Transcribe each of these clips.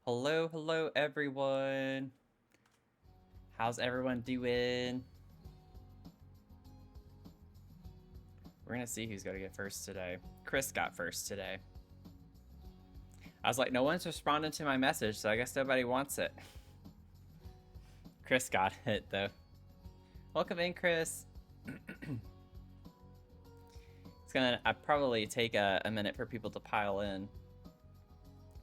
Hello, hello everyone. How's everyone doing? We're gonna see who's gonna get first today. Chris got first today. I was like, no one's responding to my message, so I guess nobody wants it. Chris got it though. Welcome in, Chris. It's gonna probably take a minute for people to pile in.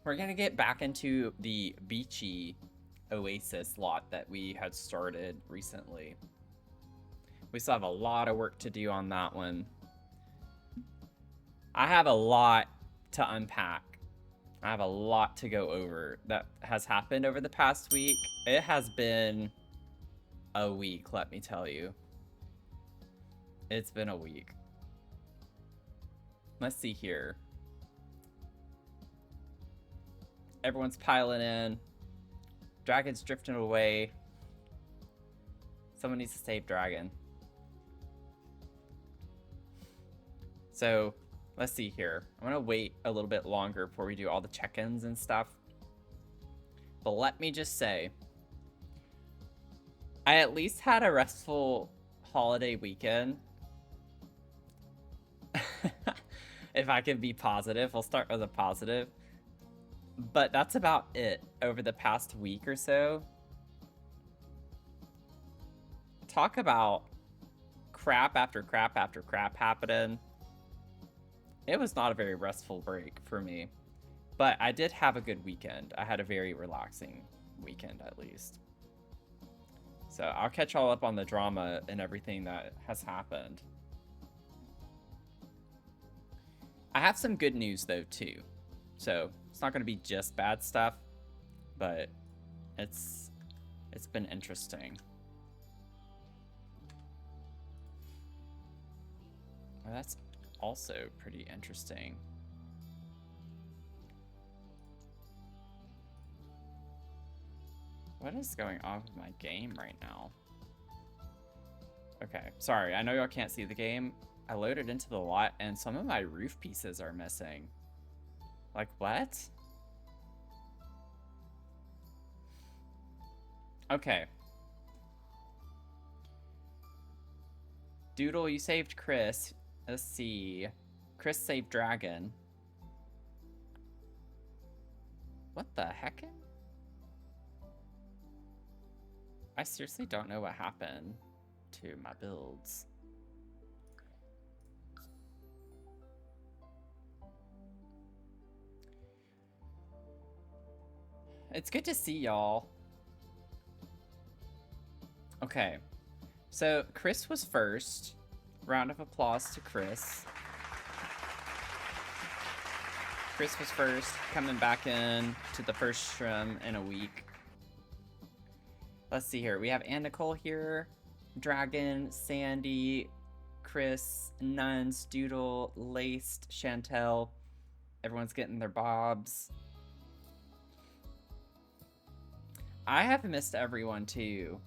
We're gonna get back into the beachy Oasis lot that we had started recently. We still have a lot of work to do on that one. I have a lot to unpack. I have a lot to go over that has happened over the past week. It has been a week, let me tell you. It's been a week. Let's see here. Everyone's piling in. Dragon's drifting away. Someone needs to save Dragon. So, let's see here. I'm gonna wait a little bit longer before we do all the check-ins and stuff. But let me just say, I at least had a restful holiday weekend. If I can be positive, I'll start with a positive. But that's about it over the past week or so. Talk about crap after crap after crap happening. It was not a very restful break for me. But I did have a good weekend. I had a very relaxing weekend, at least. So I'll catch all up on the drama and everything that has happened. I have some good news, though, too. So it's not going to be just bad stuff, but it's been interesting. Well, that's also pretty interesting. What is going on with my game right now? Okay, sorry, I know y'all can't see the game. I loaded into the lot and some of my roof pieces are missing. Like, what? Okay. Doodle, you saved Chris. Let's see. Chris saved Dragon. What the heck? I seriously don't know what happened to my builds. It's good to see y'all. Okay. So, Chris was first. Round of applause to Chris. Chris was first, coming back in to the first stream in a week. Let's see here. We have Ann Nicole here, Dragon, Sandy, Chris, Nuns, Doodle, Laced, Chantel. Everyone's getting their bobs. I have missed everyone too.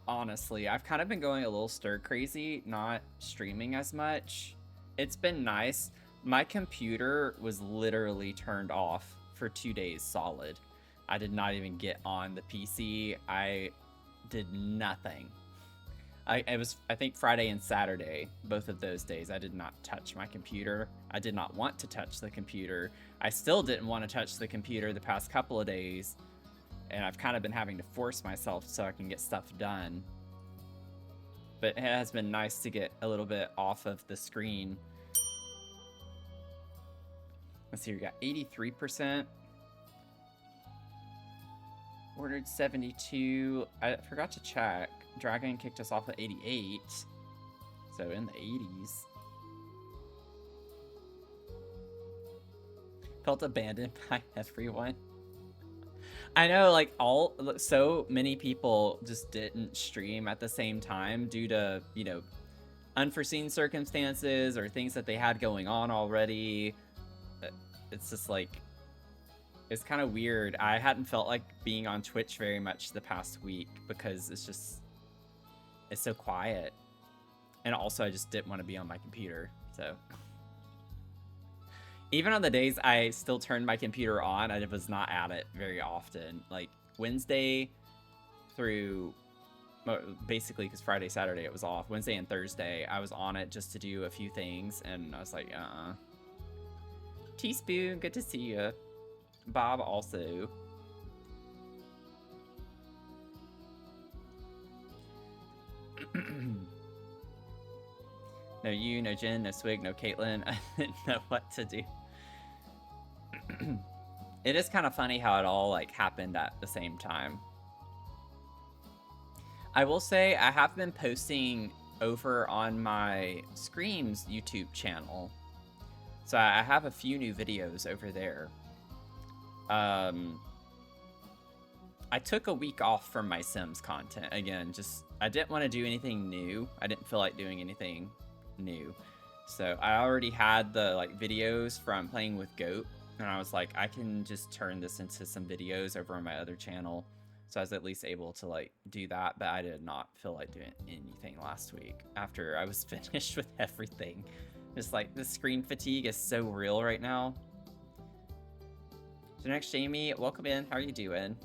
Honestly, I've kind of been going a little stir crazy, not streaming as much. It's been nice. My computer was literally turned off for 2 days solid. I did not even get on the PC. I did nothing. It was, I think, Friday and Saturday, both of those days, I did not touch my computer. I did not want to touch the computer. I still didn't want to touch the computer the past couple of days. And I've kind of been having to force myself so I can get stuff done. But it has been nice to get a little bit off of the screen. Let's see, we got 83%. Ordered 72. I forgot to check. Dragon kicked us off at 88. So in the 80s. Felt abandoned by everyone. I know, like, so many people just didn't stream at the same time due to, you know, unforeseen circumstances or things that they had going on already. It's just like, it's kind of weird. I hadn't felt like being on Twitch very much the past week because it's so quiet. And also I just didn't want to be on my computer, so. Even on the days I still turned my computer on, I was not at it very often. Like Wednesday through basically because Friday, Saturday it was off. Wednesday and Thursday I was on it just to do a few things, and I was like, Teaspoon, good to see you. Bob also. No you, no Jen, no Swig, no Caitlin. I didn't know what to do. It is kind of funny how it all like happened at the same time. I will say I have been posting over on my Screams YouTube channel. So I have a few new videos over there. I took a week off from my Sims content. Again, just I didn't want to do anything new. I didn't feel like doing anything new. So I already had the like videos from playing with Goat, and I was like, I can just turn this into some videos over on my other channel. So I was at least able to like do that, but I did not feel like doing anything last week after I was finished with everything. Just like the screen fatigue is so real right now. So next, Jamie, welcome in. How are you doing?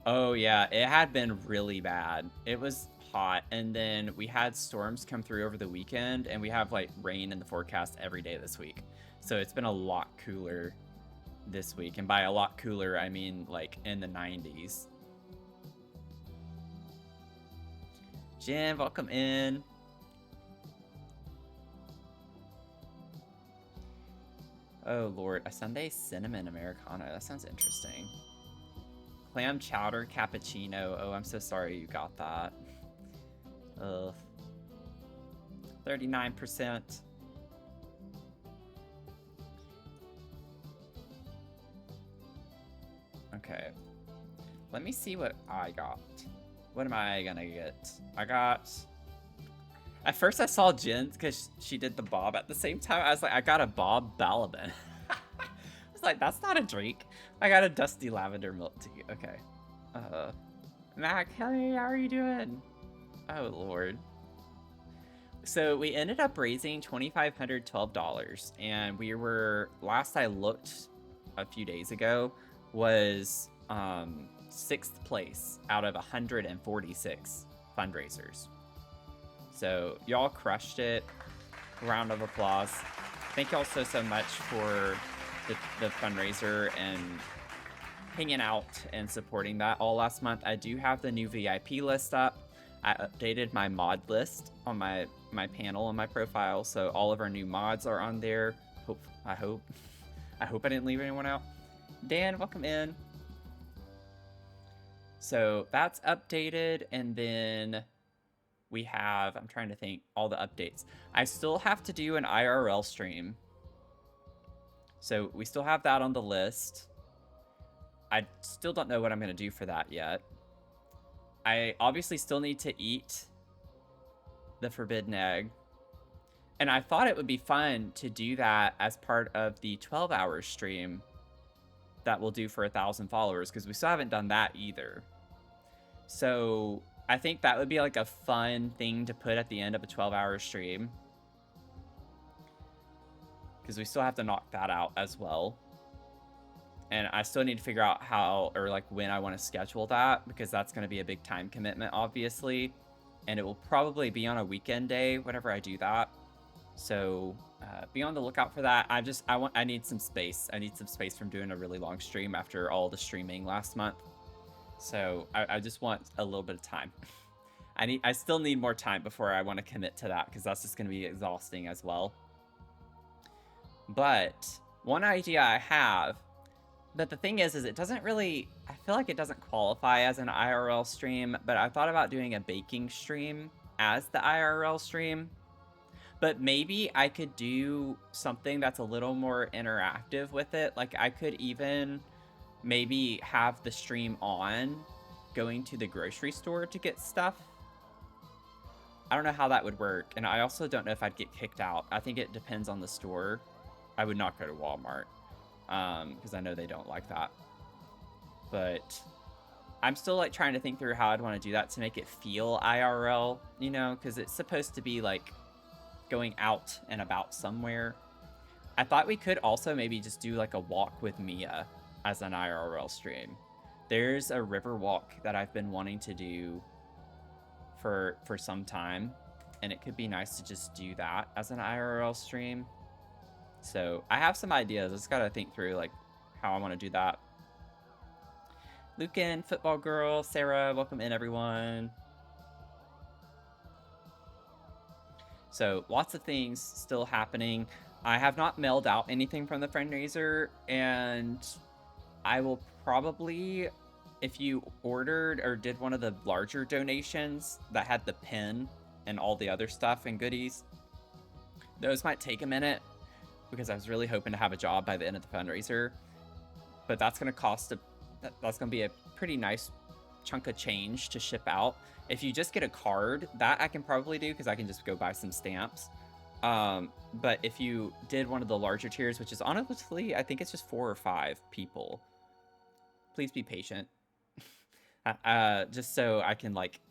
Oh yeah, it had been really bad. It was hot, and then we had storms come through over the weekend, and we have like rain in the forecast every day this week. So it's been a lot cooler this week, and by a lot cooler I mean like in the 90s. Jen, welcome in. Oh lord, a Sunday cinnamon Americano. That sounds interesting. Clam chowder cappuccino. Oh, I'm so sorry you got that. Ugh. 39%. Okay. Let me see what I got. What am I gonna get? I got... At first I saw Jen's because she did the Bob at the same time. I was like, I got a Bob Balaban. I was like, that's not a drink. I got a Dusty Lavender Milk Tea. Okay. Mac, hey, how are you doing? Oh, Lord. So we ended up raising $2,512, and we were, last I looked a few days ago, was 6th place out of 146 fundraisers. So y'all crushed it. Round of applause. Thank y'all so much for the fundraiser and hanging out and supporting that all last month. I do have the new VIP list up. I updated my mod list on my panel on my profile, so all of our new mods are on there. I hope I didn't leave anyone out. Dan, welcome in. So that's updated, and then we have, I'm trying to think, all the updates. I still have to do an IRL stream. So we still have that on the list. I still don't know what I'm going to do for that yet. I obviously still need to eat the forbidden egg. And I thought it would be fun to do that as part of the 12-hour stream that we'll do for 1,000 followers, because we still haven't done that either. So I think that would be like a fun thing to put at the end of a 12-hour stream, because we still have to knock that out as well. And I still need to figure out how, or like when I want to schedule that, because that's going to be a big time commitment, obviously. And it will probably be on a weekend day whenever I do that. So be on the lookout for that. I need some space. I need some space from doing a really long stream after all the streaming last month. So I just want a little bit of time. I still need more time before I want to commit to that, because that's just going to be exhausting as well. But one idea I have, but the thing is it doesn't really, I feel like it doesn't qualify as an IRL stream, but I thought about doing a baking stream as the IRL stream. But maybe I could do something that's a little more interactive with it. Like I could even maybe have the stream on going to the grocery store to get stuff. I don't know how that would work. And I also don't know if I'd get kicked out. I think it depends on the store. I would not go to Walmart because I know they don't like that. But I'm still like trying to think through how I'd want to do that to make it feel IRL, you know, because it's supposed to be like going out and about somewhere. I thought we could also maybe just do like a walk with Mia as an IRL stream. There's a river walk that I've been wanting to do for some time, and it could be nice to just do that as an IRL stream. So I have some ideas. I just gotta think through like how I want to do that. Lucan, Football Girl, Sarah, welcome in everyone. So lots of things still happening. I have not mailed out anything from the fundraiser, and I will probably, if you ordered or did one of the larger donations that had the pin and all the other stuff and goodies, those might take a minute because I was really hoping to have a job by the end of the fundraiser. But that's going to cost that's going to be a pretty nice chunk of change to ship out. If you just get a card, that I can probably do because I can just go buy some stamps. But if you did one of the larger tiers, which is honestly, I think it's just 4 or 5 people, please be patient. Just so I can like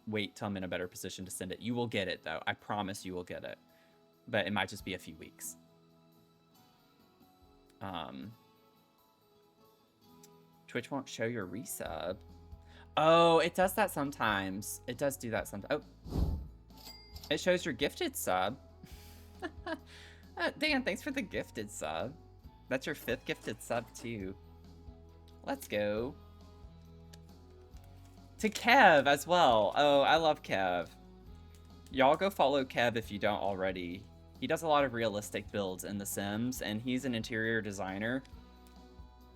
wait till I'm in a better position to send it. You will get it though. I promise you will get it. But it might just be a few weeks. Twitch won't show your resub. Oh, it does that sometimes. It does do that sometimes. Oh, it shows your gifted sub. Dan, thanks for the gifted sub. That's your 5th gifted sub too. Let's go. To Kev as well. Oh, I love Kev. Y'all go follow Kev if you don't already. He does a lot of realistic builds in The Sims, and he's an interior designer.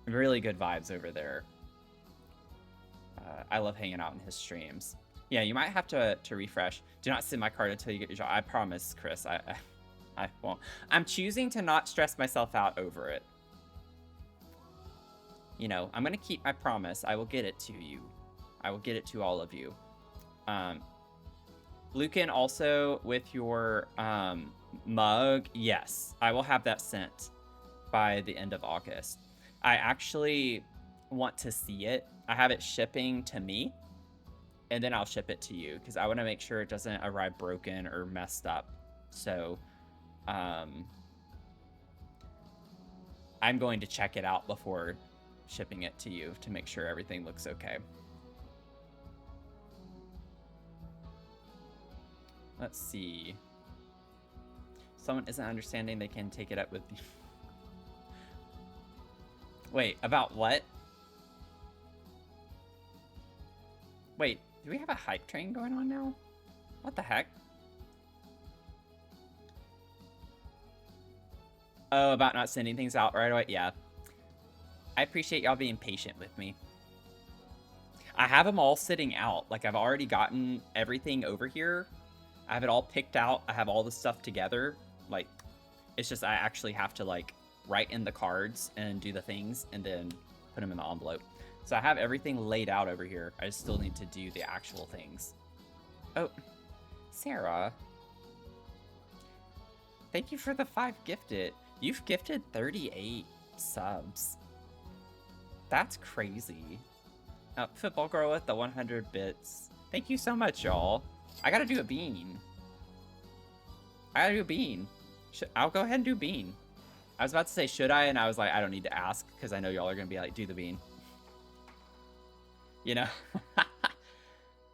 Really good vibes over there. I love hanging out in his streams. Yeah, you might have to refresh. Do not send my card until you get your job. I promise, Chris. I won't. I'm choosing to not stress myself out over it. You know, I'm going to keep my promise. I will get it to you. I will get it to all of you. Lucan, also with your mug, yes, I will have that sent by the end of August. I actually want to see it. I have it shipping to me, and then I'll ship it to you because I want to make sure it doesn't arrive broken or messed up. So I'm going to check it out before shipping it to you to make sure everything looks okay. Let's see. Someone isn't understanding, they can take it up with you. Wait, about what? Wait, do we have a hype train going on now? What the heck? Oh, about not sending things out right away? Yeah. I appreciate y'all being patient with me. I have them all sitting out. Like, I've already gotten everything over here. I have it all picked out. I have all the stuff together. Like, it's just I actually have to, like, write in the cards and do the things and then put them in the envelope. So I have everything laid out over here. I just still need to do the actual things. Oh, Sarah. Thank you for the 5 gifted. You've gifted 38 subs. That's crazy. Football Girl with the 100 bits. Thank you so much, y'all. I gotta do a bean. I'll go ahead and do bean. I was about to say, should I? And I was like, I don't need to ask because I know y'all are going to be like, do the bean. You know?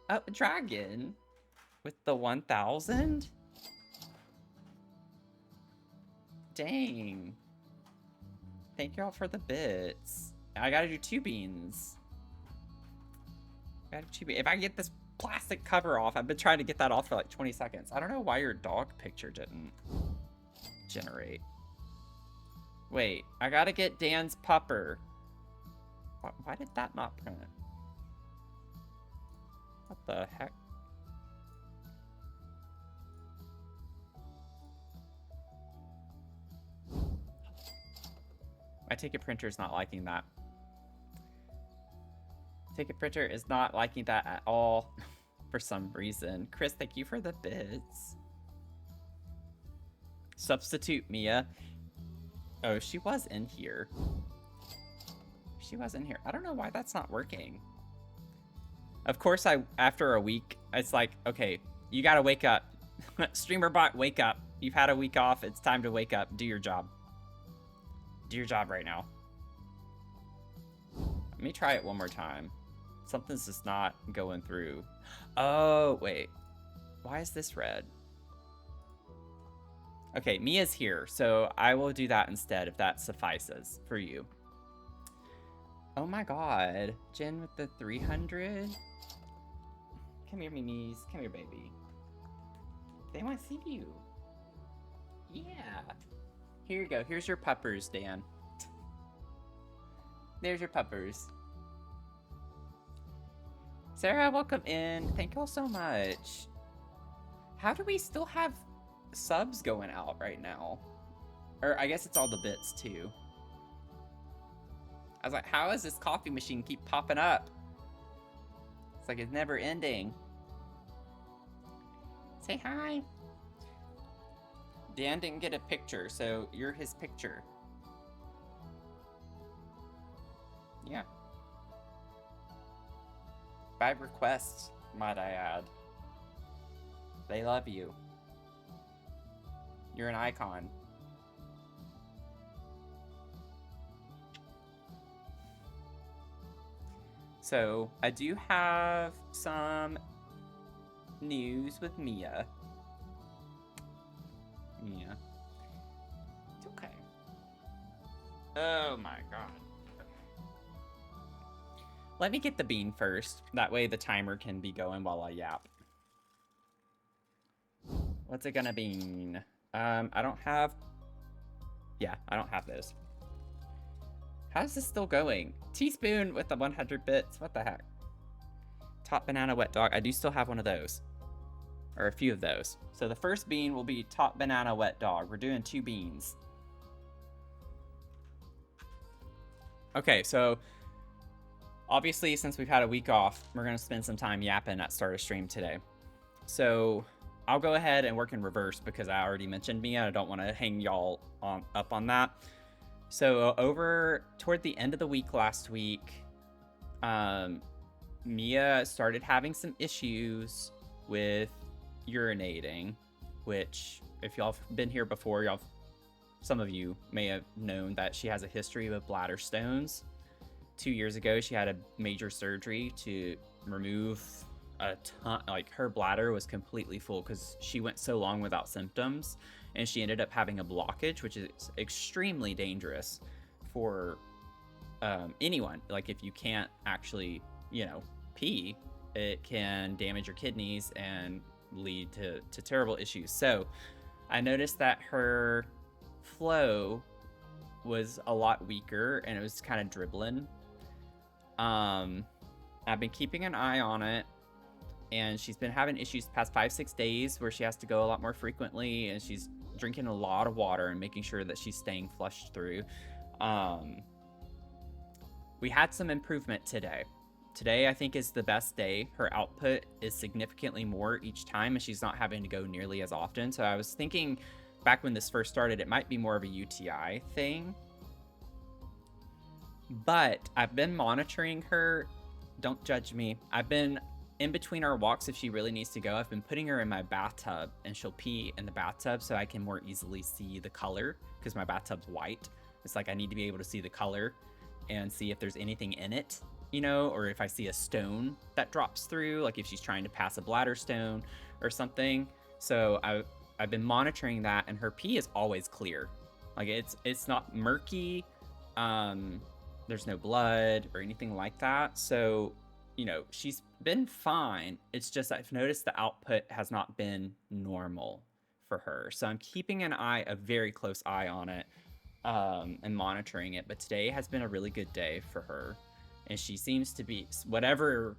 Oh, dragon with the 1,000? Dang. Thank y'all for the bits. I got to do 2 beans. If I get this plastic cover off, I've been trying to get that off for like 20 seconds. I don't know why your dog picture didn't generate. Wait, I gotta get Dan's pupper. Why did that not print? What the heck? My ticket printer is not liking that. Ticket printer is not liking that at all for some reason. Chris, thank you for the bits. Substitute Mia. Oh, she was in here. She was in here. I don't know why that's not working. Of course, after a week, it's like, okay, you gotta wake up. Streamer bot, wake up. You've had a week off. It's time to wake up. Do your job. Do your job right now. Let me try it one more time. Something's just not going through. Oh, wait. Why is this red? Okay, Mia's here, so I will do that instead if that suffices for you. Oh my god. Jen with the 300? Come here, Mimis. Come here, baby. They want to see you. Yeah. Here you go. Here's your puppers, Dan. There's your puppers. Sarah, welcome in. Thank you all so much. How do we still have subs going out right now? Or I guess it's all the bits too. I was like, how does this coffee machine keep popping up? It's like it's never ending. Say hi. Dan didn't get a picture, so you're his picture. Yeah. By request, might I add. They love you. You're an icon. So, I do have some news with Mia. Yeah. It's okay. Oh my god. Let me get the bean first. That way the timer can be going while I yap. What's it gonna bean? I don't have... Yeah, I don't have those. How's this still going? Teaspoon with the 100 bits. What the heck? Top banana wet dog. I do still have one of those. Or a few of those. So the first bean will be top banana wet dog. We're doing 2 beans. Okay, so obviously since we've had a week off, we're going to spend some time yapping at start of stream today. So I'll go ahead and work in reverse because I already mentioned Mia. I don't want to hang y'all up on that. So over toward the end of the week last week, Mia started having some issues with urinating, which if y'all have been here before, some of you may have known that she has a history with bladder stones. 2 years ago, she had a major surgery to remove a ton, like her bladder was completely full because she went so long without symptoms, and she ended up having a blockage, which is extremely dangerous for anyone. Like if you can't actually, pee, it can damage your kidneys and lead to terrible issues. So I noticed that her flow was a lot weaker and it was kind of dribbling. I've been keeping an eye on it, and she's been having issues the past 5-6 days where she has to go a lot more frequently, and she's drinking a lot of water and making sure that she's staying flushed through. We had some improvement today. Today, I think, is the best day. Her output is significantly more each time, and she's not having to go nearly as often. So I was thinking back when this first started, it might be more of a UTI thing. But I've been monitoring her. Don't judge me. I've been in between our walks, if she really needs to go, I've been putting her in my bathtub, and she'll pee in the bathtub so I can more easily see the color, because my bathtub's white. It's like I need to be able to see the color and see if there's anything in it, or if I see a stone that drops through, like if she's trying to pass a bladder stone or something. So I've been monitoring that, and her pee is always clear. Like it's not murky. There's no blood or anything like that. So, she's been fine. It's just I've noticed the output has not been normal for her. So I'm keeping a very close eye on it, and monitoring it. But today has been a really good day for her. And she seems to be, whatever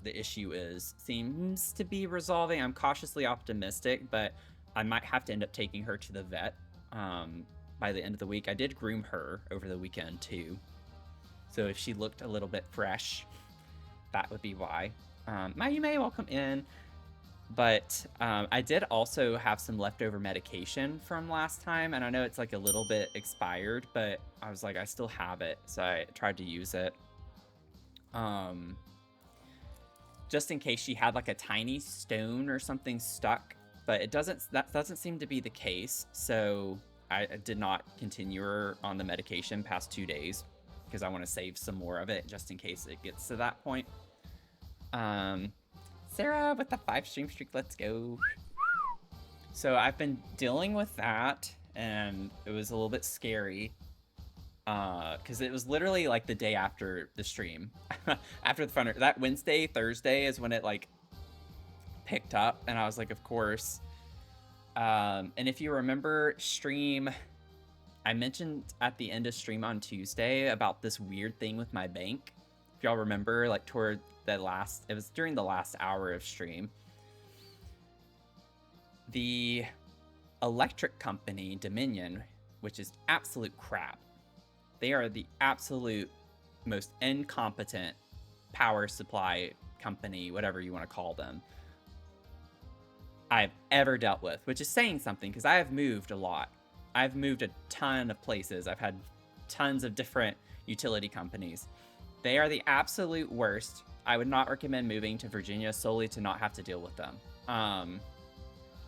the issue is, seems to be resolving. I'm cautiously optimistic, but I might have to end up taking her to the vet by the end of the week. I did groom her over the weekend too. So if she looked a little bit fresh, that would be why. You may welcome in. But I did also have some leftover medication from last time. And I know it's like a little bit expired, but I was like, I still have it. So I tried to use it. just in case she had like a tiny stone or something stuck, but that doesn't seem to be the case. So I did not continue her on the medication past 2 days because I want to save some more of it just in case it gets to that point. Sarah with the 5 stream streak, let's go. So I've been dealing with that, and it was a little bit scary because it was literally like the day after the stream. After the fun, that Wednesday, Thursday is when it like picked up, and I was like, of course. And if you remember stream, I mentioned at the end of stream on Tuesday about this weird thing with my bank. If y'all remember, like toward the last, it was during the last hour of stream. The electric company, Dominion, which is absolute crap. They are the absolute most incompetent power supply company, whatever you want to call them, I've ever dealt with, which is saying something because I have moved a lot. I've moved a ton of places. I've had tons of different utility companies. They are the absolute worst. I would not recommend moving to Virginia solely to not have to deal with them.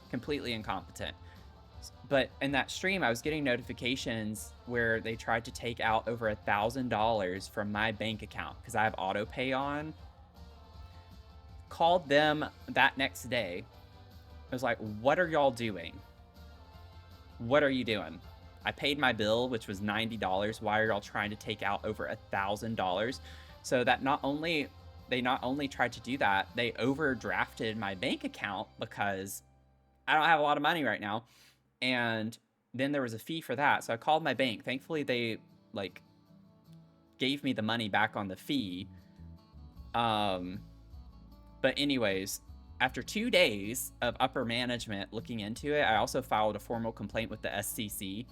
Completely incompetent. But in that stream, I was getting notifications where they tried to take out over $1,000 from my bank account because I have auto pay on. Called them that next day. I was like, what are y'all doing? What are you doing? I paid my bill, which was $90. Why are y'all trying to take out over $1,000? So that they not only tried to do that, they overdrafted my bank account because I don't have a lot of money right now. And then there was a fee for that. So I called my bank. Thankfully, they like gave me the money back on the fee. But anyways, after 2 days of upper management looking into it, I also filed a formal complaint with the SCC.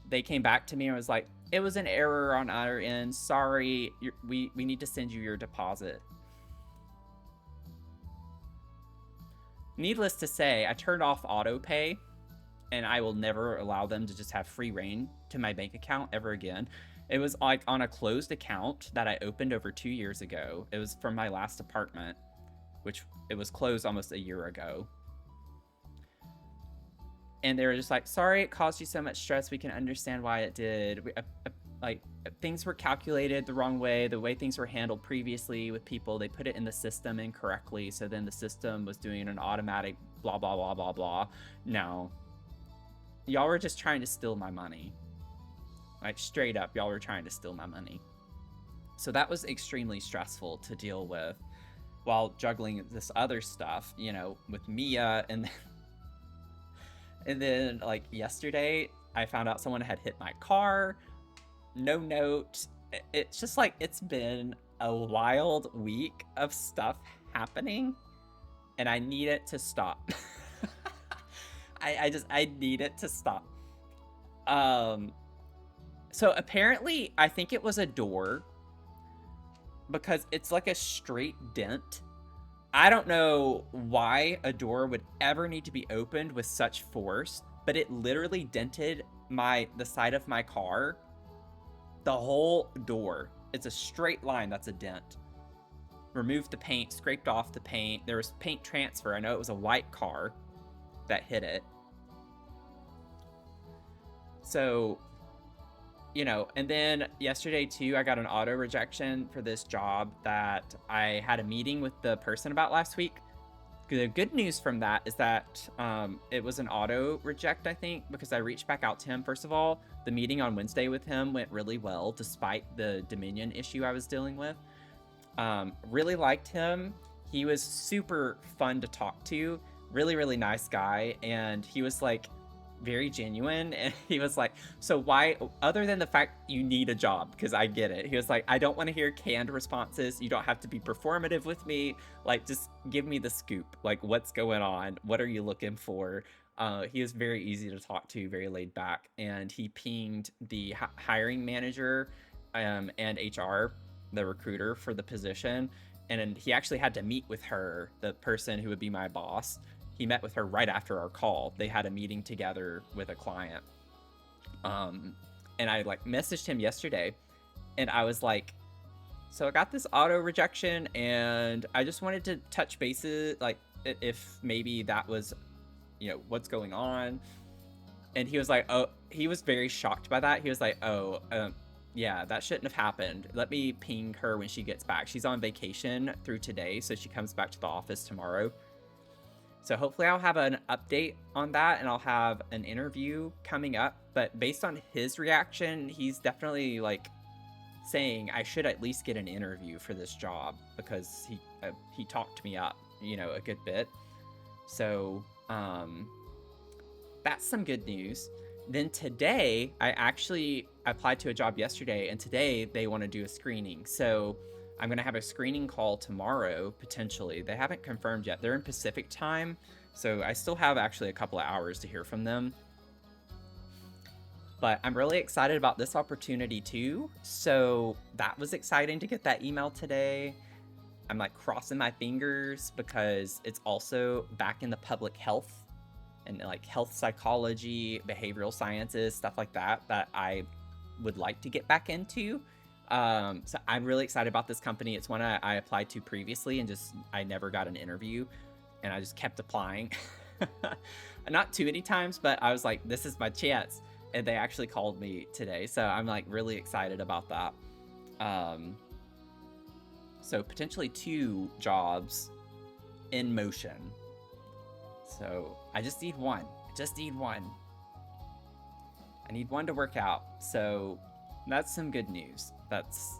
They came back to me and was like, it was an error on our end. Sorry, we need to send you your deposit. Needless to say, I turned off auto pay, and I will never allow them to just have free reign to my bank account ever again. It was like on a closed account that I opened over 2 years ago. It was from my last apartment, which it was closed almost a year ago. And they were just like, sorry, it caused you so much stress. We can understand why it did. Like, things were calculated the wrong way. The way things were handled previously with people, they put it in the system incorrectly. So then the system was doing an automatic blah, blah, blah, blah, blah. No. Y'all were just trying to steal my money. Like, straight up, y'all were trying to steal my money. So that was extremely stressful to deal with while juggling this other stuff, you know, with Mia. And then like yesterday, I found out someone had hit my car. No note. It's just like, it's been a wild week of stuff happening, and I need it to stop. I need it to stop. So apparently, I think it was a door because it's like a straight dent. I don't know why a door would ever need to be opened with such force, but it literally dented the side of my car. The whole door. It's a straight line that's a dent. Removed the paint, scraped off the paint. There was paint transfer. I know it was a white car that hit it. So, you know, and then yesterday too, I got an auto rejection for this job that I had a meeting with the person about last week. The good news from that is that it was an auto reject, I think, because I reached back out to him. First of all, the meeting on Wednesday with him went really well, despite the Dominion issue I was dealing with. Really liked him. He was super fun to talk to. Really, really nice guy. And he was like very genuine, and he was like, so why, other than the fact you need a job, because I get it, he was like, I don't want to hear canned responses. You don't have to be performative with me. Like, just give me the scoop. Like, what's going on? What are you looking for? He was very easy to talk to, very laid back, and he pinged the hiring manager and HR, the recruiter for the position, and he actually had to meet with her, the person who would be my boss. He met with her right after our call. They had a meeting together with a client. And I like messaged him yesterday, and I was like, So I got this auto rejection, and I just wanted to touch bases, like if maybe that was, what's going on. And he was like, oh, he was very shocked by that. He was like, oh, yeah, that shouldn't have happened. Let me ping her when she gets back. She's on vacation through today, so she comes back to the office tomorrow. So hopefully I'll have an update on that, and I'll have an interview coming up. But based on his reaction, he's definitely like saying I should at least get an interview for this job, because he talked me up, a good bit. So that's some good news. Then today, I actually applied to a job yesterday, and today they want to do a screening. So I'm going to have a screening call tomorrow, potentially. They haven't confirmed yet. They're in Pacific time, so I still have actually a couple of hours to hear from them. But I'm really excited about this opportunity too. So that was exciting to get that email today. I'm like crossing my fingers because it's also back in the public health and like health psychology, behavioral sciences, stuff like that I would like to get back into. So I'm really excited about this company. It's one I applied to previously, and I never got an interview, and I just kept applying. Not too many times, but I was like, this is my chance. And they actually called me today. So I'm like really excited about that. So potentially 2 jobs in motion. So I just need one. I need one to work out. So that's some good news. That's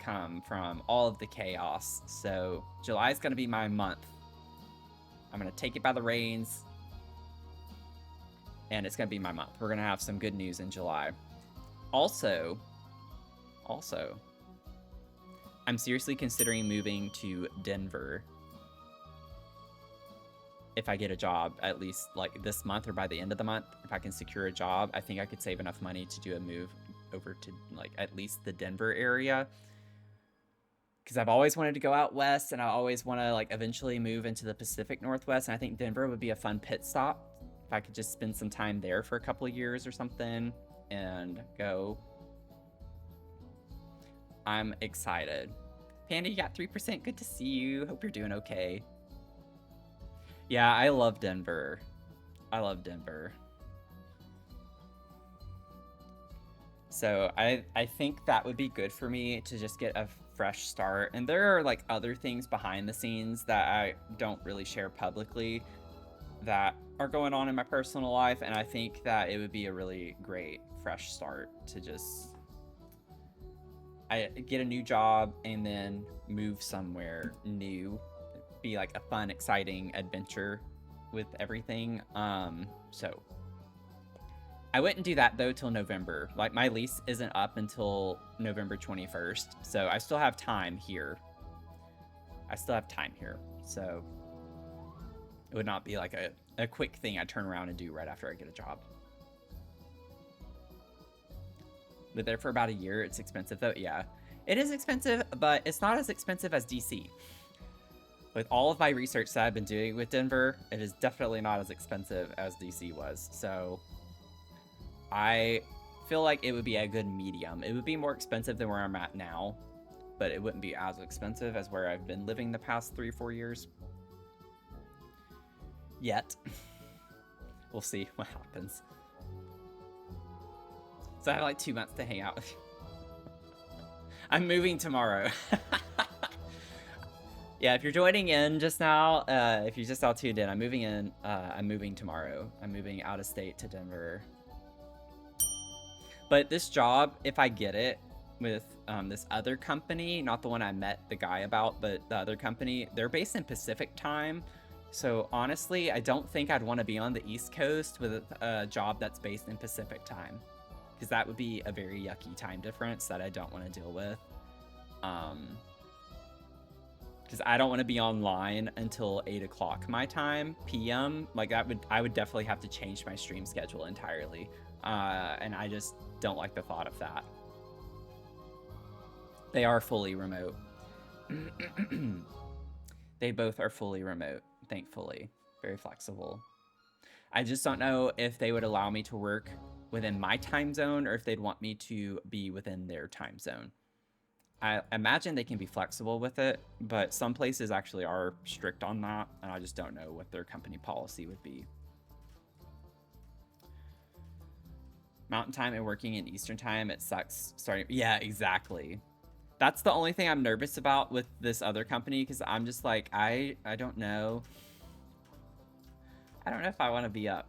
come from all of the chaos. So July is going to be my month. I'm going to take it by the reins, and it's going to be my month. We're going to have some good news in July. Also, I'm seriously considering moving to Denver. If I get a job, at least like this month or by the end of the month, if I can secure a job, I think I could save enough money to do a move over to like at least the Denver area. Because I've always wanted to go out west, and I always want to like eventually move into the Pacific Northwest. And I think Denver would be a fun pit stop if I could just spend some time there for a couple of years or something and go. I'm excited. Panda, you got 3%. Good to see you. Hope you're doing okay. Yeah, I love Denver. So I think that would be good for me to just get a fresh start. And there are like other things behind the scenes that I don't really share publicly that are going on in my personal life, and I think that it would be a really great fresh start to just get a new job and then move somewhere new. Be like a fun, exciting adventure with everything. So I wouldn't do that though till November. Like my lease isn't up until November 21st, so I still have time here. So it would not be like a quick thing I turn around and do right after I get a job. Lived there for about a year. It's expensive though. Yeah, it is expensive, but it's not as expensive as DC. With all of my research that I've been doing with Denver, it is definitely not as expensive as DC was. So I feel like it would be a good medium. It would be more expensive than where I'm at now, but it wouldn't be as expensive as where I've been living the past 3 or 4 years. Yet. We'll see what happens. So I have like 2 months to hang out with you. I'm moving tomorrow. Yeah, if you're joining in just now, if you just all tuned in, I'm moving in. I'm moving tomorrow. I'm moving out of state to Denver. But this job, if I get it with this other company, not the one I met the guy about, but the other company, they're based in Pacific time. So honestly, I don't think I'd want to be on the East Coast with a job that's based in Pacific time, because that would be a very yucky time difference that I don't want to deal with. Because I don't want to be online until 8 o'clock my time, PM. Like I would definitely have to change my stream schedule entirely. And I just don't like the thought of that. They are fully remote. They both are fully remote, thankfully. Very flexible. I just don't know if they would allow me to work within my time zone or if they'd want me to be within their time zone. I imagine they can be flexible with it, but some places actually are strict on that, and I just don't know what their company policy would be. Mountain time and working in Eastern time, it sucks starting. Yeah, exactly. That's the only thing I'm nervous about with this other company, because I'm just like, I don't know. I don't know if I want to be up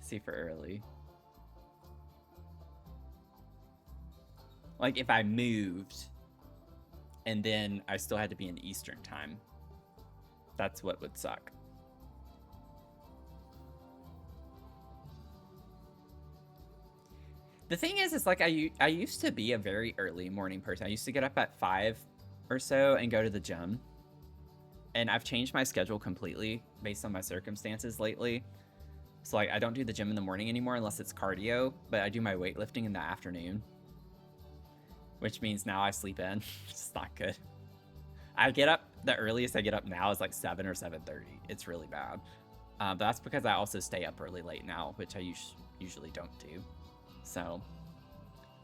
super early. Like if I moved and then I still had to be in Eastern time. That's what would suck. The thing is, it's like I used to be a very early morning person. I used to get up at 5 or so and go to the gym. And I've changed my schedule completely based on my circumstances lately. So like I don't do the gym in the morning anymore unless it's cardio, but I do my weightlifting in the afternoon. Which means now I sleep in. It's not good. I get up, the earliest I get up now is like 7 or 7:30. It's really bad. But that's because I also stay up really late now, which I usually don't do. So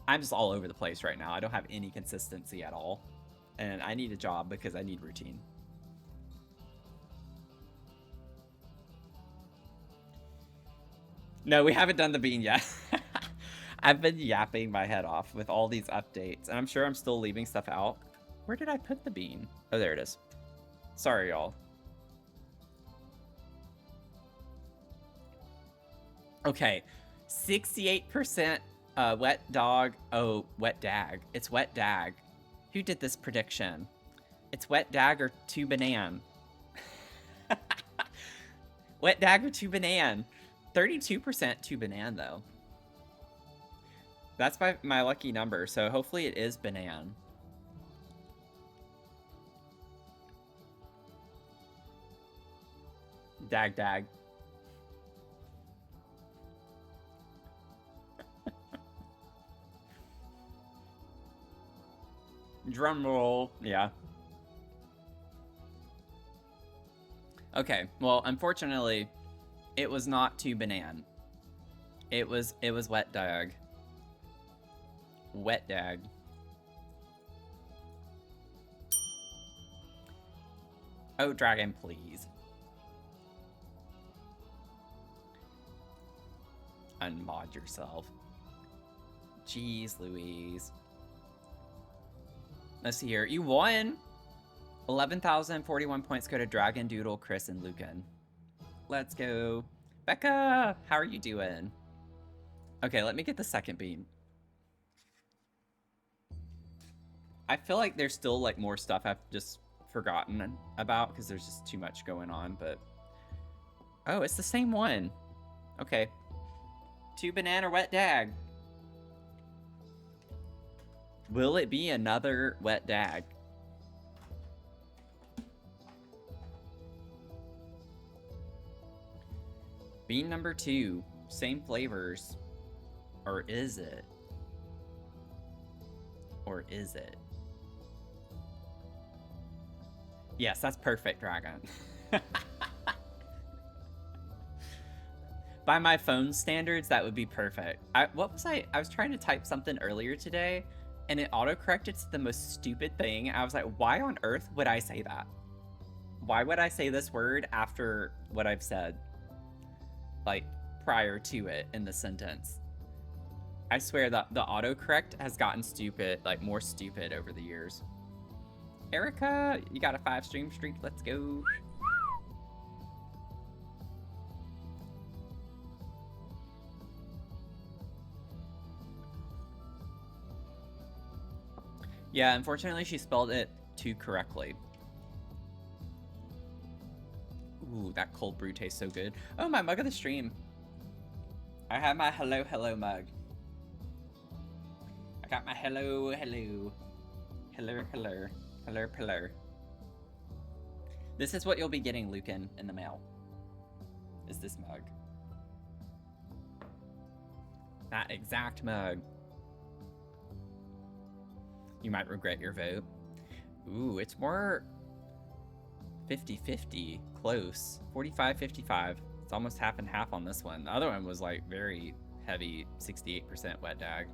I'm just all over the place right now. I don't have any consistency at all. And I need a job because I need routine. No, we haven't done the bean yet. I've been yapping my head off with all these updates, and I'm sure I'm still leaving stuff out. Where did I put the bean? Oh, there it is. Sorry, y'all. Okay, 68% wet dog. Oh, wet dag. It's wet dag. Who did this prediction? It's wet dag or 2banan. Wet dag or 2banan. 32% 2banan though. That's my lucky number, so hopefully it is banan. Dag dag. Drum roll. Yeah. Okay, well, unfortunately, it was not 2banan. It was wet dag. Wet dag. Oh, dragon, please. Unmod yourself. Jeez Louise. Let's see here. You won! 11,041 points go to Dragon, Doodle, Chris, and Lucan. Let's go. Becca! How are you doing? Okay, let me get the second bean. I feel like there's still like more stuff I've just forgotten about because there's just too much going on, but... Oh, it's the same one. Okay. 2banan or wet dag? Will it be another wet dag? Bean number 2. Same flavors. Or is it? Or is it? Yes, that's perfect, Dragon. By my phone standards, that would be perfect. I was trying to type something earlier today, and it autocorrected to the most stupid thing. I was like, why on earth would I say that? Why would I say this word after what I've said? Like, prior to it in the sentence. I swear that the autocorrect has gotten stupid, like more stupid over the years. Erica, you got a 5 stream streak. Let's go. Yeah, unfortunately, she spelled it too correctly. Ooh, that cold brew tastes so good. Oh, my mug of the stream. I have my hello, hello mug. I got my hello, hello. Hello, hello. Hello, hello. This is what you'll be getting, Lucan, in the mail. Is this mug. That exact mug. You might regret your vote. Ooh, it's more 50-50, close. 45-55. It's almost half and half on this one. The other one was like very heavy, 68% wet dag.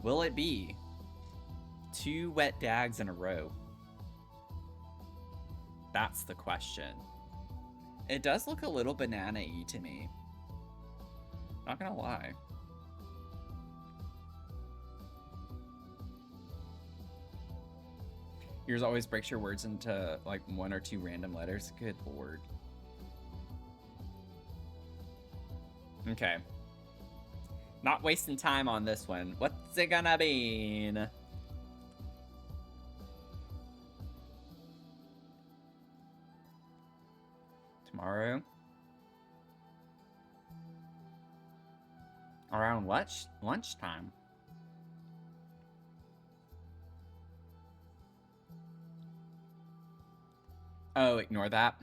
Will it be 2 wet dags in a row. That's the question. It does look a little banana-y to me. Not gonna lie. Yours always breaks your words into like 1 or 2 random letters. Good lord. Okay. Not wasting time on this one. What's it gonna be? Tomorrow? Around lunchtime. Oh, ignore that.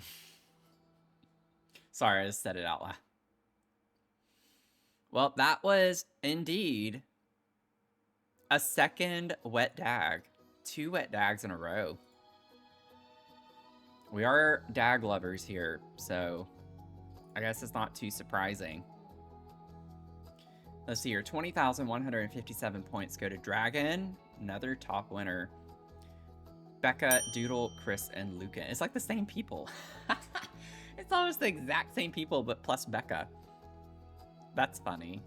Sorry, I just said it out loud. Well, that was indeed a second wet dag. 2 wet dags in a row. We are dag lovers here, so I guess it's not too surprising. Let's see here. 20,157 points go to Dragon. Another top winner. Becca, Doodle, Chris, and Luca. It's like the same people. It's almost the exact same people, but plus Becca. That's funny.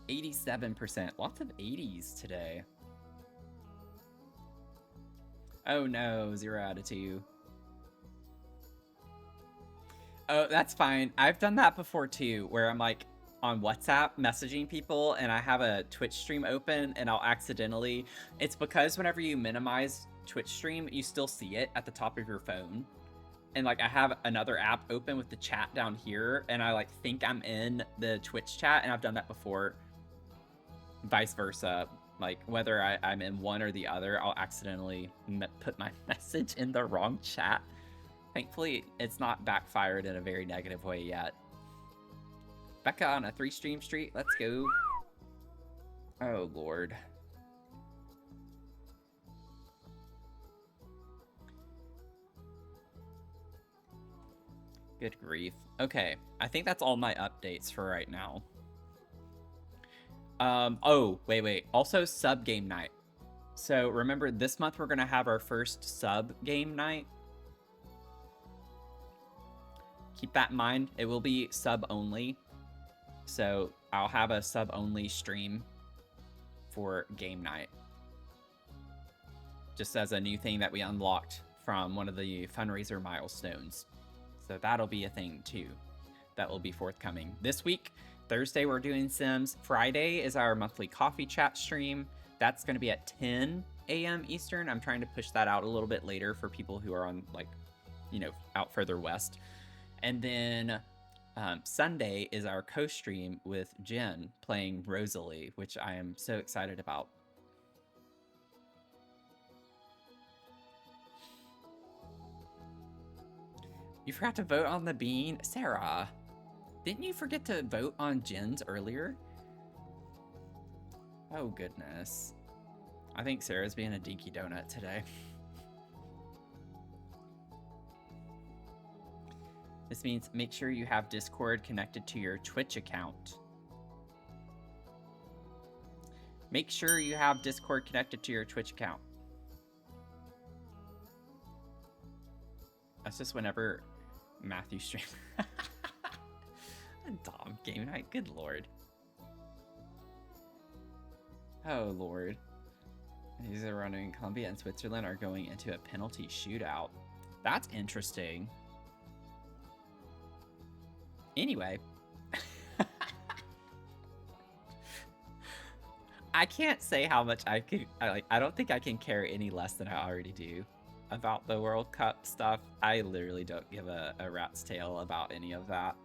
87%. Lots of 80s today. Oh no, 0 out of 2. Oh, that's fine. I've done that before too, where I'm like on WhatsApp messaging people and I have a Twitch stream open and I'll accidentally... It's because whenever you minimize Twitch stream, you still see it at the top of your phone. And like I have another app open with the chat down here and I like think I'm in the Twitch chat, and I've done that before. Vice versa. Like whether I'm in one or the other, I'll accidentally put my message in the wrong chat. Thankfully, it's not backfired in a very negative way yet. Becca on a 3-stream streak. Let's go. Oh, Lord. Good grief. Okay, I think that's all my updates for right now. Oh, wait. Also, sub game night. So remember, this month we're going to have our first sub game night. Keep that in mind. It will be sub only. So I'll have a sub only stream for game night. Just as a new thing that we unlocked from one of the fundraiser milestones. So that'll be a thing too. That will be forthcoming. This week, Thursday, we're doing Sims. Friday is our monthly coffee chat stream. That's going to be at 10 a.m. Eastern. I'm trying to push that out a little bit later for people who are on, like, you know, out further west. And then Sunday is our co-stream with Jen playing Rosalie, which I am so excited about. You forgot to vote on the bean? Sarah, didn't you forget to vote on Jen's earlier? Oh, goodness. I think Sarah's being a dinky donut today. This means make sure you have Discord connected to your Twitch account. Make sure you have Discord connected to your Twitch account. That's just whenever Matthew streams. Dom game night, good lord. Oh lord. These are running. Colombia and Switzerland are going into a penalty shootout. That's interesting. Anyway. I can't say how much I don't think I can care any less than I already do about the World Cup stuff. I literally don't give a rat's tail about any of that.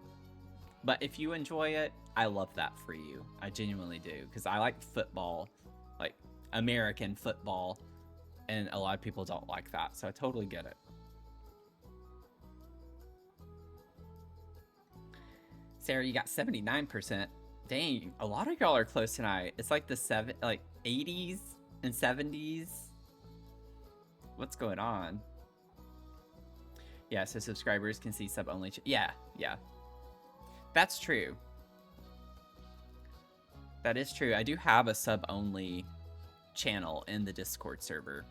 But if you enjoy it, I love that for you. I genuinely do, because I like football, like American football, and a lot of people don't like that, so I totally get it. Sarah, you got 79%. Dang, a lot of y'all are close tonight. It's like the 80s and 70s. What's going on? Yeah, so subscribers can see sub only. Yeah. That's true. That is true. I do have a sub-only channel in the Discord server.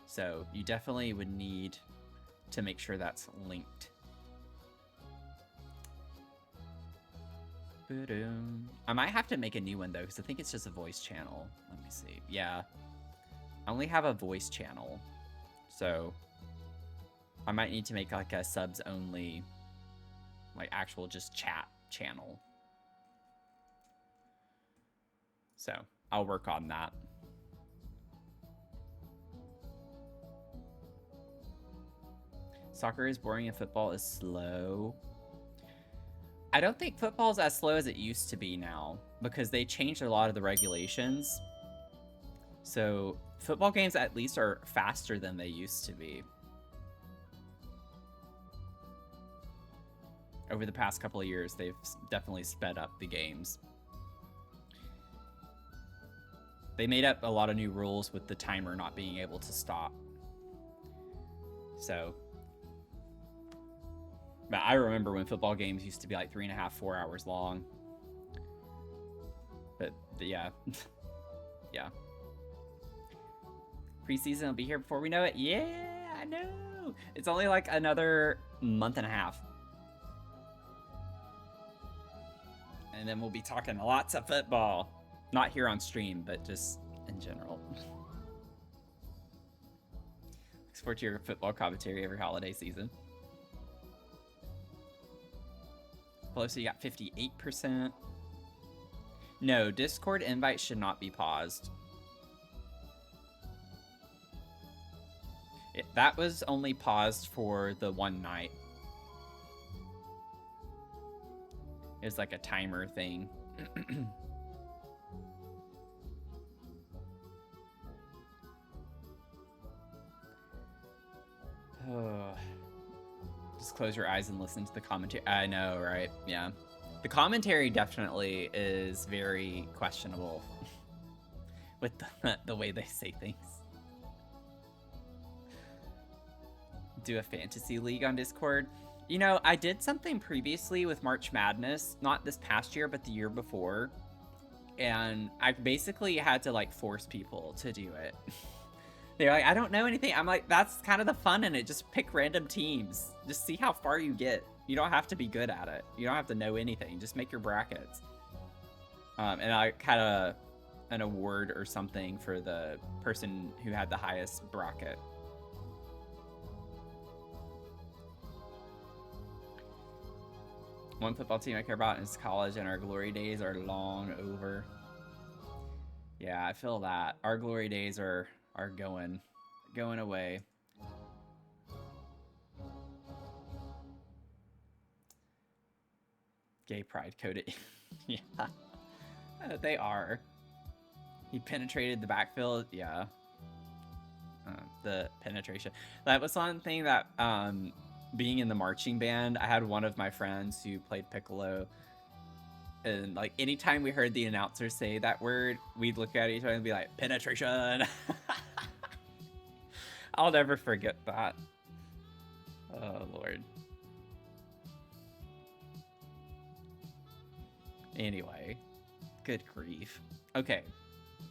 So you definitely would need to make sure that's linked. I might have to make a new one though, because I think it's just a voice channel. Let me see. Yeah. I only have a voice channel. So I might need to make like a subs only, like actual just chat channel. So I'll work on that. Soccer is boring and football is slow. I don't think football is as slow as it used to be now, because they changed a lot of the regulations. So football games at least are faster than they used to be. Over the past couple of years, they've definitely sped up the games. They made up a lot of new rules with the timer not being able to stop. So, but I remember when football games used to be like 3.5, 4 hours long. But yeah, yeah. Preseason will be here before we know it. Yeah, I know. It's only like another month and a half. And then we'll be talking lots of football. Not here on stream, but just in general. Look forward to your football commentary every holiday season. Pelosi, you got 58%. No, Discord invites should not be paused. That was only paused for the one night. It's like a timer thing. Oh. Just close your eyes and listen to the commentary. I know, right? Yeah. The commentary definitely is very questionable with the way they say things. Do a fantasy league on Discord. You know, I did something previously with March Madness, not this past year, but the year before. And I basically had to like force people to do it. They're like, I don't know anything. I'm like, that's kind of the fun in it. Just pick random teams. Just see how far you get. You don't have to be good at it. You don't have to know anything. Just make your brackets. And I had an award or something for the person who had the highest bracket. One football team I care about is college, and our glory days are long over. Yeah, I feel that. Our glory days are going away. Gay pride coded. Yeah. They are. He penetrated the backfield. Yeah. The penetration. That was one thing that being in the marching band, I had one of my friends who played piccolo, and like anytime we heard the announcer say that word, we'd look at each other and be like, penetration. I'll never forget that. Oh Lord. Anyway, good grief. Okay,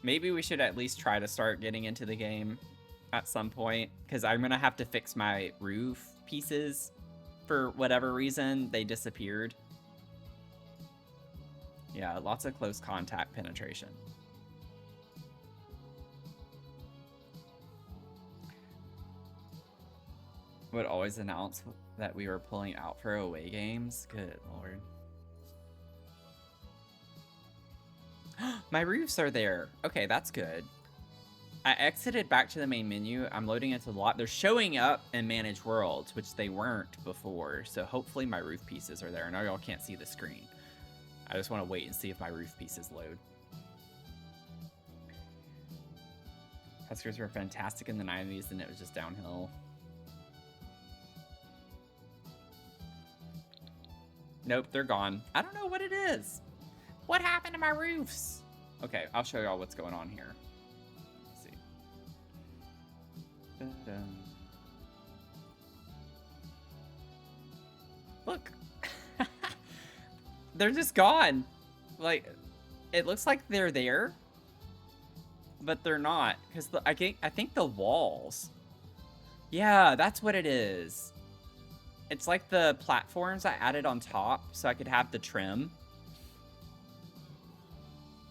maybe we should at least try to start getting into the game at some point, because I'm gonna have to fix my roof pieces. For whatever reason, they disappeared. Yeah, lots of close contact penetration. Would always announce that we were pulling out for away games. Good Lord. My roofs are there. Okay, that's good. I exited back to the main menu. I'm loading into the lot. They're showing up in Manage Worlds, which they weren't before. So hopefully my roof pieces are there. I know y'all can't see the screen. I just want to wait and see if my roof pieces load. Huskers were fantastic in the 90s, and it was just downhill. Nope, they're gone. I don't know what it is. What happened to my roofs? Okay, I'll show y'all what's going on here. Let's see. Look. They're just gone. Like, it looks like they're there, but they're not. Because I think the walls. Yeah, that's what it is. It's like the platforms I added on top so I could have the trim.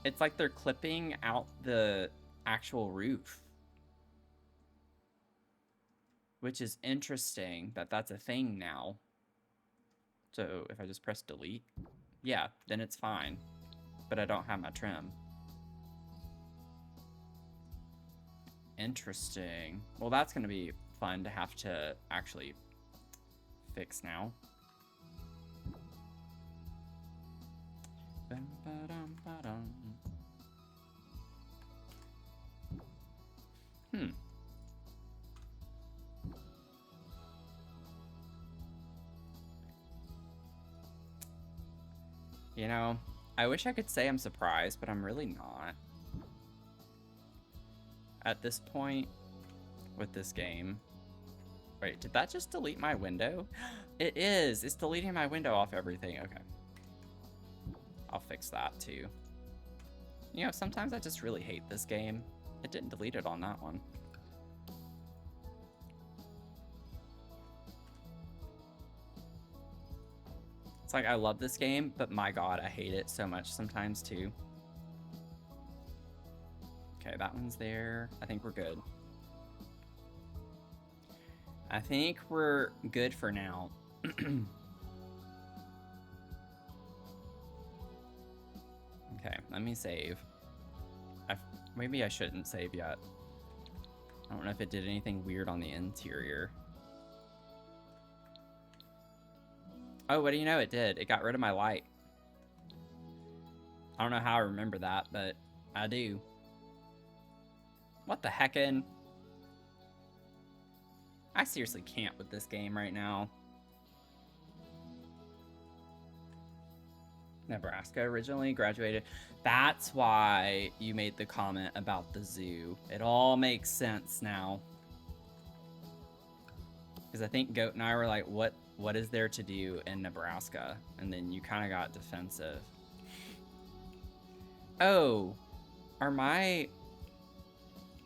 It's like they're clipping out the actual roof. Which is interesting that that's a thing now. So if I just press delete, yeah, then it's fine. But I don't have my trim. Interesting. Well, that's going to be fun to have to actually fix now. You know, I wish I could say I'm surprised, but I'm really not. At this point with this game. Wait, did that just delete my window? It is. It's deleting my window off everything. Okay. I'll fix that too. You know, sometimes I just really hate this game. It didn't delete it on that one. It's like, I love this game, but my God, I hate it so much sometimes too. Okay, that one's there. I think we're good. I think we're good for now. Okay, let me save. Maybe I shouldn't save yet. I don't know if it did anything weird on the interior. Oh, what do you know? It did. It got rid of my light. I don't know how I remember that, but I do. What the heckin'? I seriously can't with this game right now. Nebraska originally graduated. That's why you made the comment about the zoo. It all makes sense now. Because I think Goat and I were like, what is there to do in Nebraska? And then you kind of got defensive. Oh, are my...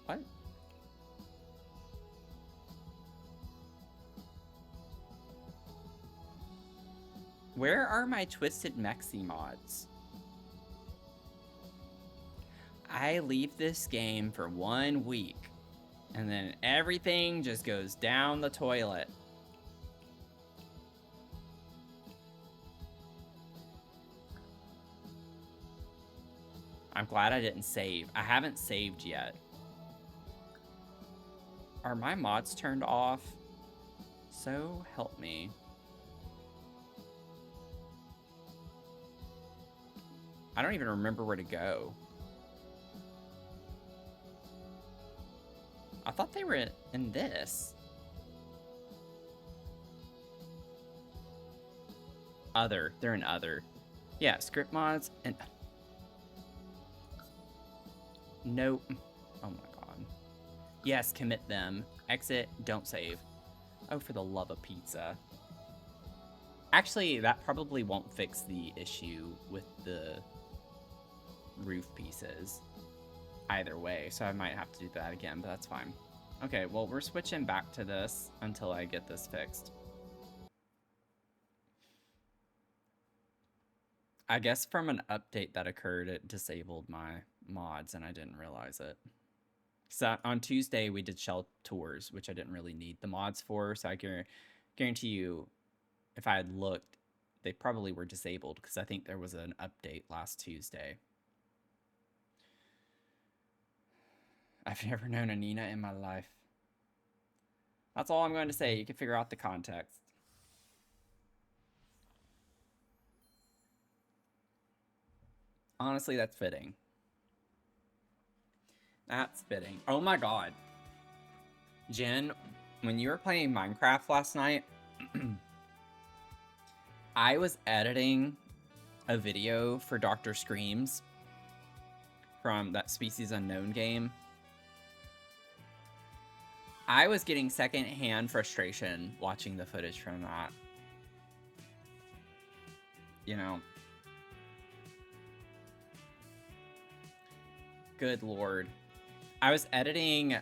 What? Where are my Twisted Mexi mods? I leave this game for 1 week, and then everything just goes down the toilet. I'm glad I didn't save. I haven't saved yet. Are my mods turned off? So help me. I don't even remember where to go. I thought they were in this. Other. They're in other. Yeah, script mods and... Nope. Oh my God. Yes, commit them. Exit, don't save. Oh, for the love of pizza. Actually, that probably won't fix the issue with the roof pieces either way, so I might have to do that again, but that's fine. Okay, well, we're switching back to this until I get this fixed. I guess from an update that occurred, it disabled my mods and I didn't realize it. So on Tuesday we did shell tours, which I didn't really need the mods for, so I guarantee you if I had looked, they probably were disabled because I think there was an update last Tuesday. I've never known a Nina in my life. That's all I'm going to say. You can figure out the context. Honestly, that's fitting. That's fitting. Oh my God. Jen, when you were playing Minecraft last night, I was editing a video for Dr. Screams from that Species Unknown game. I was getting secondhand frustration watching the footage from that. You know, good lord. I was editing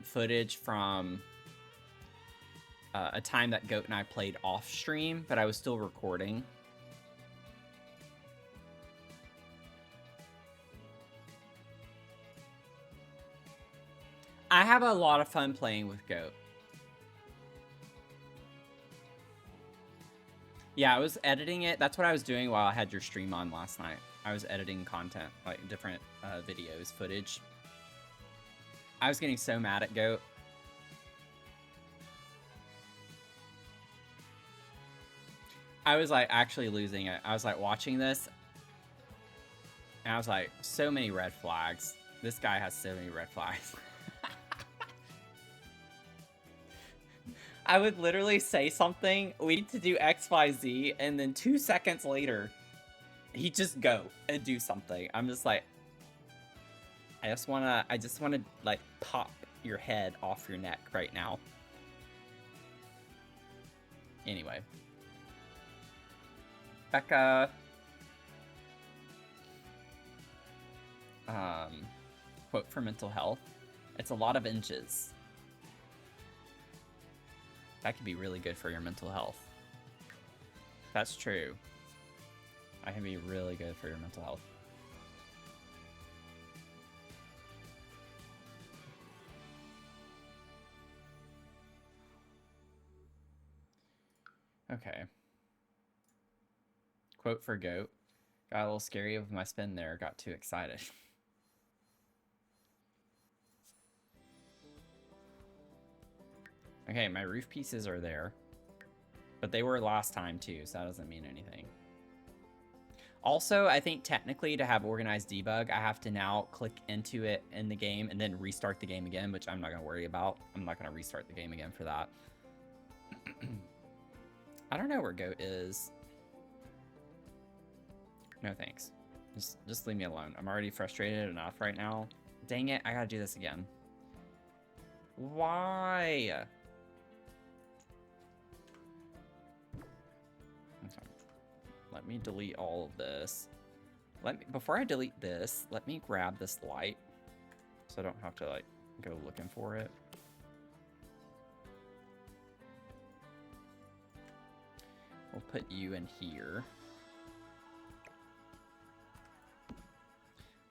footage from a time that Goat and I played off stream, but I was still recording. I have a lot of fun playing with Goat. Yeah, I was editing it. That's what I was doing while I had your stream on last night. I was editing content, like different videos, footage. I was getting so mad at Goat. I was like actually losing it. I was like watching this, and I was like, so many red flags. This guy has so many red flags. I would literally say something, we need to do XYZ, and then 2 seconds later, he'd just go and do something. I'm just like, I just wanna like pop your head off your neck right now. Anyway. Becca. Quote for mental health. It's a lot of inches. That could be really good for your mental health. That's true. That can be really good for your mental health. Okay. Quote for Goat. Got a little scary with my spin there. Got too excited. Okay, my roof pieces are there. But they were last time too, so that doesn't mean anything. Also, I think technically to have organized debug, I have to now click into it in the game and then restart the game again, which I'm not going to worry about. I'm not going to restart the game again for that. I don't know where Goat is. No thanks. Just leave me alone. I'm already frustrated enough right now. Dang it, I gotta do this again. Why? Okay. Let me delete all of this. Before I delete this, let me grab this light so I don't have to like go looking for it. We'll put you in here.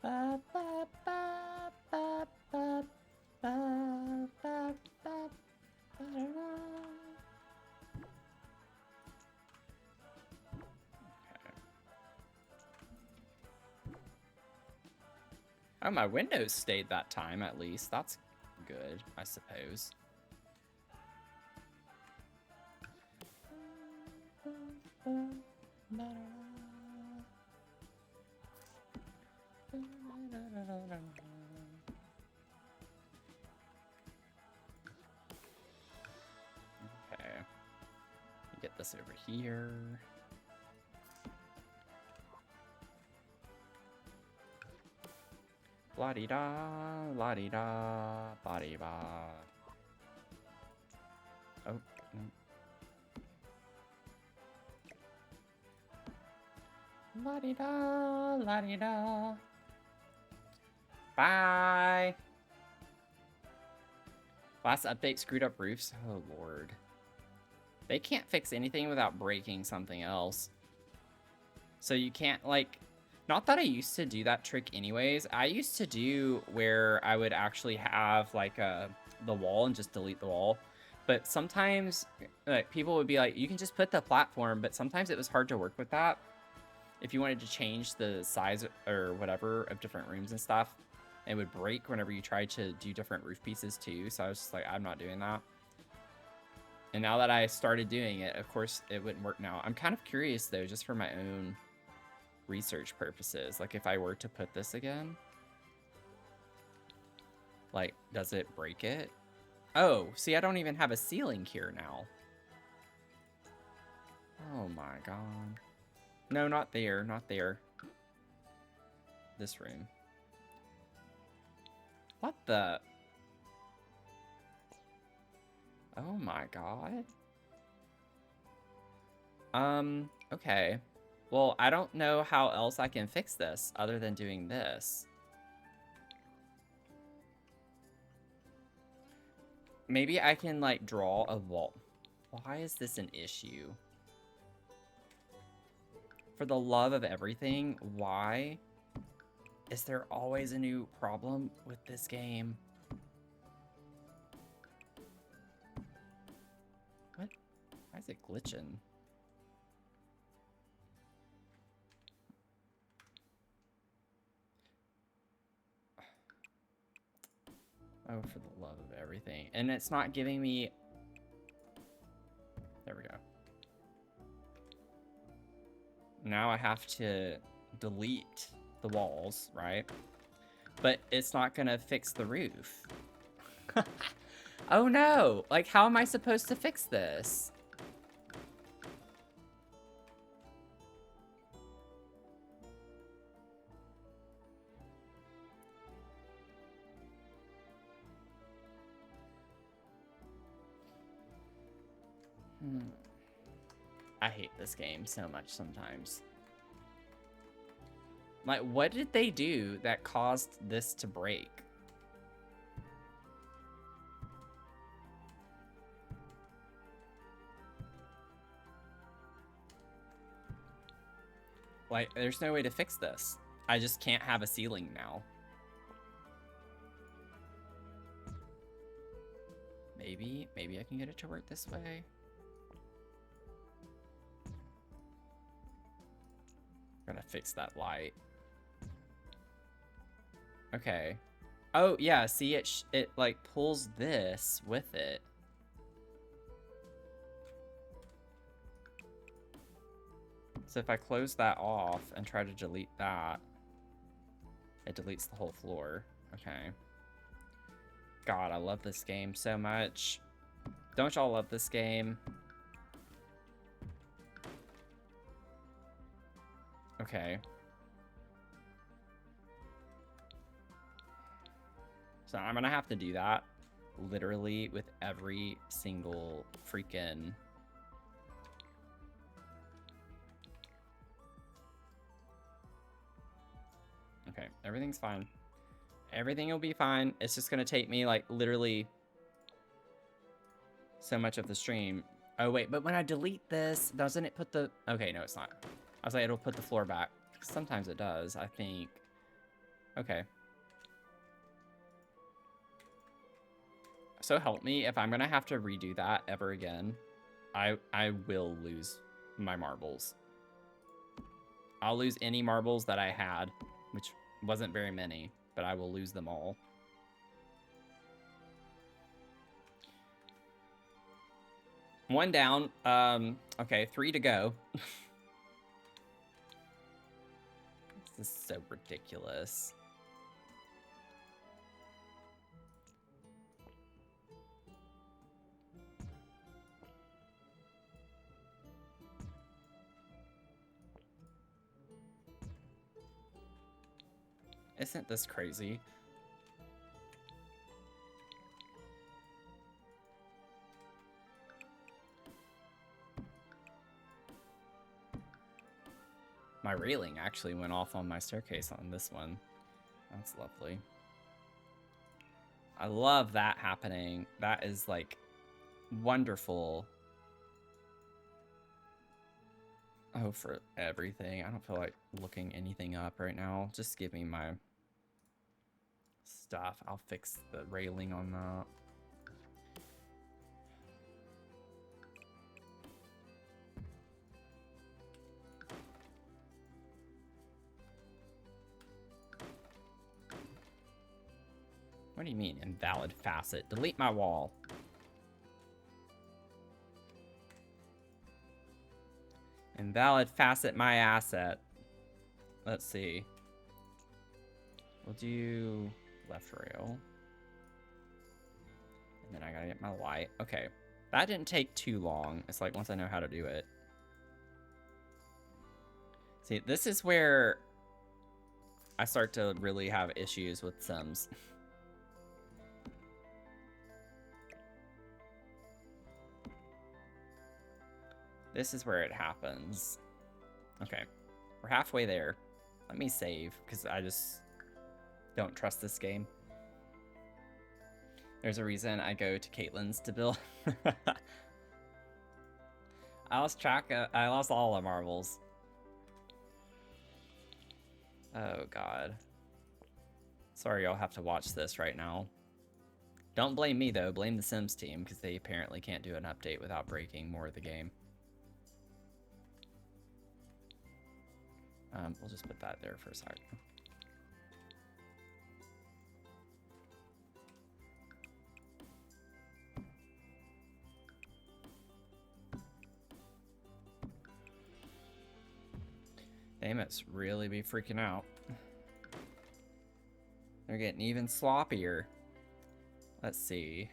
Ba, ba, ba, ba, ba, ba, ba, ba, ba, oh, my windows stayed that time at least. That's good, I suppose. Okay. Get this over here. La-di-da, la-di-da, ba-di-ba. Oh, no. La-di-da, la-di-da. Bye. Last update screwed up roofs. Oh, Lord. They can't fix anything without breaking something else. So you can't, like... Not that I used to do that trick anyways. I used to do where I would actually have, like, the wall and just delete the wall. But sometimes, like, people would be like, you can just put the platform, but sometimes it was hard to work with that. If you wanted to change the size or whatever of different rooms and stuff, it would break whenever you tried to do different roof pieces too. So I was just like, I'm not doing that. And now that I started doing it, of course, it wouldn't work now. I'm kind of curious, though, just for my own research purposes. Like, if I were to put this again, like, does it break it? Oh, see, I don't even have a ceiling here now. Oh my god. No, not there, not there. This room. What the? Oh my god. Okay. Well, I don't know how else I can fix this other than doing this. Maybe I can, like, draw a wall. Why is this an issue? For the love of everything, why is there always a new problem with this game? What? Why is it glitching? Oh, for the love of everything. And it's not giving me... There we go. Now I have to delete the walls, right? But it's not gonna fix the roof. Oh no! Like, how am I supposed to fix this? I hate this game so much sometimes. Like, what did they do that caused this to break? Like, there's no way to fix this. I just can't have a ceiling now. Maybe I can get it to work this way. Gotta fix that light. Okay. Oh, yeah, see, it like, pulls this with it. So if I close that off and try to delete that, it deletes the whole floor. Okay. God, I love this game so much. Don't y'all love this game? Okay. So I'm gonna have to do that literally with every single freaking... Okay, everything's fine. Everything will be fine. It's just gonna take me, like, literally so much of the stream. Oh, wait, but when I delete this, doesn't it put the... Okay, no, it's not. I was like, it'll put the floor back. Sometimes it does, I think. Okay. So help me, if I'm gonna have to redo that ever again, I will lose my marbles. I'll lose any marbles that I had, which wasn't very many, but I will lose them all. One down. Okay, 3 to go. This is so ridiculous. Isn't this crazy? My railing actually went off on my staircase on this one. That's lovely. I love that happening. That is, like, wonderful. Oh, for everything. I don't feel like looking anything up right now. Just give me my stuff. I'll fix the railing on that. What do you mean, invalid facet? Delete my wall. Invalid facet my asset. Let's see. We'll do left rail. And then I gotta get my light. Okay. That didn't take too long. It's like once I know how to do it. See, this is where I start to really have issues with Sims. This is where it happens. Okay. We're halfway there. Let me save, because I just don't trust this game. There's a reason I go to Caitlin's to build. I lost all the marbles. Oh god. Sorry, y'all have to watch this right now. Don't blame me though, blame the Sims team, because they apparently can't do an update without breaking more of the game. We'll just put that there for a sec. Damn, it's really be freaking out. They're getting even sloppier. Let's see.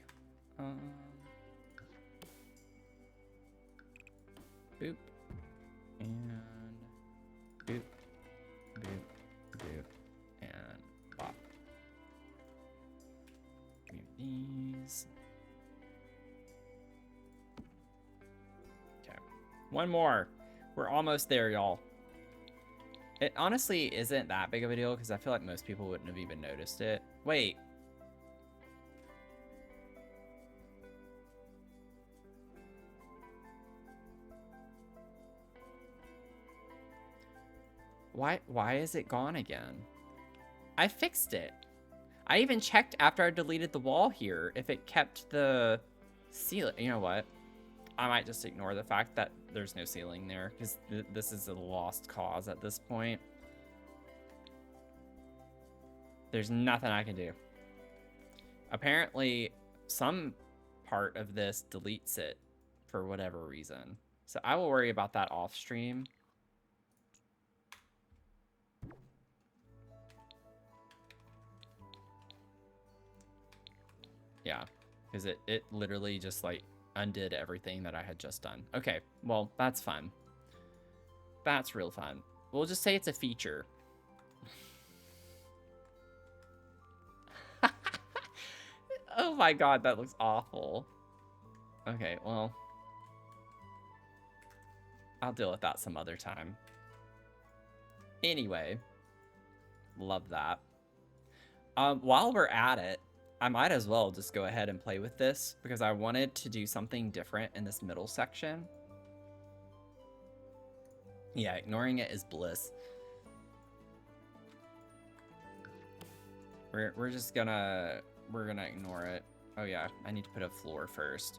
Boop. And boop. Boop. Boop. And bop. Move these. Okay. One more. We're almost there, y'all. It honestly isn't that big of a deal because I feel like most people wouldn't have even noticed it. Wait. Why is it gone again? I fixed it. I even checked after I deleted the wall here if it kept the ceiling. You know what? I might just ignore the fact that there's no ceiling there because this is a lost cause at this point. There's nothing I can do. Apparently, some part of this deletes it for whatever reason. So I will worry about that off stream. Yeah, because it literally just like undid everything that I had just done. Okay, well, that's fun. That's real fun. We'll just say it's a feature. Oh my god, that looks awful. Okay, well, I'll deal with that some other time. Anyway, love that. While we're at it, I might as well just go ahead and play with this because I wanted to do something different in this middle section. Yeah, ignoring it is bliss. We're just gonna ignore it. Oh yeah, I need to put a floor first.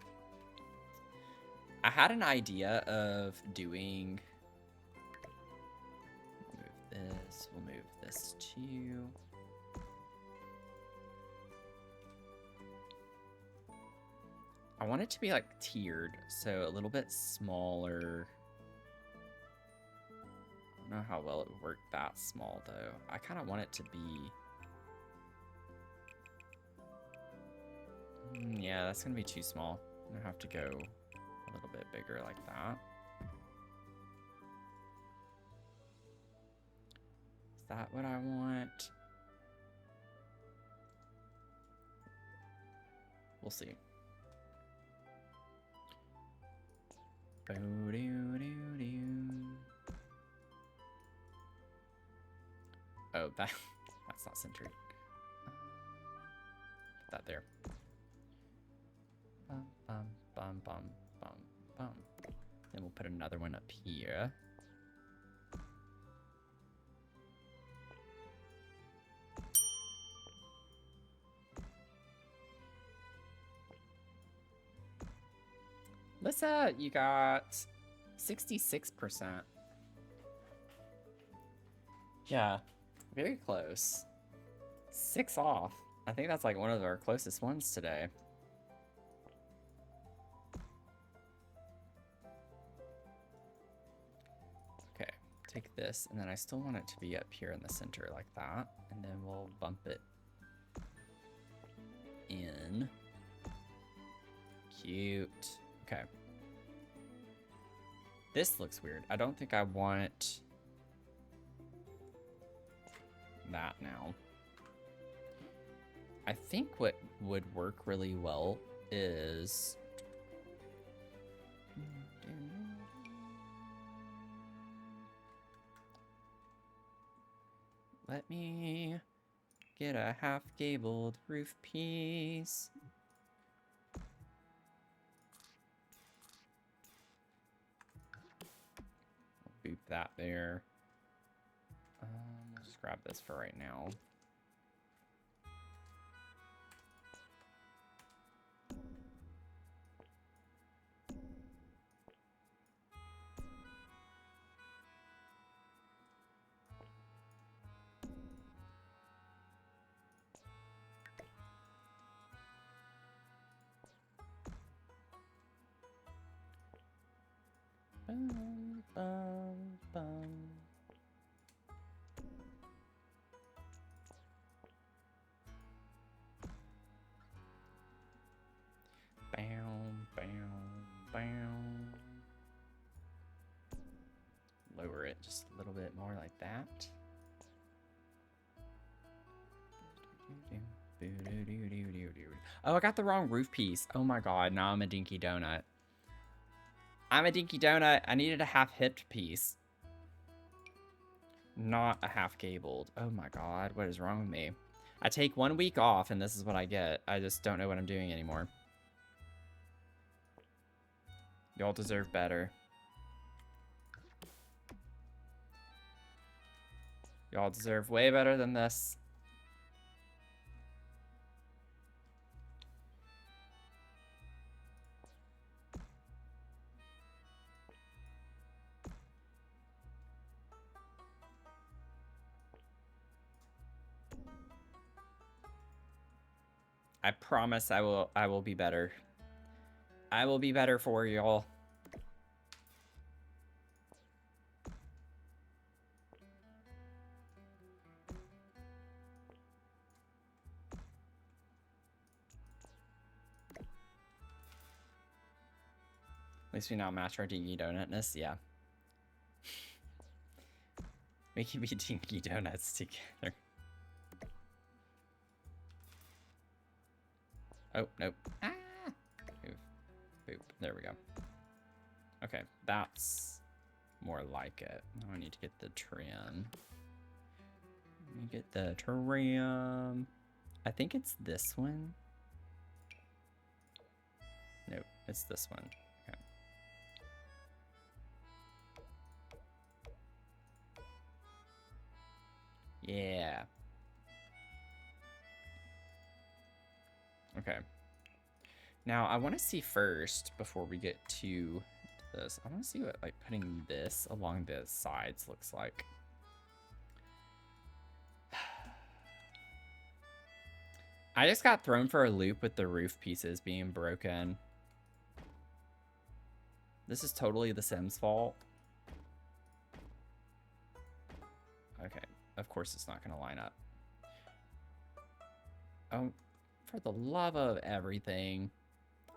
I had an idea of doing. We'll move this. We'll move this too. I want it to be like tiered, so a little bit smaller. I don't know how well it would work that small though. I kind of want it to be. Yeah, that's gonna be too small. I'm gonna have to go a little bit bigger like that. Is that what I want? We'll see. Oh, that's not centered. Put that there. Bum, bum, bum, bum, bum, bum. Then we'll put another one up here. Lissa, you got 66%. Yeah, very close. 6 off. I think that's like one of our closest ones today. Okay, take this, and then I still want it to be up here in the center like that. And then we'll bump it in. Cute. Okay. This looks weird. I don't think I want that now. I think what would work really well is... Let me get a half-gabled roof piece. that there. We'll just grab this for right now. Bum, bum, bum. Bam, bam, bam. Lower it just a little bit more like that. Oh, I got the wrong roof piece. Oh my god, now I'm a dinky donut. I'm a dinky donut. I needed a half-hipped piece. Not a half-gabled. Oh my god, what is wrong with me? I take 1 week off and this is what I get. I just don't know what I'm doing anymore. Y'all deserve better. Y'all deserve way better than this. I promise I will be better. I will be better for y'all. At least we now match our dinky donutness, yeah. We can be dinky donuts together. Oh, nope. Ah! Move. Boop. There we go. Okay, that's more like it. Now I need to get the trim. Let me get the trim. I think it's this one. Nope, it's this one. Okay. Yeah. Okay. Now, I want to see first, before we get to this, I want to see what, like, putting this along the sides looks like. I just got thrown for a loop with the roof pieces being broken. This is totally the Sims' fault. Okay, of course it's not going to line up. Oh, for the love of everything.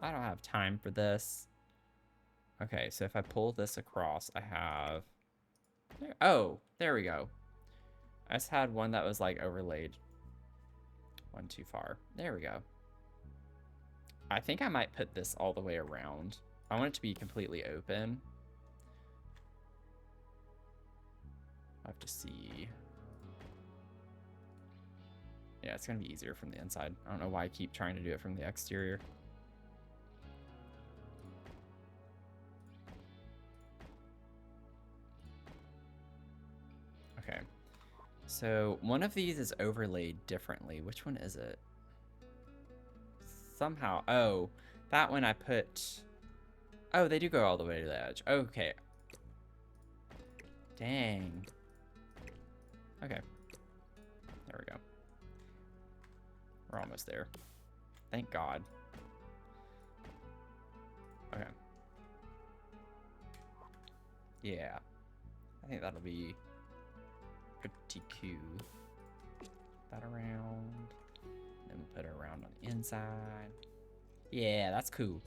I don't have time for this. Okay, so if I pull this across, I have... Oh, there we go. I just had one that was, like, overlaid. One too far. There we go. I think I might put this all the way around. I want it to be completely open. I have to see. Yeah, it's going to be easier from the inside. I don't know why I keep trying to do it from the exterior. Okay. So one of these is overlaid differently. Which one is it? Somehow. Oh, that one I put... Oh, they do go all the way to the edge. Okay. Dang. Okay. There we go. We're almost there. Thank God. Okay. Yeah. I think that'll be pretty cool. That around. Then we'll put it around on the inside. Yeah, that's cool.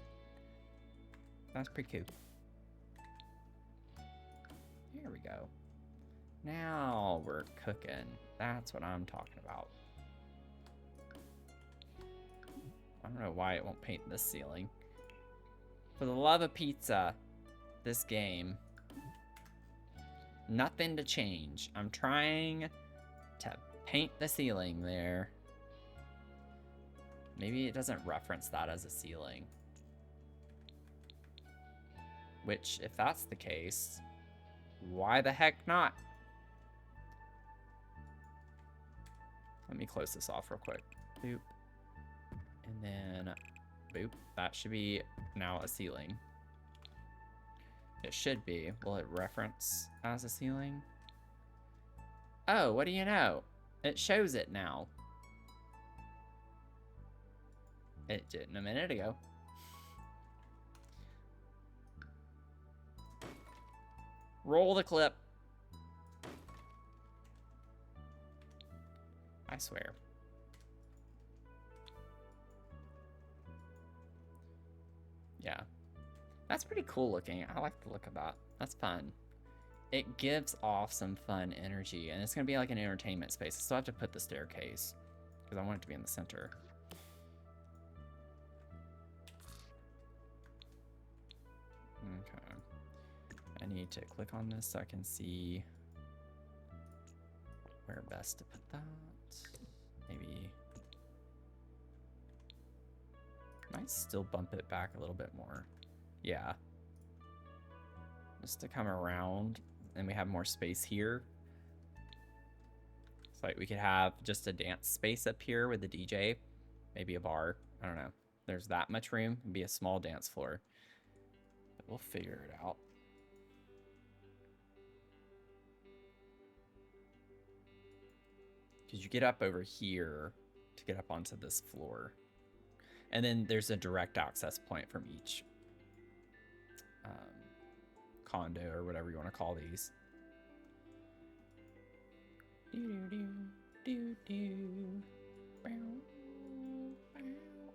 That's pretty cool. Here we go. Now we're cooking. That's what I'm talking about. I don't know why it won't paint this ceiling. For the love of pizza, this game. Nothing to change. I'm trying to paint the ceiling there. Maybe it doesn't reference that as a ceiling. Which, if that's the case, Why the heck not? Let me close this off real quick. Boop. And then, boop. That should be now a ceiling. It should be. Will it reference as a ceiling? Oh, what do you know? It shows it now. It didn't a minute ago. Roll the clip. I swear. Yeah. That's pretty cool looking. I like the look of that. That's fun. It gives off some fun energy, and it's going to be like an entertainment space. I still have to put the staircase, because I want it to be in the center. Okay. I need to click on this so I can see where best to put that. Maybe... might still bump it back a little bit more. Yeah. Just to come around, and we have more space here. It's like we could have just a dance space up here with the DJ. Maybe a bar. I don't know. There's that much room. It'd be a small dance floor. But we'll figure it out. Because you get up over here to get up onto this floor. And then there's a direct access point from each condo or whatever you want to call these.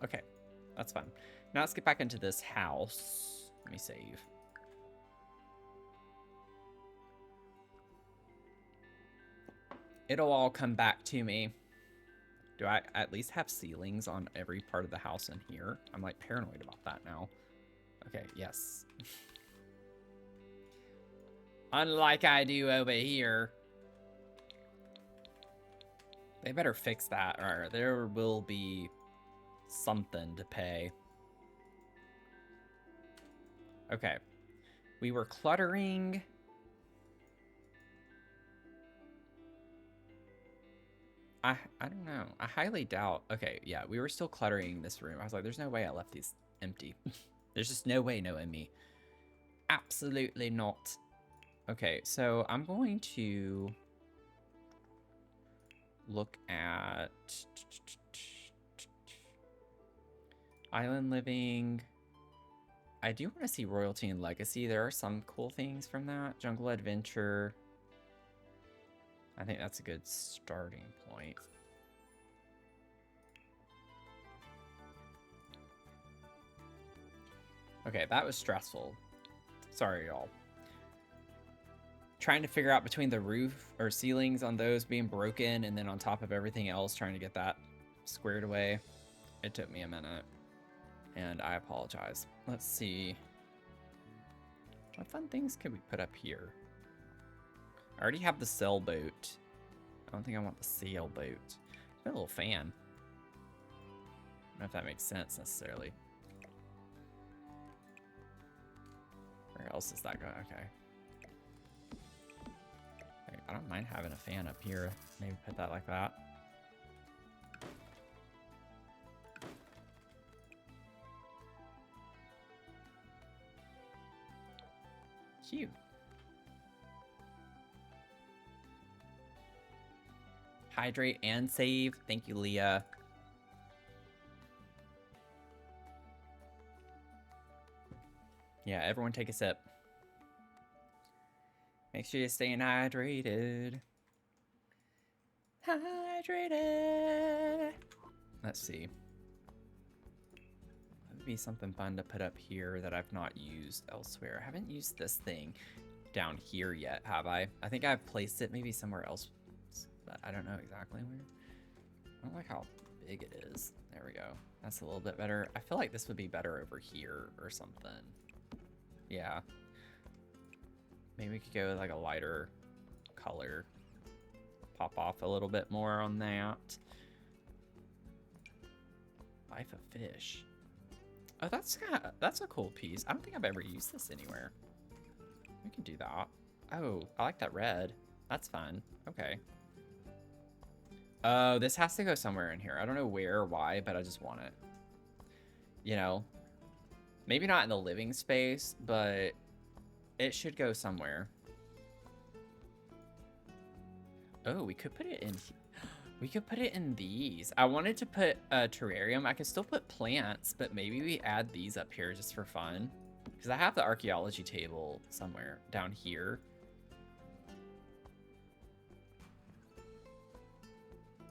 Okay, that's fun. Now let's get back into this house. Let me save. It'll all come back to me. Do I at least have ceilings on every part of the house in here? I'm like paranoid about that now. Okay, yes. Unlike I do over here. They better fix that, or there will be something to pay. Okay. We were cluttering. I don't know. I highly doubt. Okay, yeah, we were still cluttering this room. I was like, there's no way I left these empty. There's just no way knowing me. Absolutely not. Okay, so I'm going to look at Island Living. I do want to see Royalty and Legacy. There are some cool things from that. Jungle Adventure. I think that's a good starting point. Okay, that was stressful. Sorry, y'all. Trying to figure out between the roof or ceilings on those being broken and then on top of everything else, trying to get that squared away. It took me a minute, and I apologize. Let's see. What fun things could we put up here? I already have the sailboat. I don't think I want the sailboat. A little fan. I don't know if that makes sense necessarily. Where else is that going? Okay. I don't mind having a fan up here. Maybe put that like that. Cute. Hydrate and save. Thank you, Leah. Yeah, everyone take a sip. Make sure you're staying hydrated. Hydrated. Let's see. That would be something fun to put up here that I've not used elsewhere. I haven't used this thing down here yet, have I? I think I've placed it maybe somewhere else, but I don't know exactly where. I don't like how big it is. There we go. That's a little bit better. I feel like this would be better over here or something. Yeah. Maybe we could go with like a lighter color. Pop off a little bit more on that. Life of Fish. Oh, that's a cool piece. I don't think I've ever used this anywhere. We can do that. Oh, I like that red. That's fun. Okay. Oh, this has to go somewhere in here. I don't know where or why, but I just want it. You know, maybe not in the living space, but it should go somewhere. Oh, we could put it in. We could put it in these. I wanted to put a terrarium. I could still put plants, but maybe we add these up here just for fun. Because I have the archaeology table somewhere down here.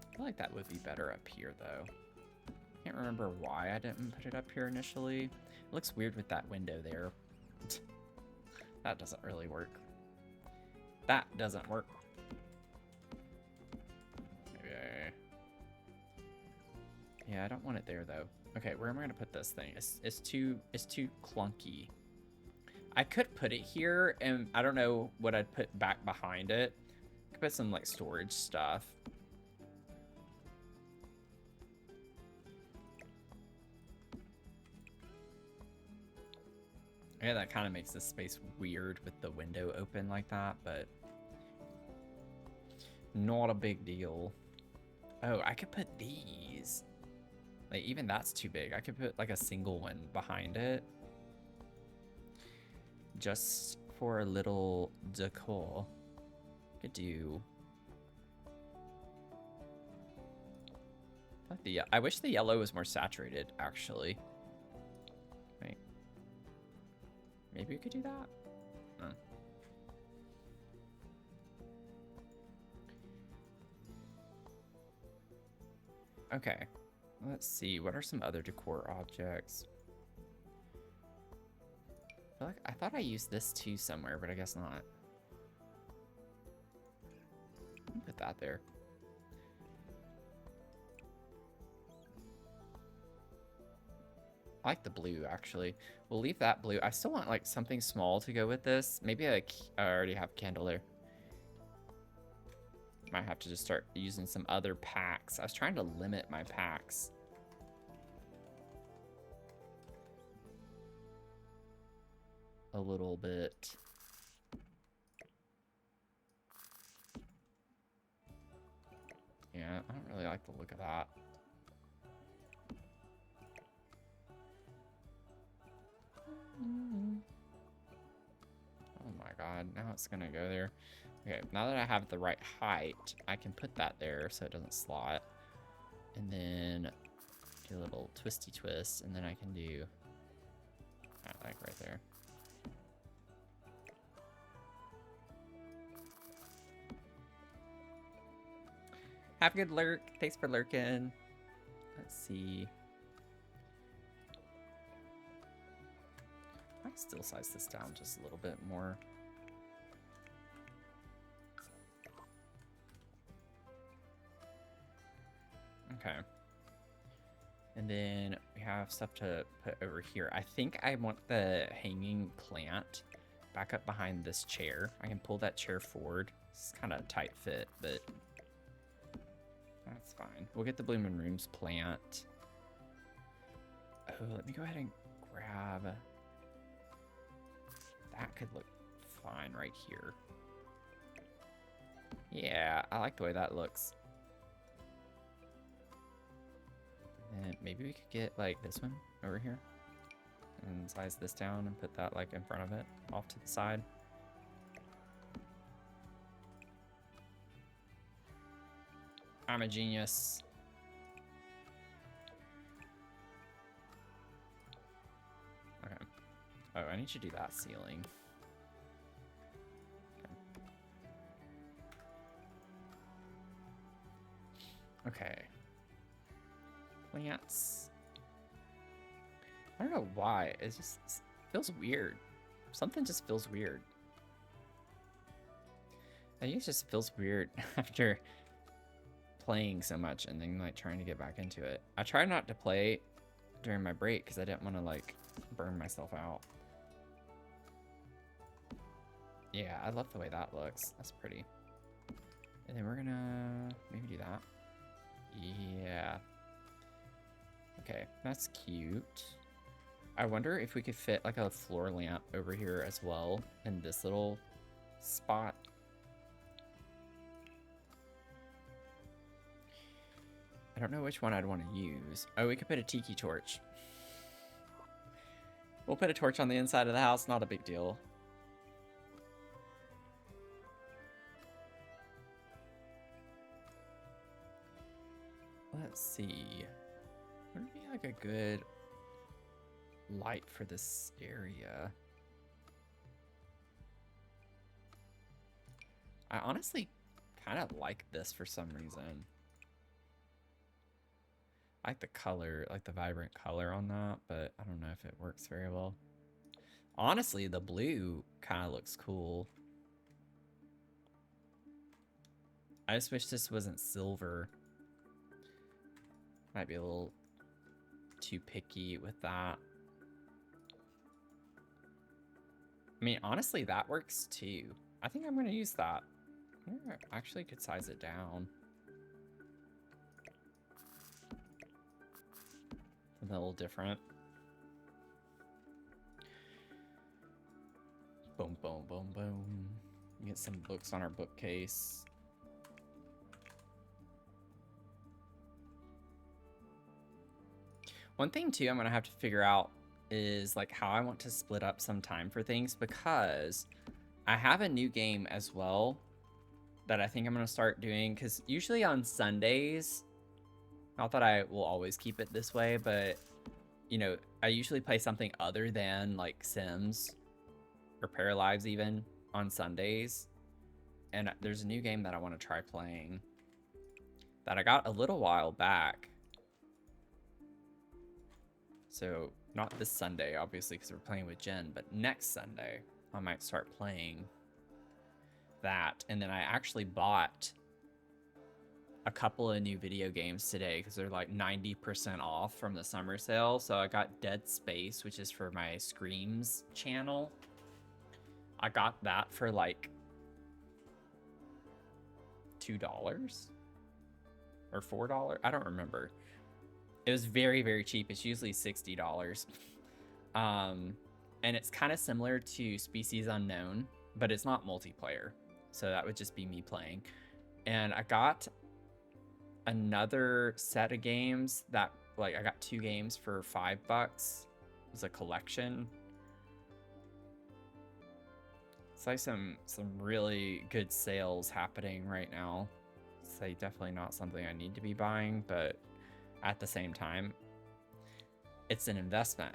I feel like that would be better up here, though. Can't remember why I didn't put it up here initially. It looks weird with that window there. That doesn't really work. That doesn't work. Maybe yeah, I don't want it there, though. Okay, where am I going to put this thing? It's too clunky. I could put it here, and I don't know what I'd put back behind it. I could put some, like, storage stuff. Yeah, that kind of makes this space weird with the window open like that, but not a big deal. Oh, I could put these. Like, even that's too big. I could put, like, a single one behind it. Just for a little decor. Could do... I wish the yellow was more saturated, actually. Right. Maybe we could do that? Oh. Okay. Let's see. What are some other decor objects? I thought I used this too somewhere, but I guess not. Put that there. I like the blue, actually. We'll leave that blue. I still want, like, something small to go with this. Maybe I already have a candle there. Might have to just start using some other packs. I was trying to limit my packs. A little bit. Yeah, I don't really like the look of that. Oh my god, now it's gonna go there. Okay, now that I have the right height, I can put that there so it doesn't slot. And then do a little twisty twist, and then I can do that, like right there. Have a good lurk. Thanks for lurking. Let's see. I still size this down just a little bit more. Okay. And then we have stuff to put over here. I think I want the hanging plant back up behind this chair. I can pull that chair forward. It's kind of a tight fit, but that's fine. We'll get the Bloomin' Rooms plant. Oh, let me go ahead and grab... That could look fine right here. Yeah, I like the way that looks. And maybe we could get, like, this one over here. And size this down and put that, like, in front of it, off to the side. I'm a genius. Okay. Oh, I need to do that ceiling. Okay. Plants. I don't know why. It just feels weird. Something just feels weird. I think it just feels weird after playing so much and then like trying to get back into it. I tried not to play during my break because I didn't want to like burn myself out. Yeah, I love the way that looks. That's pretty. And then we're gonna maybe do that. Yeah. Okay, that's cute. I wonder if we could fit like a floor lamp over here as well in this little spot. I don't know which one I'd want to use. Oh, we could put a tiki torch. We'll put a torch on the inside of the house, not a big deal. Let's see. What would be like a good light for this area? I honestly kind of like this for some reason. I like the color, like the vibrant color on that, but I don't know if it works very well. Honestly, the blue kind of looks cool. I just wish this wasn't silver. Might be a little too picky with that. I mean, honestly, that works too. I think I'm going to use that. I actually could size it down. A little different. Boom, boom, boom, boom. Get some books on our bookcase. One thing too I'm gonna have to figure out is like how I want to split up some time for things, because I have a new game as well that I think I'm gonna start doing, because usually on Sundays, not that I will always keep it this way, but you know, I usually play something other than like Sims or Paralives even on Sundays. And there's a new game that I want to try playing that I got a little while back. So not this Sunday, obviously, because we're playing with Jen, but next Sunday I might start playing that. And then I actually bought a couple of new video games today because they're like 90% off from the summer sale. So I got Dead Space, which is for my Screams channel. I got that for like $2 or $4. I don't remember. It was very, very cheap. It's usually $60. And it's kind of similar to Species Unknown, but it's not multiplayer. So that would just be me playing. And I got another set of games that, like, I got 2 games for $5. It was a collection. It's like some really good sales happening right now. It's like definitely not something I need to be buying, but at the same time, it's an investment.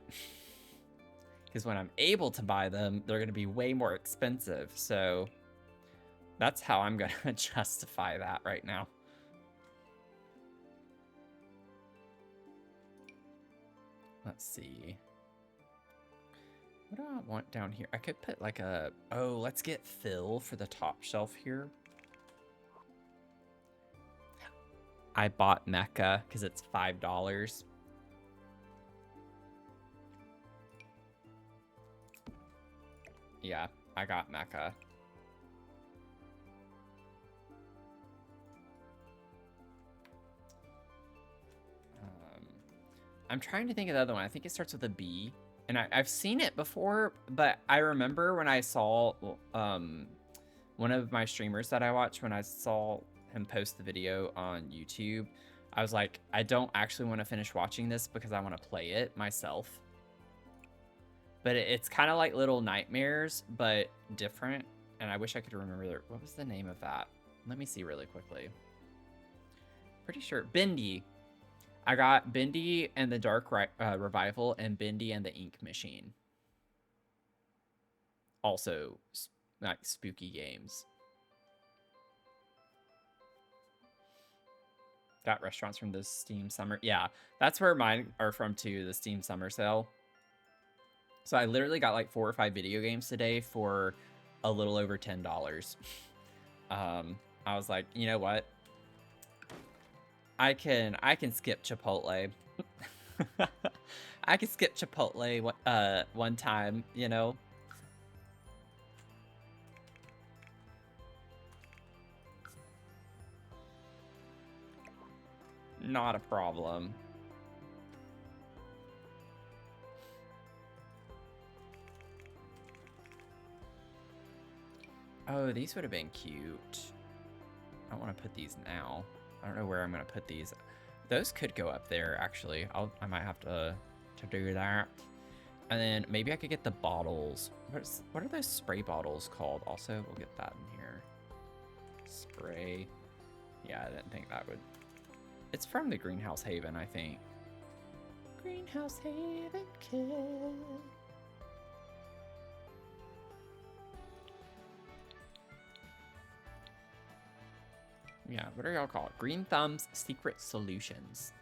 Because when I'm able to buy them, they're going to be way more expensive. So that's how I'm going to justify that right now. Let's see. What do I want down here? I could put like a... Oh, let's get Phil for the top shelf here. I bought Mecha because it's $5. Yeah, I got Mecha. I'm trying to think of the other one. I think it starts with a B. And I've seen it before, but I remember when I saw one of my streamers that I watch, when I saw him post the video on YouTube, I was like, I don't actually want to finish watching this because I want to play it myself. But it's kind of like Little Nightmares, but different. And I wish I could remember what was the name of that. Let me see really quickly. Pretty sure Bendy. I got Bendy and the Dark Revival and Bendy and the Ink Machine. Also, like spooky games. Got restaurants from the Steam Summer. Yeah, that's where mine are from too, the Steam Summer Sale. So I literally got like 4 or 5 video games today for a little over $10. I was like, you know what? I can skip Chipotle. I can skip Chipotle one time, you know. Not a problem. Oh, these would have been cute. I want to put these now. I don't know where I'm going to put these. Those could go up there, actually. I might have to do that. And then maybe I could get the bottles. What are those spray bottles called? Also, we'll get that in here. Spray. Yeah, I didn't think that would... It's from the Greenhouse Haven, I think. Greenhouse Haven kid. Yeah, what are y'all called? Green Thumb's Secret Solutions.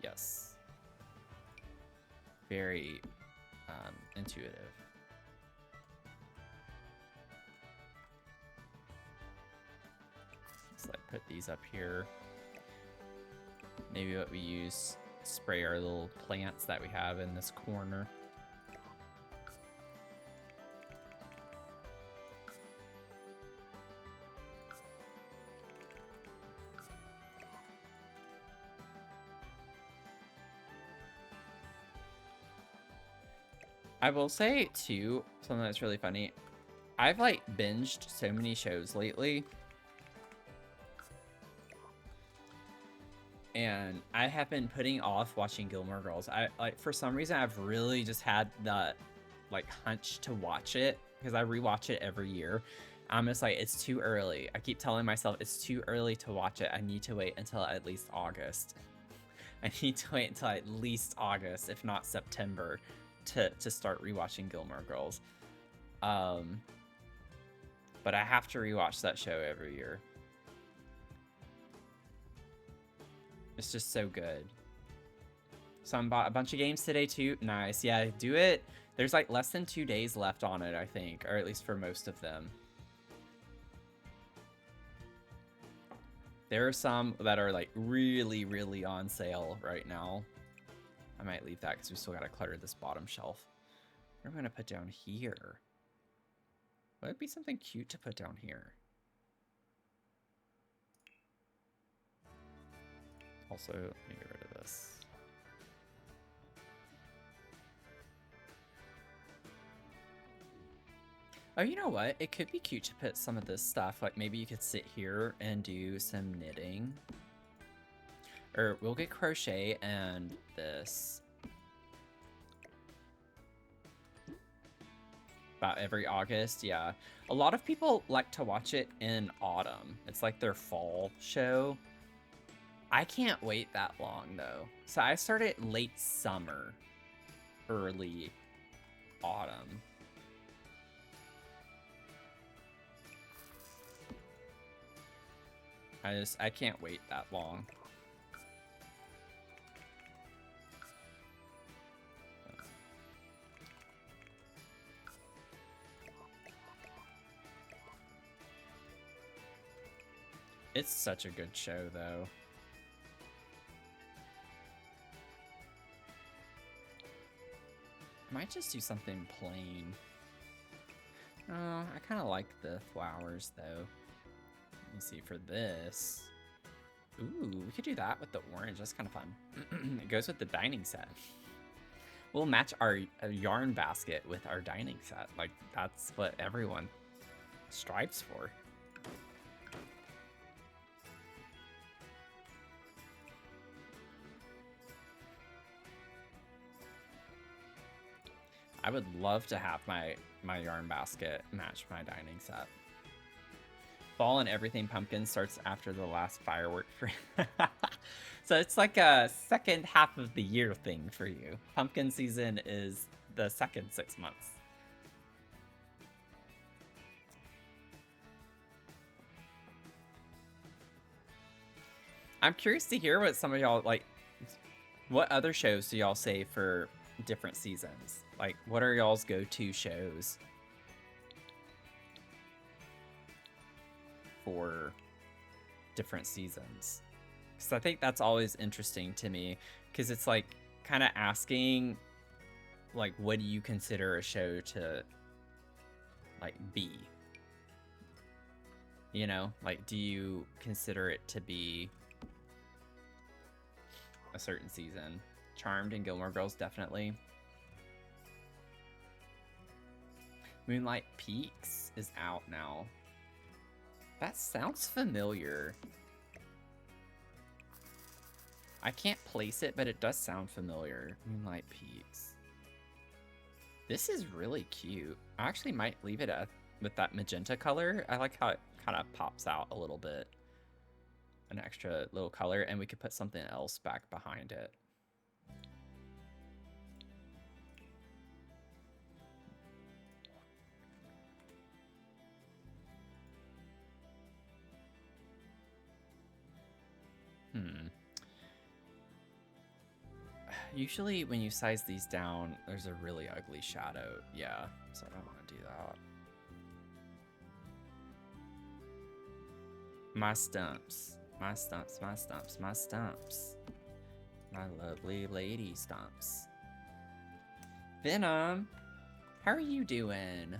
Yes. Very intuitive. Let's like put these up here. Maybe what we use, spray our little plants that we have in this corner. I will say, too, something that's really funny. I've, like, binged so many shows lately. And I have been putting off watching Gilmore Girls. Like, for some reason, I've really just had the, like, hunch to watch it. Because I rewatch it every year. I'm just like, it's too early. I keep telling myself it's too early to watch it. I need to wait until at least August. I need to wait until at least August, if not September. To start rewatching Gilmore Girls. But I have to rewatch that show every year. It's just so good. So I bought a bunch of games today too. Nice. Yeah, do it. There's like less than 2 days left on it, I think. Or at least for most of them. There are some that are like really, really on sale right now. I might leave that because we still got to clutter this bottom shelf. What am I going to put down here? What would be something cute to put down here? Also, let me get rid of this. Oh, you know what? It could be cute to put some of this stuff. Like maybe you could sit here and do some knitting. Or we'll get crochet and this. About every August, yeah. A lot of people like to watch it in autumn. It's like their fall show. I can't wait that long though. So I started late summer, early autumn. I can't wait that long. It's such a good show, though. I might just do something plain. Oh, I kind of like the flowers, though. Let me see, for this. Ooh, we could do that with the orange. That's kind of fun. It goes with the dining set. We'll match our yarn basket with our dining set. Like, that's what everyone strives for. I would love to have my yarn basket match my dining set. Fall and everything pumpkin starts after the last firework for so it's like a second half of the year thing for you. Pumpkin season is the second 6 months. I'm curious to hear what some of y'all like. What other shows do y'all say for different seasons? Like, what are y'all's go-to shows for different seasons? Because I think that's always interesting to me, because it's like kind of asking, like, what do you consider a show to like be? You know, like, do you consider it to be a certain season? Charmed and Gilmore Girls, definitely. Moonlight Peaks is out now. That sounds familiar. I can't place it, but it does sound familiar. Moonlight Peaks. This is really cute. I actually might leave it with that magenta color. I like how it kind of pops out a little bit. An extra little color, and we could put something else back behind it. Usually when you size these down, there's a really ugly shadow. Yeah, so I don't want to do that. My stumps. My stumps, my stumps, my stumps. My lovely lady stumps. Venom, how are you doing?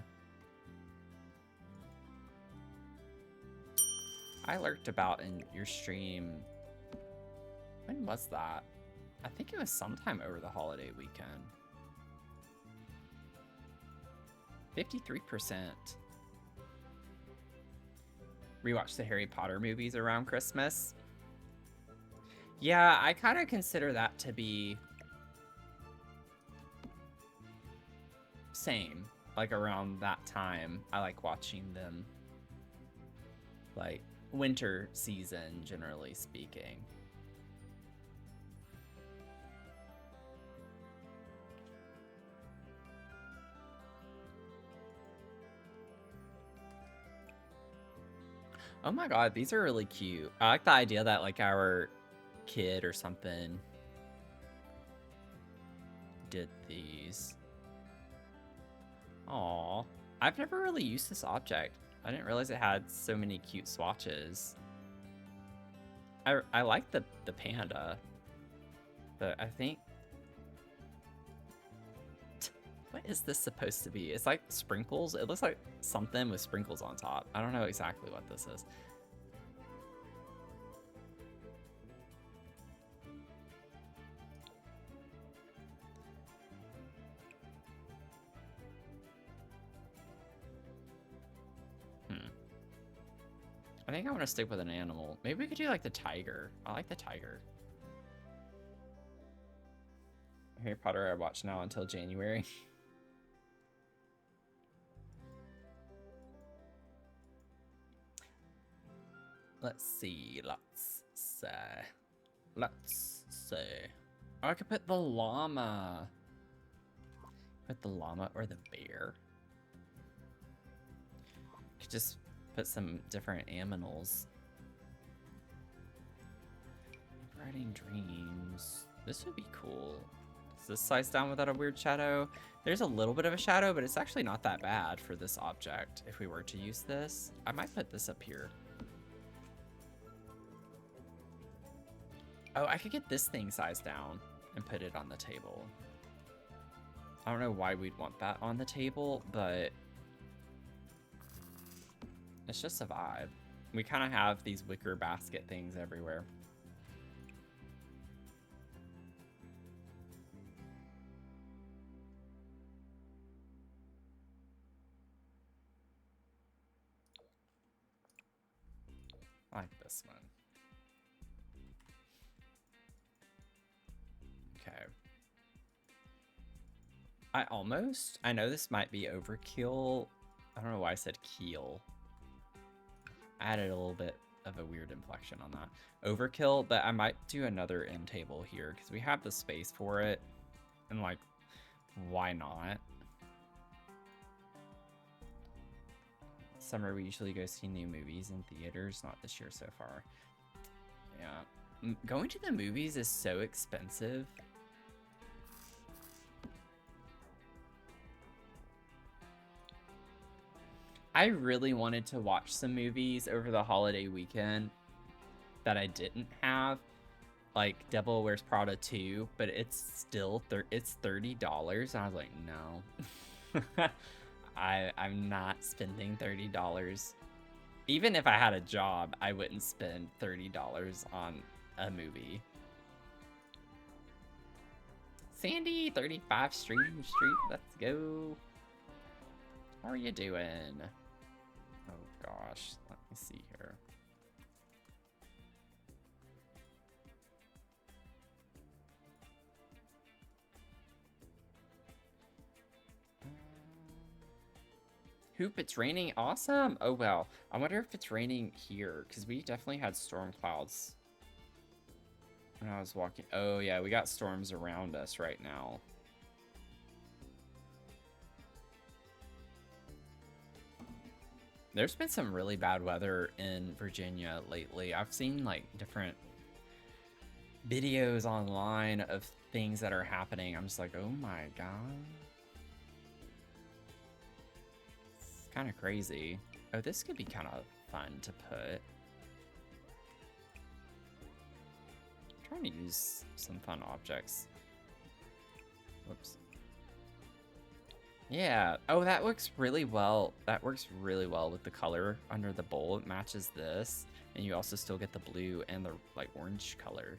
I lurked about in your stream. When was that? I think it was sometime over the holiday weekend. 53%. Rewatch the Harry Potter movies around Christmas. Yeah, I kind of consider that to be same. Like around that time, I like watching them. Like winter season, generally speaking. Oh my god, these are really cute. I like the idea that like our kid or something did these. Aw. I've never really used this object. I didn't realize it had so many cute swatches. I like the panda. But I think... What is this supposed to be? It's like sprinkles. It looks like something with sprinkles on top. I don't know exactly what this is. I think I want to stick with an animal. Maybe we could do like the tiger. I like the tiger. Harry Potter I watch now until January. Let's see. Let's see. Oh, I could put the llama. Put the llama or the bear. Could just put some different aminals. Writing dreams. This would be cool. Does this size down without a weird shadow? There's a little bit of a shadow, but it's actually not that bad for this object. If we were to use this, I might put this up here. Oh, I could get this thing sized down and put it on the table. I don't know why we'd want that on the table, but it's just a vibe. We kind of have these wicker basket things everywhere. I like this one. Okay. I know this might be overkill. I don't know why I said keel. I added a little bit of a weird inflection on that. Overkill, but I might do another end table here because we have the space for it. And like, why not? Summer, we usually go see new movies in theaters. Not this year so far. Yeah. Going to the movies is so expensive. I really wanted to watch some movies over the holiday weekend that I didn't have, like Devil Wears Prada 2, but it's still it's $30, and I was like, no, I'm not spending $30. Even if I had a job, I wouldn't spend $30 on a movie. Sandy, 35 Street, let's go. How are you doing? Oh gosh, let me see here. Hoop, it's raining. Awesome. Oh well. I wonder if it's raining here, because we definitely had storm clouds when I was walking. Oh yeah, we got storms around us right now. There's been some really bad weather in Virginia lately. I've seen like different videos online of things that are happening. I'm just like, oh my god. It's kind of crazy. Oh, this could be kind of fun to put. I'm trying to use some fun objects. Whoops. Yeah. Oh, that works really well. That works really well with the color under the bowl. It matches this. And you also still get the blue and the like orange color.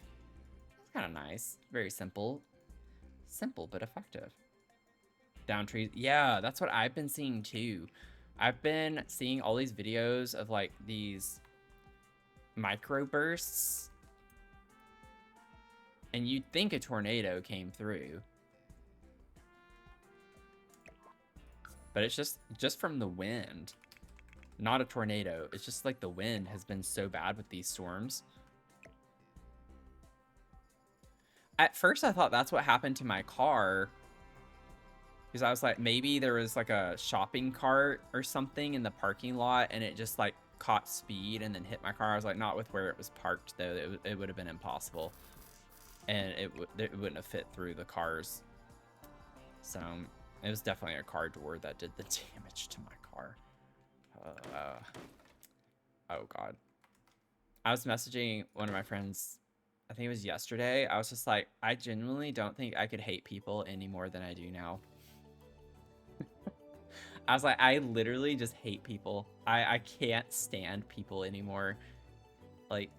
That's kind of nice. Very simple. Simple but effective. Down trees. Yeah, that's what I've been seeing too. I've been seeing all these videos of like these microbursts. And you'd think a tornado came through. But it's just from the wind. Not a tornado. It's just like the wind has been so bad with these storms. At first I thought that's what happened to my car. Because I was like, maybe there was like a shopping cart or something in the parking lot and it just like caught speed and then hit my car. I was like, not with where it was parked though. It would have been impossible. And it wouldn't have fit through the cars. So it was definitely a car door that did the damage to my car. Oh god. I was messaging one of my friends, I think it was yesterday. I was just like, I genuinely don't think I could hate people any more than I do now. I was like, I literally just hate people. I can't stand people anymore. Like,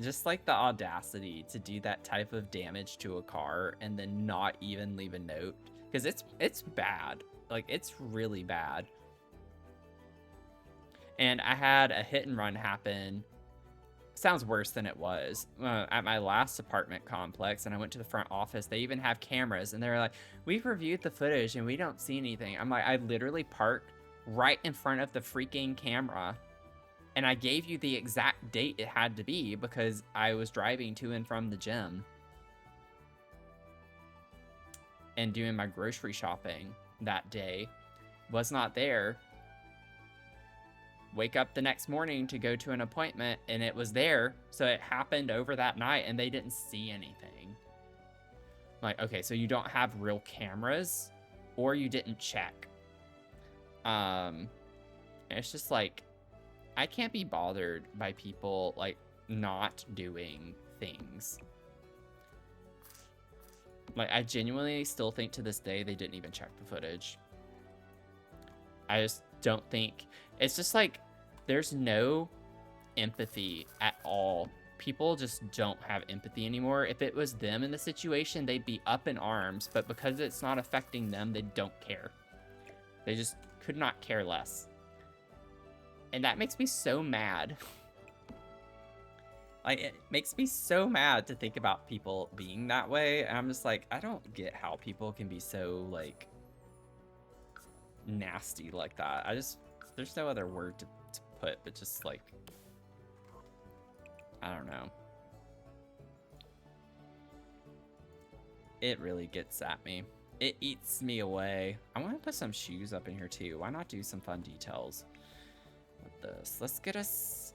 just like the audacity to do that type of damage to a car and then not even leave a note. Because it's bad. Like, it's really bad. And I had a hit and run happen. Sounds worse than it was. At my last apartment complex, and I went to the front office. They even have cameras, and they're like, we've reviewed the footage, and we don't see anything. I'm like, I literally parked right in front of the freaking camera. And I gave you the exact date it had to be because I was driving to and from the gym. And doing my grocery shopping that day. Was not there. Wake up the next morning to go to an appointment and it was there. So it happened over that night and they didn't see anything. Like, okay, so you don't have real cameras or you didn't check. It's just like, I can't be bothered by people like not doing things. Like, I genuinely still think to this day they didn't even check the footage. I just don't think... It's just like, there's no empathy at all. People just don't have empathy anymore. If it was them in the situation, they'd be up in arms. But because it's not affecting them, they don't care. They just could not care less. And that makes me so mad. Like, it makes me so mad to think about people being that way. And I'm just like, I don't get how people can be so, like, nasty like that. There's no other word to put, but just, like, I don't know. It really gets at me. It eats me away. I want to put some shoes up in here, too. Why not do some fun details with this? Let's get us...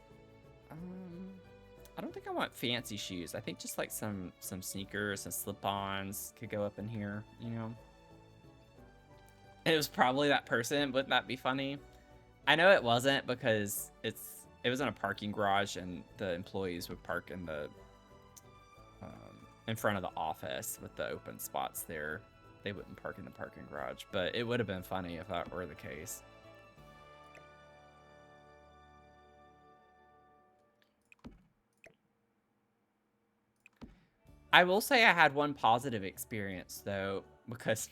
I don't think I want fancy shoes. I think just like some sneakers and slip-ons could go up in here, you know? It was probably that person. Wouldn't that be funny? I know it wasn't because it was in a parking garage and the employees would park in the in front of the office with the open spots there. They wouldn't park in the parking garage, but it would have been funny if that were the case. I will say I had one positive experience, though, because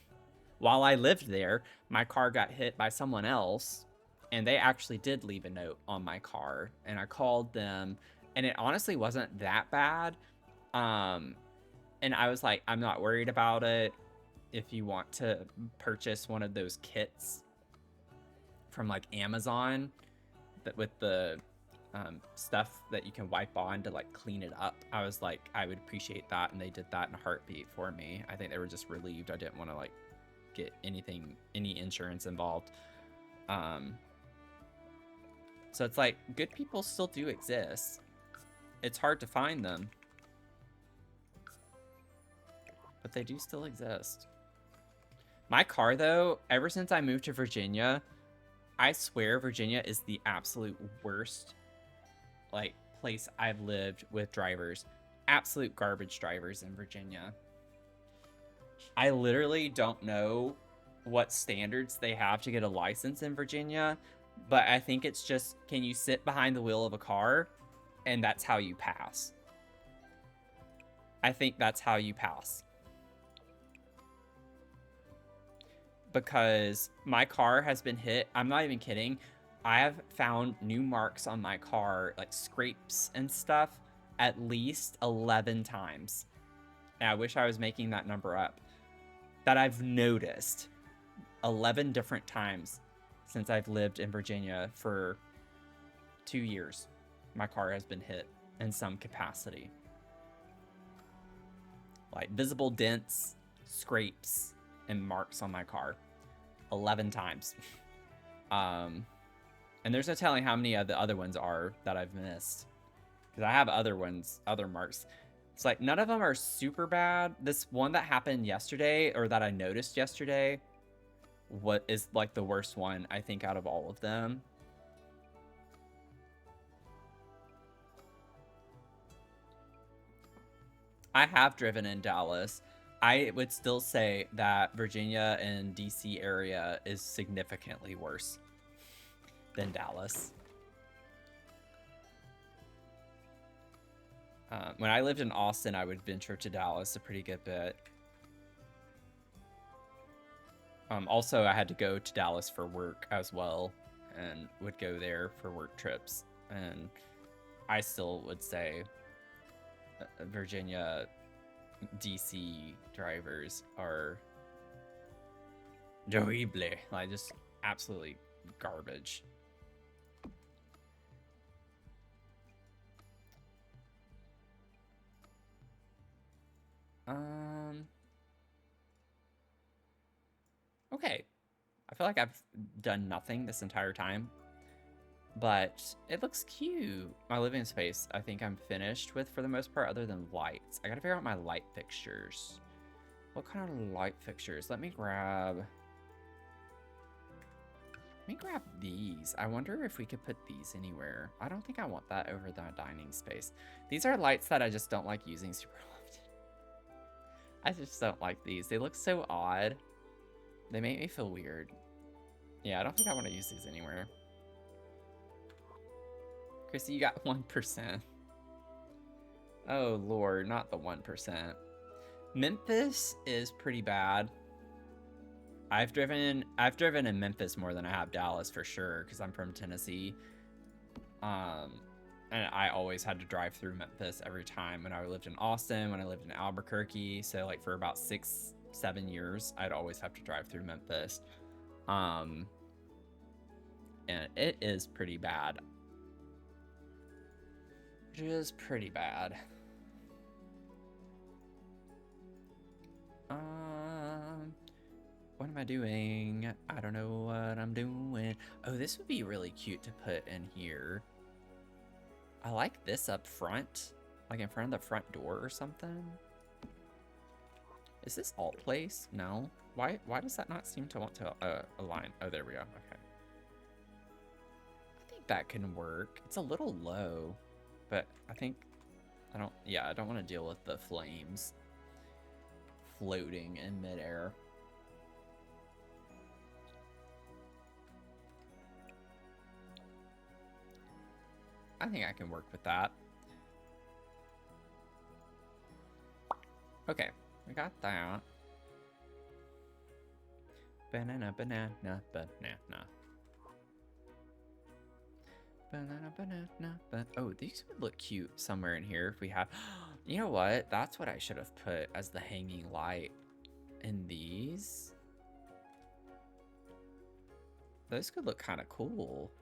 While I lived there, my car got hit by someone else, and they actually did leave a note on my car, and I called them, and it honestly wasn't that bad. And I was like, I'm not worried about it. If you want to purchase one of those kits from like Amazon that with the stuff that you can wipe on to like clean it up, I was like, I would appreciate that, and they did that in a heartbeat for me. I think they were just relieved I didn't want to like get any insurance involved. So it's like, good people still do exist. It's hard to find them, but they do still exist. My car, though, ever since I moved to Virginia, I swear Virginia is the absolute worst, like, place I've lived with drivers. Absolute garbage drivers in Virginia. I literally don't know what standards they have to get a license in Virginia, but I think it's just, can you sit behind the wheel of a car, and that's how you pass. I think that's how you pass. Because my car has been hit. I'm not even kidding. I have found new marks on my car, like scrapes and stuff, at least 11 times. And I wish I was making that number up. That I've noticed 11 different times since I've lived in Virginia for 2 years. My car has been hit in some capacity. Like visible dents, scrapes, and marks on my car. 11 times. And there's no telling how many of the other ones are that I've missed. Because I have other ones, other marks. It's like, none of them are super bad. This one that happened yesterday, or that I noticed yesterday, what is like the worst one, I think, out of all of them. I have driven in Dallas. I would still say that Virginia and DC area is significantly worse than Dallas. When I lived in Austin, I would venture to Dallas a pretty good bit. Also, I had to go to Dallas for work as well, and would go there for work trips. And I still would say Virginia, DC drivers are horrible, like just absolutely garbage. Okay. I feel like I've done nothing this entire time, but it looks cute. My living space, I think I'm finished with for the most part, other than lights. I gotta figure out my light fixtures. What kind of light fixtures? Let me grab these. I wonder if we could put these anywhere. I don't think I want that over the dining space. These are lights that I just don't like using super often. I just don't like these. They look so odd. They make me feel weird. Yeah, I don't think I want to use these anywhere. Chrissy, you got 1%. Oh, Lord, not the 1%. Memphis is pretty bad. I've driven in Memphis more than I have Dallas for sure, because I'm from Tennessee. And I always had to drive through Memphis every time when I lived in Austin, when I lived in Albuquerque. So like for about 6-7 years, I'd always have to drive through Memphis. And it is pretty bad. It is pretty bad. What am I doing? I don't know what I'm doing. Oh, this would be really cute to put in here. I like this up front, like in front of the front door or something. Is this alt place? No. Why does that not seem to want to align? Oh, there we go. Okay. I think that can work. It's a little low, but I think I don't want to deal with the flames floating in midair. I think I can work with that. Okay, we got that. Banana, banana, banana. Banana, banana, oh, these would look cute somewhere in here if we have... You know what? That's what I should have put as the hanging light in these. Those could look kind of cool.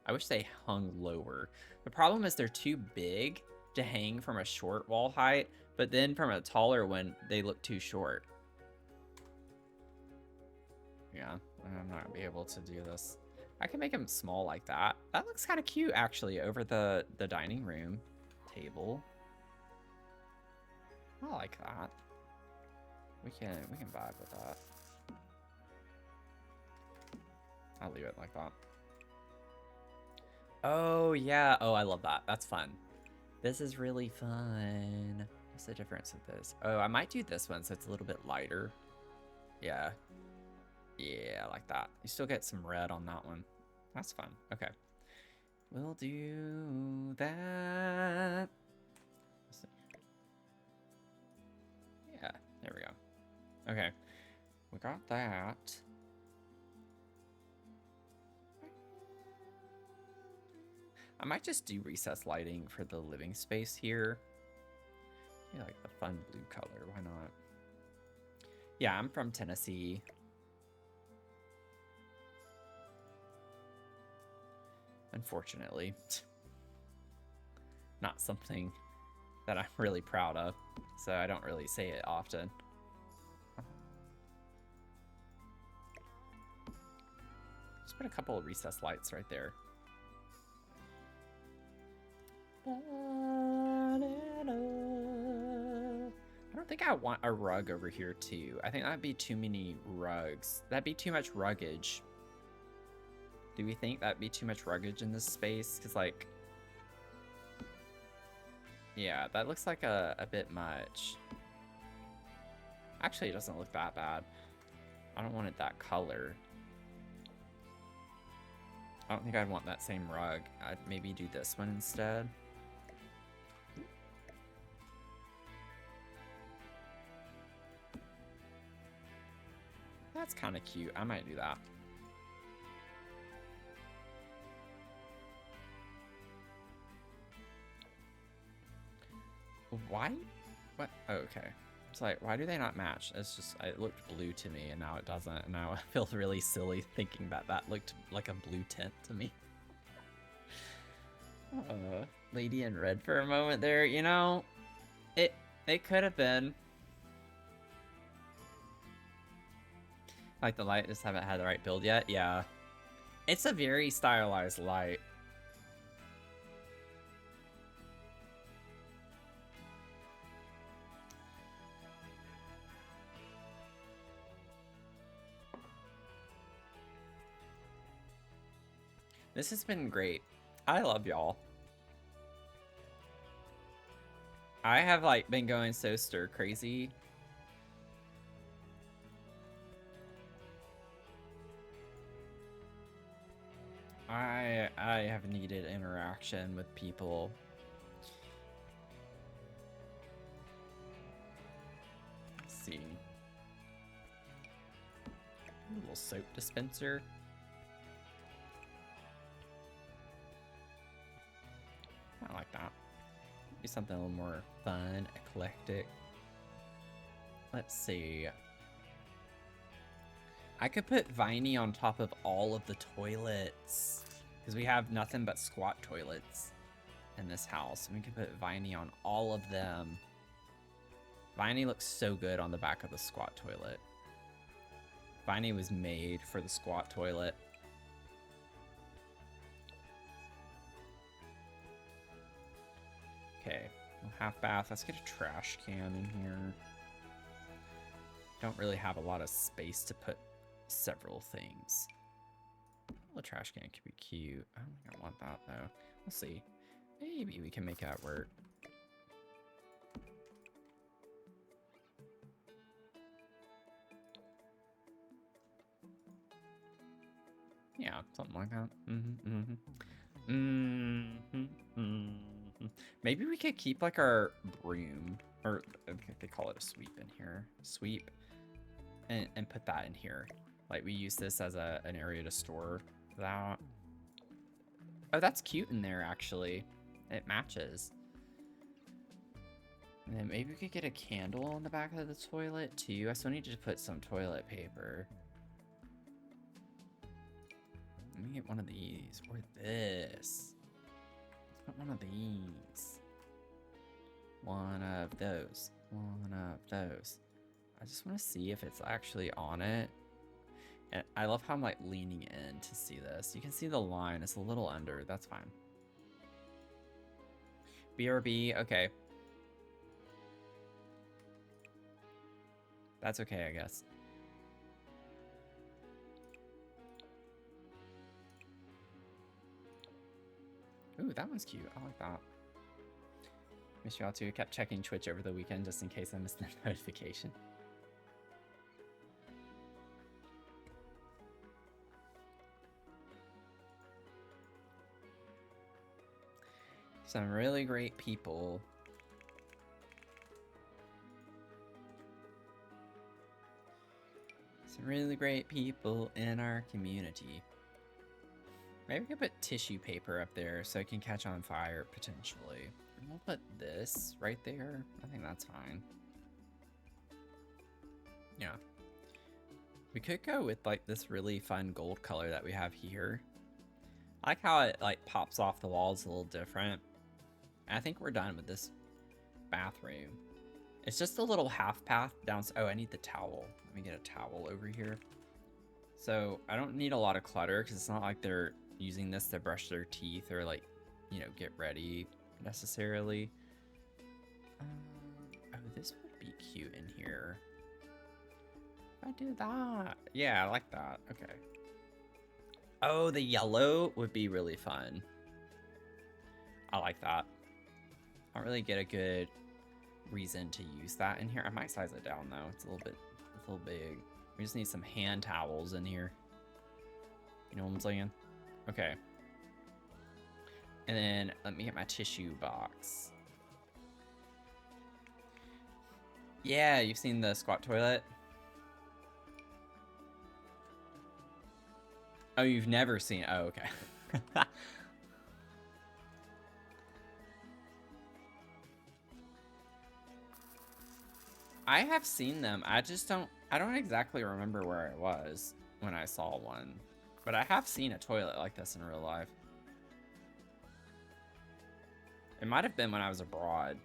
I wish they hung lower. The problem is they're too big to hang from a short wall height, but then from a taller one, they look too short. Yeah, I'm not gonna be able to do this. I can make them small like that. That looks kind of cute, actually, over the dining room table. I like that. We can vibe with that. I'll leave it like that. Oh, yeah. Oh, I love that. That's fun. This is really fun. What's the difference with this? Oh, I might do this one so it's a little bit lighter. Yeah. Yeah, like that. You still get some red on that one. That's fun. Okay. We'll do that. Yeah, there we go. Okay. We got that. I might just do recessed lighting for the living space here. Yeah, like the fun blue color. Why not? Yeah, I'm from Tennessee. Unfortunately. Not something that I'm really proud of, so I don't really say it often. Just put a couple of recessed lights right there. I don't think I want a rug over here too. I think that'd be too many rugs. That'd be too much ruggage. Do we think that'd be too much ruggage in this space? Because, like, yeah, that looks like a bit much. Actually, it doesn't look that bad. I don't want it that color. I don't think I'd want that same rug. I'd maybe do this one instead. That's kind of cute. I might do that. Why? What? Oh, okay. It's like, why do they not match? It's just, it looked blue to me, and now it doesn't. And now I feel really silly thinking that that looked like a blue tint to me. Lady in red for a moment there. You know, it could have been. Like, the light just haven't had the right build yet. Yeah. It's a very stylized light. This has been great. I love y'all. I have, like, been going so stir crazy. I have needed interaction with people. Let's see. A little soap dispenser. I like that. Maybe something a little more fun, eclectic. Let's see. I could put Viney on top of all of the toilets, because we have nothing but squat toilets in this house. We could put Viney on all of them. Viney looks so good on the back of the squat toilet. Viney was made for the squat toilet. Okay, half bath. Let's get a trash can in here. Don't really have a lot of space to put several things. The trash can could be cute. I don't think I want that though. We'll see. Maybe we can make that work. Yeah, something like that. Maybe we could keep like our broom, or I think they call it a sweep in here. Sweep and put that in here. Like we use this as an area to store that. Oh, that's cute in there actually. It matches. And then maybe we could get a candle on the back of the toilet too. I still need to put some toilet paper. Let me get one of these or this. Let's put one of these. One of those. One of those. I just want to see if it's actually on it. And I love how I'm like leaning in to see this. You can see the line. It's a little under. That's fine. BRB. Okay. That's okay, I guess. Ooh, that one's cute. I like that. Miss y'all too. Kept checking Twitch over the weekend just in case I missed the notification. Some really great people. Some really great people in our community. Maybe we could put tissue paper up there so it can catch on fire, potentially. And we'll put this right there. I think that's fine. Yeah. We could go with like this really fun gold color that we have here. I like how it like pops off the walls a little different. And I think we're done with this bathroom. It's just a little half path down. Oh, I need the towel. Let me get a towel over here. So I don't need a lot of clutter because it's not like they're using this to brush their teeth or like, you know, get ready necessarily. Oh, this would be cute in here. If I do that. Yeah, I like that. Okay. Oh, the yellow would be really fun. I like that. I don't really get a good reason to use that in here. I might size it down though. It's a little big. We just need some hand towels in here. You know what I'm saying? Okay. And then let me get my tissue box. Yeah, you've seen the squat toilet? Oh, you've never seen it? Oh, okay. I have seen them. I don't exactly remember where I was when I saw one. But I have seen a toilet like this in real life. It might have been when I was abroad.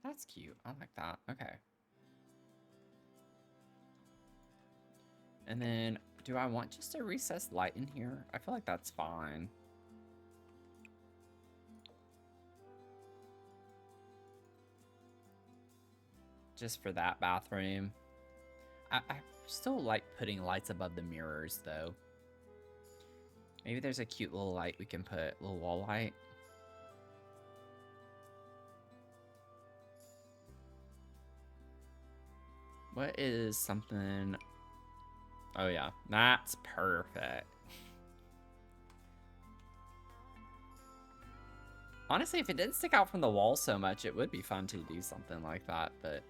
That's cute. I like that. Okay. And then, do I want just a recessed light in here? I feel like that's fine. Just for that bathroom. I still like putting lights above the mirrors, though. Maybe there's a cute little light we can put, a little wall light. What is something... Oh yeah, that's perfect. Honestly, if it didn't stick out from the wall so much, it would be fun to do something like that, but...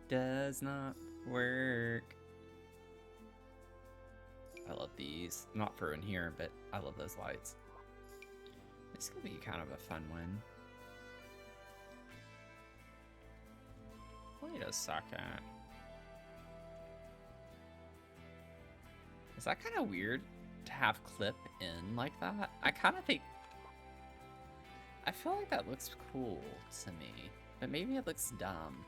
Does not work. I love these. Not for in here, but I love those lights. This could be kind of a fun one. Wait a second. Is that kind of weird to have clip in like that? I kind of think... I feel like that looks cool to me, but maybe it looks dumb.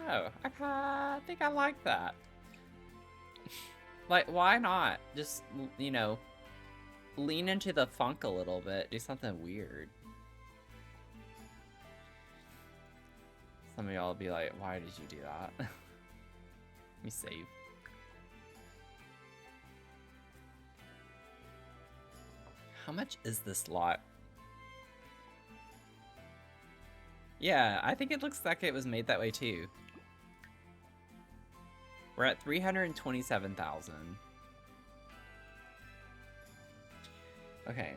Oh, I think I like that. Like, why not? Just, you know, lean into the funk a little bit. Do something weird. Some of y'all will be like, why did you do that? Let me save. How much is this lot? Yeah, I think it looks like it was made that way too. We're at 327,000. Okay.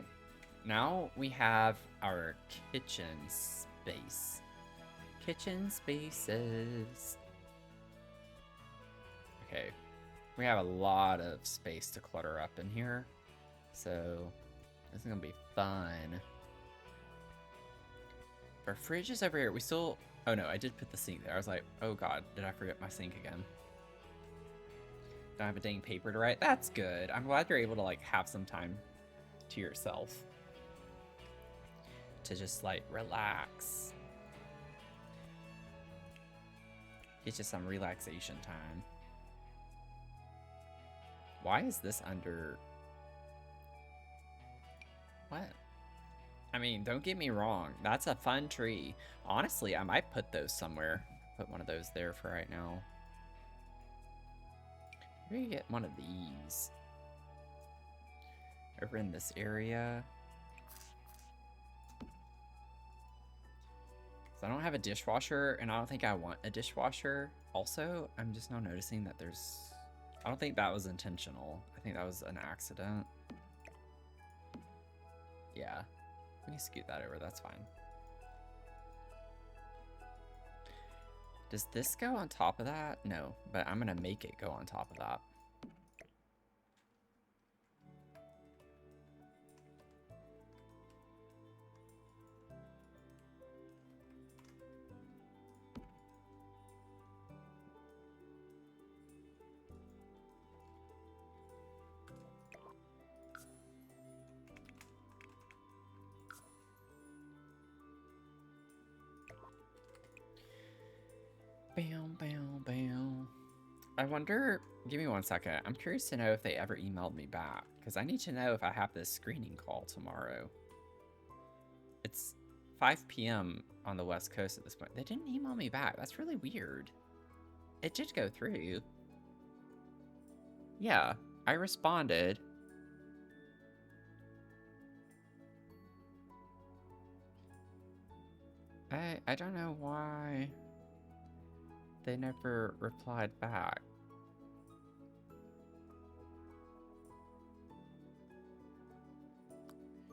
Now we have our kitchen space. Kitchen spaces. Okay. We have a lot of space to clutter up in here. So this is gonna be fun. Our fridge is over here. We still... Oh no, I did put the sink there. I was like, oh god, did I forget my sink again? Don't have a dang paper to write? That's good. I'm glad you're able to like have some time to yourself. To just like relax. Get you some relaxation time. Why is this under... What? I mean, don't get me wrong. That's a fun tree. Honestly, I might put those somewhere. Put one of those there for right now. Maybe get one of these. Over in this area. So I don't have a dishwasher, and I don't think I want a dishwasher. Also, I'm just now noticing that there's... I don't think that was intentional. I think that was an accident. Yeah. Let me scoot that over, that's fine. Does this go on top of that? No, but I'm gonna make it go on top of that. Bam, bam, bam. I wonder, give me one second. I'm curious to know if they ever emailed me back, because I need to know if I have this screening call tomorrow. It's 5 p.m. on the West Coast at this point. They didn't email me back. That's really weird. It did go through. Yeah, I responded. I don't know why they never replied back.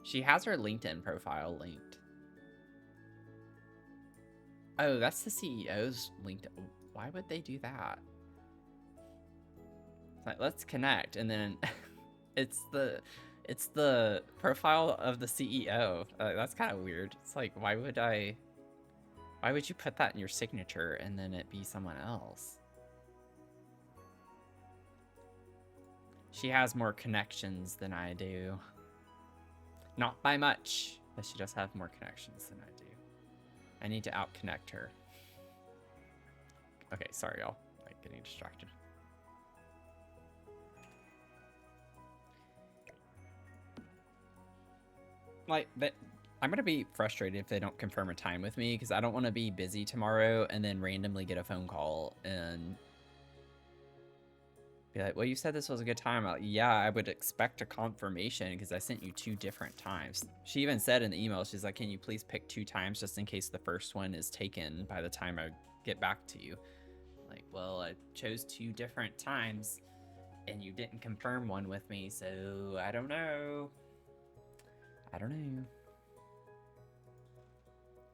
She has her LinkedIn profile linked. Oh, that's the CEO's LinkedIn. Why would they do that? It's like, let's connect, and then it's the profile of the CEO. That's kind of weird. It's like, why would you put that in your signature and then it be someone else? She has more connections than I do. Not by much, but she does have more connections than I do. I need to out-connect her. Okay, sorry, y'all. Like, getting distracted. Like, I'm gonna be frustrated if they don't confirm a time with me, because I don't want to be busy tomorrow and then randomly get a phone call and be like, well, you said this was a good time. Yeah, I would expect a confirmation because I sent you 2 different times. She even said in the email, she's like, can you please pick 2 times just in case the first one is taken by the time I get back to you? Like, well, I chose 2 different times and you didn't confirm one with me, so I don't know. I don't know.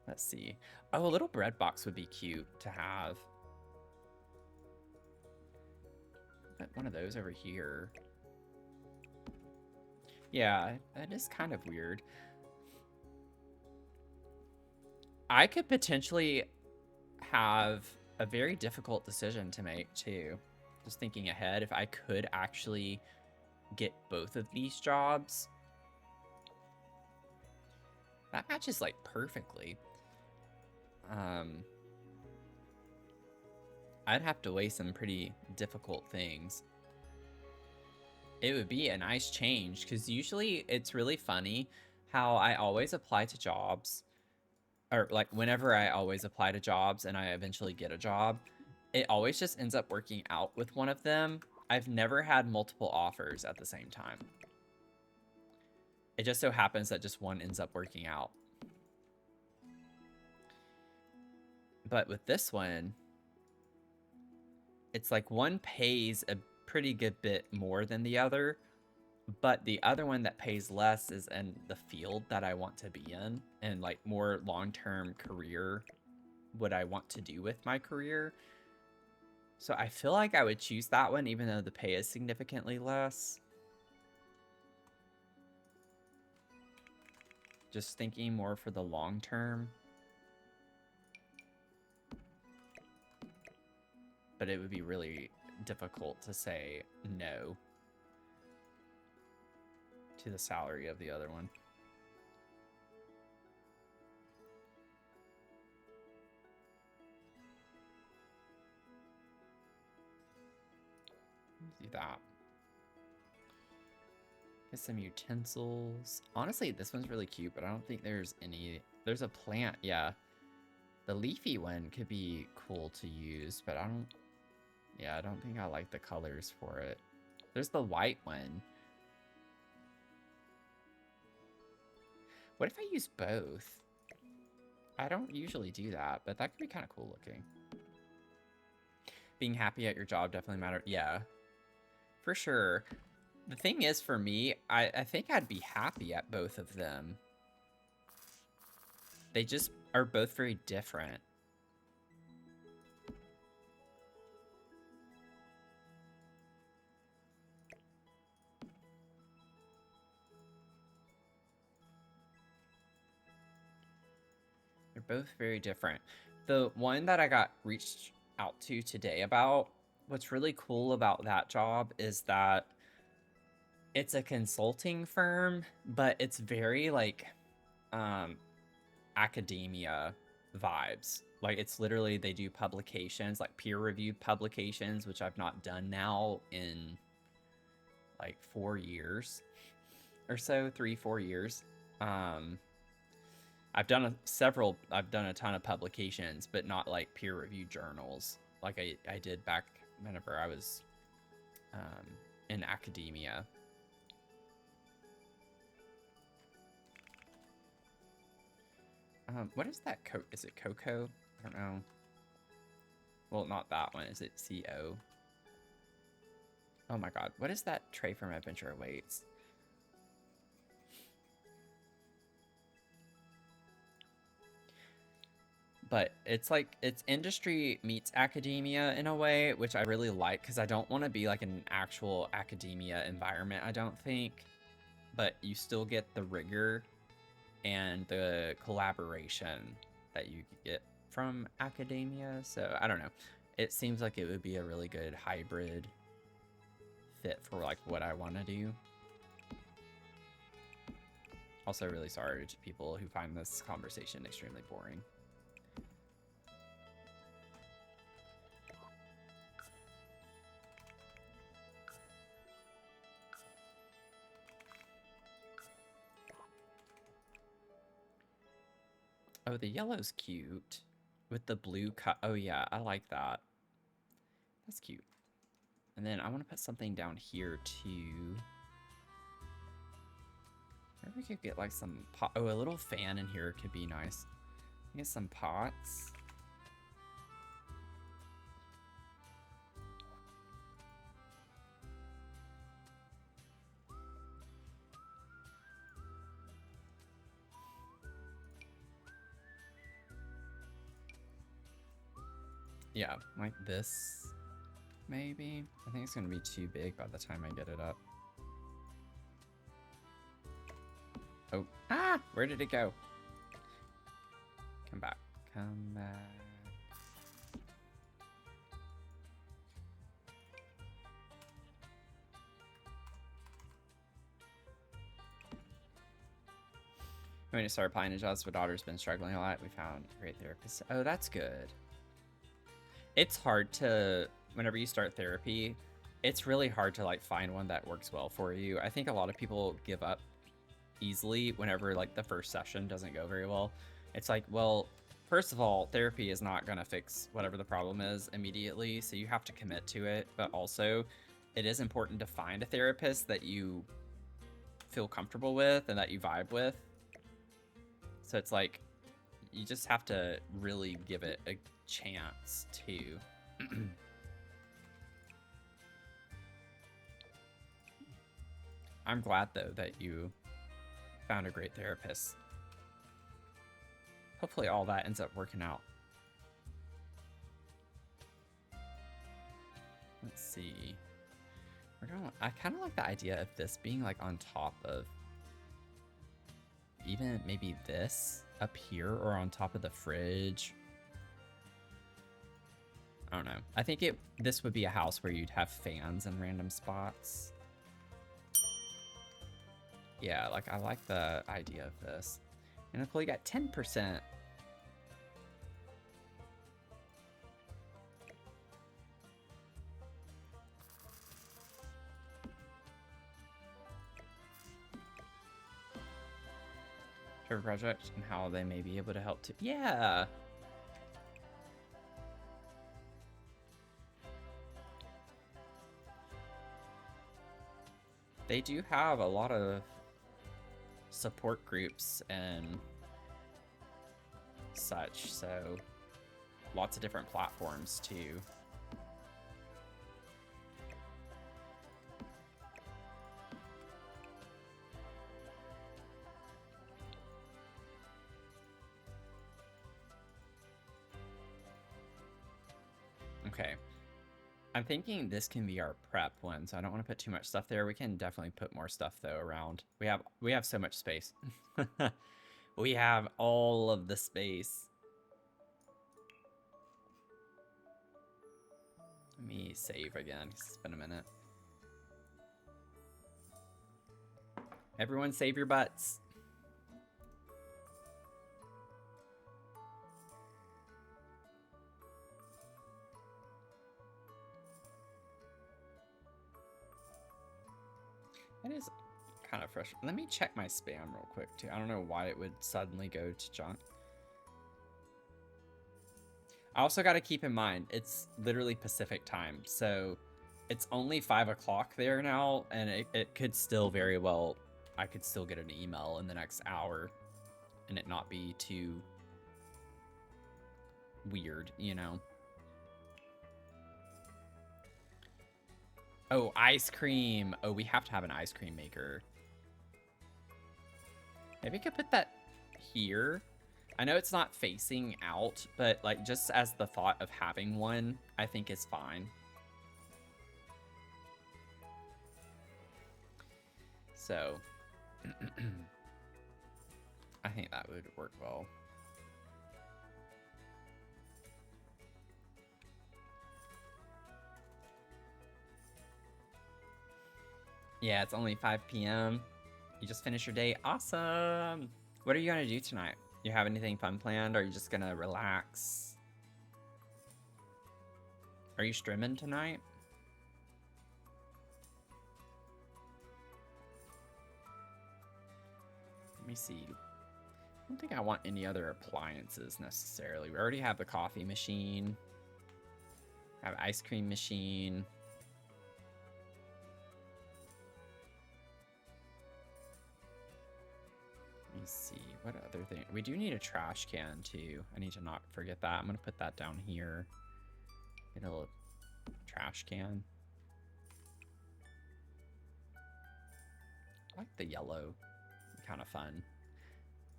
Let's see. Oh, a little bread box would be cute to have. Put one of those over here. Yeah, that is kind of weird. I could potentially have a very difficult decision to make too. Just thinking ahead, if I could actually get both of these jobs, that matches like perfectly. I'd have to weigh some pretty difficult things. It would be a nice change, because usually it's really funny how I always apply to jobs, or like whenever I always apply to jobs and I eventually get a job, it always just ends up working out with one of them. I've never had multiple offers at the same time. It just so happens that just one ends up working out. But with this one, it's like one pays a pretty good bit more than the other, But the other one that pays less is in the field that I want to be in, and like more long-term career, what I want to do with my career. So I feel like I would choose that one even though the pay is significantly less. Just thinking more for the long term. But it would be really difficult to say no to the salary of the other one. Do that. Get some utensils. Honestly, this one's really cute, but I don't think there's any... There's a plant, yeah. The leafy one could be cool to use, but I don't... Yeah, I don't think I like the colors for it. There's the white one. What if I use both? I don't usually do that, but that could be kind of cool looking. Being happy at your job definitely matters. Yeah, for sure. The thing is, for me, I think I'd be happy at both of them. They just are both very different. They're both very different. The one that I got reached out to today about, what's really cool about that job is that it's a consulting firm, but it's very like academia vibes. Like it's literally, they do publications, like peer-reviewed publications, which I've not done now in like 4 years or so, 3-4 years. I've done a ton of publications, but not like peer-reviewed journals like I did back whenever I was in academia. What is that? Is it Cocoa? I don't know. Well, not that one. Is it CO? Oh my god. What is that tray from Adventure Awaits? But it's like, it's industry meets academia in a way, which I really like, because I don't want to be like an actual academia environment, I don't think. But you still get the rigor and the collaboration that you get from academia. So I don't know. It seems like it would be a really good hybrid fit for like what I want to do. Also, really sorry to people who find this conversation extremely boring. Oh, the yellow's cute. With the blue cut. Oh, yeah, I like that. That's cute. And then I want to put something down here, too. Maybe we could get, like, some pot. Oh, a little fan in here could be nice. Get some pots. Yeah, like this, maybe. I think it's gonna be too big by the time I get it up. Oh, where did it go? Come back, come back. I'm going to start applying to jobs, but daughter's been struggling a lot. We found a great therapist. Oh, that's good. It's hard to, whenever you start therapy, it's really hard to like find one that works well for you. I think a lot of people give up easily whenever like the first session doesn't go very well. It's like, well, first of all, therapy is not going to fix whatever the problem is immediately, so you have to commit to it. But also, it is important to find a therapist that you feel comfortable with and that you vibe with. So it's like, you just have to really give it a chance too. I'm glad, though, that you found a great therapist. Hopefully all that ends up working out. Let's see. I kind of like the idea of this being like on top of even maybe this up here or on top of the fridge. I don't know. I think this would be a house where you'd have fans in random spots. Yeah, like I like the idea of this. And Nicole, you got 10%. Project and how they may be able to help too. Yeah. They do have a lot of support groups and such, so lots of different platforms too. Okay. I'm thinking this can be our prep one, so I don't want to put too much stuff there. We can definitely put more stuff though around. We have so much space. We have all of the space. Let me save again. It's been a minute. Everyone save your butts. It is kind of fresh. Let me check my spam real quick too. I don't know why it would suddenly go to junk. I also got to keep in mind, it's literally Pacific time. So it's only 5 o'clock there now. And it could still very well, I could still get an email in the next hour and it not be too weird, you know? Oh, ice cream. Oh, we have to have an ice cream maker. Maybe I could put that here. I know it's not facing out, but like just as the thought of having one, I think is fine. So, I think that would work well. Yeah, it's only 5 p.m. You just finished your day. Awesome. What are you going to do tonight? You have anything fun planned, or are you just going to relax? Are you streaming tonight? Let me see. I don't think I want any other appliances necessarily. We already have the coffee machine. Have ice cream machine. Let me see, what other thing? We do need a trash can too. I need to not forget that. I'm gonna put that down here. Get a little trash can. I like the yellow, kind of fun.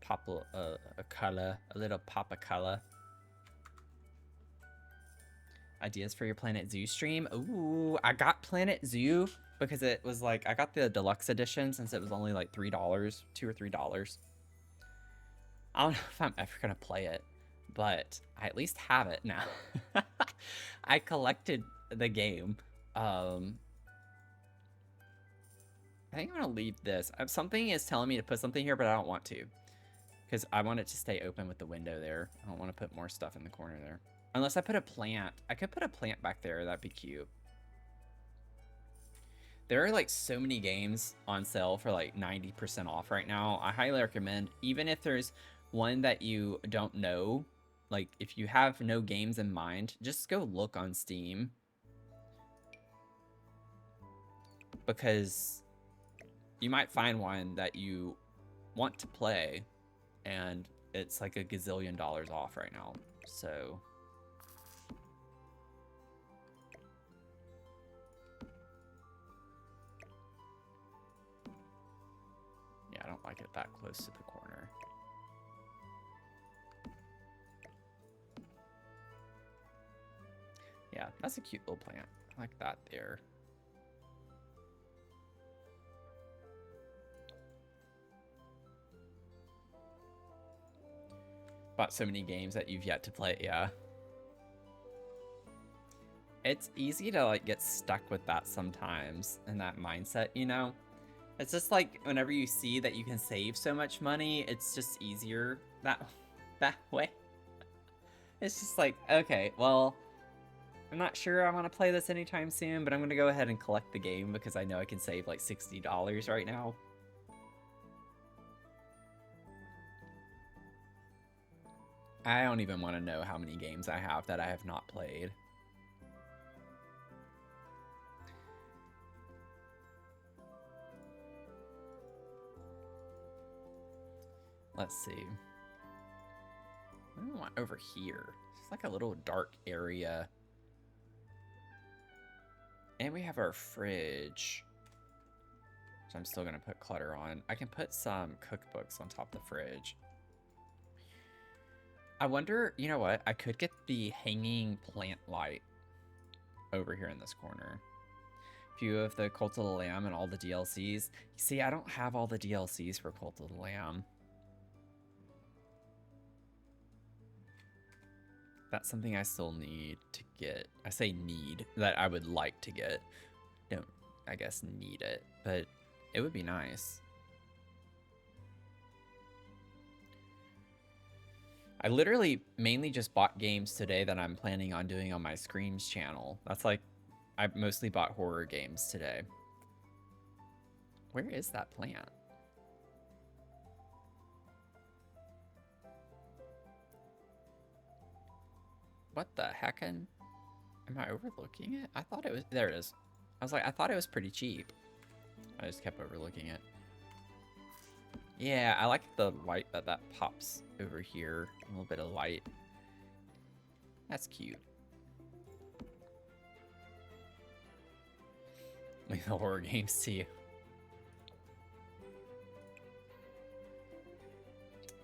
Pop a color, a little pop of color. Ideas for your Planet Zoo stream? Ooh, I got Planet Zoo because it was like, I got the deluxe edition since it was only like $3, $2 or $3. I don't know if I'm ever gonna play it, but I at least have it now. I collected the game. I think I'm gonna leave this. Something is telling me to put something here, but I don't want to. Because I want it to stay open with the window there. I don't want to put more stuff in the corner there. Unless I put a plant. I could put a plant back there. That'd be cute. There are like so many games on sale for like 90% off right now. I highly recommend, even if there's one that you don't know, like if you have no games in mind, just go look on Steam. Because you might find one that you want to play and it's like a gazillion dollars off right now. So like it that close to the corner. Yeah, that's a cute little plant. I like that there. Bought so many games that you've yet to play, yeah. It's easy to like get stuck with that sometimes in that mindset, you know? It's just like whenever you see that you can save so much money, it's just easier that way. It's just like, okay, well, I'm not sure I want to play this anytime soon, but I'm going to go ahead and collect the game because I know I can save like $60 right now. I don't even want to know how many games I have that I have not played. Let's see. What do I want over here? It's like a little dark area. And we have our fridge. So I'm still going to put clutter on. I can put some cookbooks on top of the fridge. I wonder, you know what? I could get the hanging plant light over here in this corner. Few of the Cult of the Lamb and all the DLCs. See, I don't have all the DLCs for Cult of the Lamb. That's something I still need to get. I say need, that I would like to get. Don't, I guess, need it, but it would be nice. I literally mainly just bought games today that I'm planning on doing on my Screams channel. That's like, I mostly bought horror games today. Where is that plant? What the heckin'? Am I overlooking it? I thought it was, there it is. I was like, I thought it was pretty cheap. I just kept overlooking it. Yeah, I like the light that pops over here. A little bit of light. That's cute. Like the horror games too.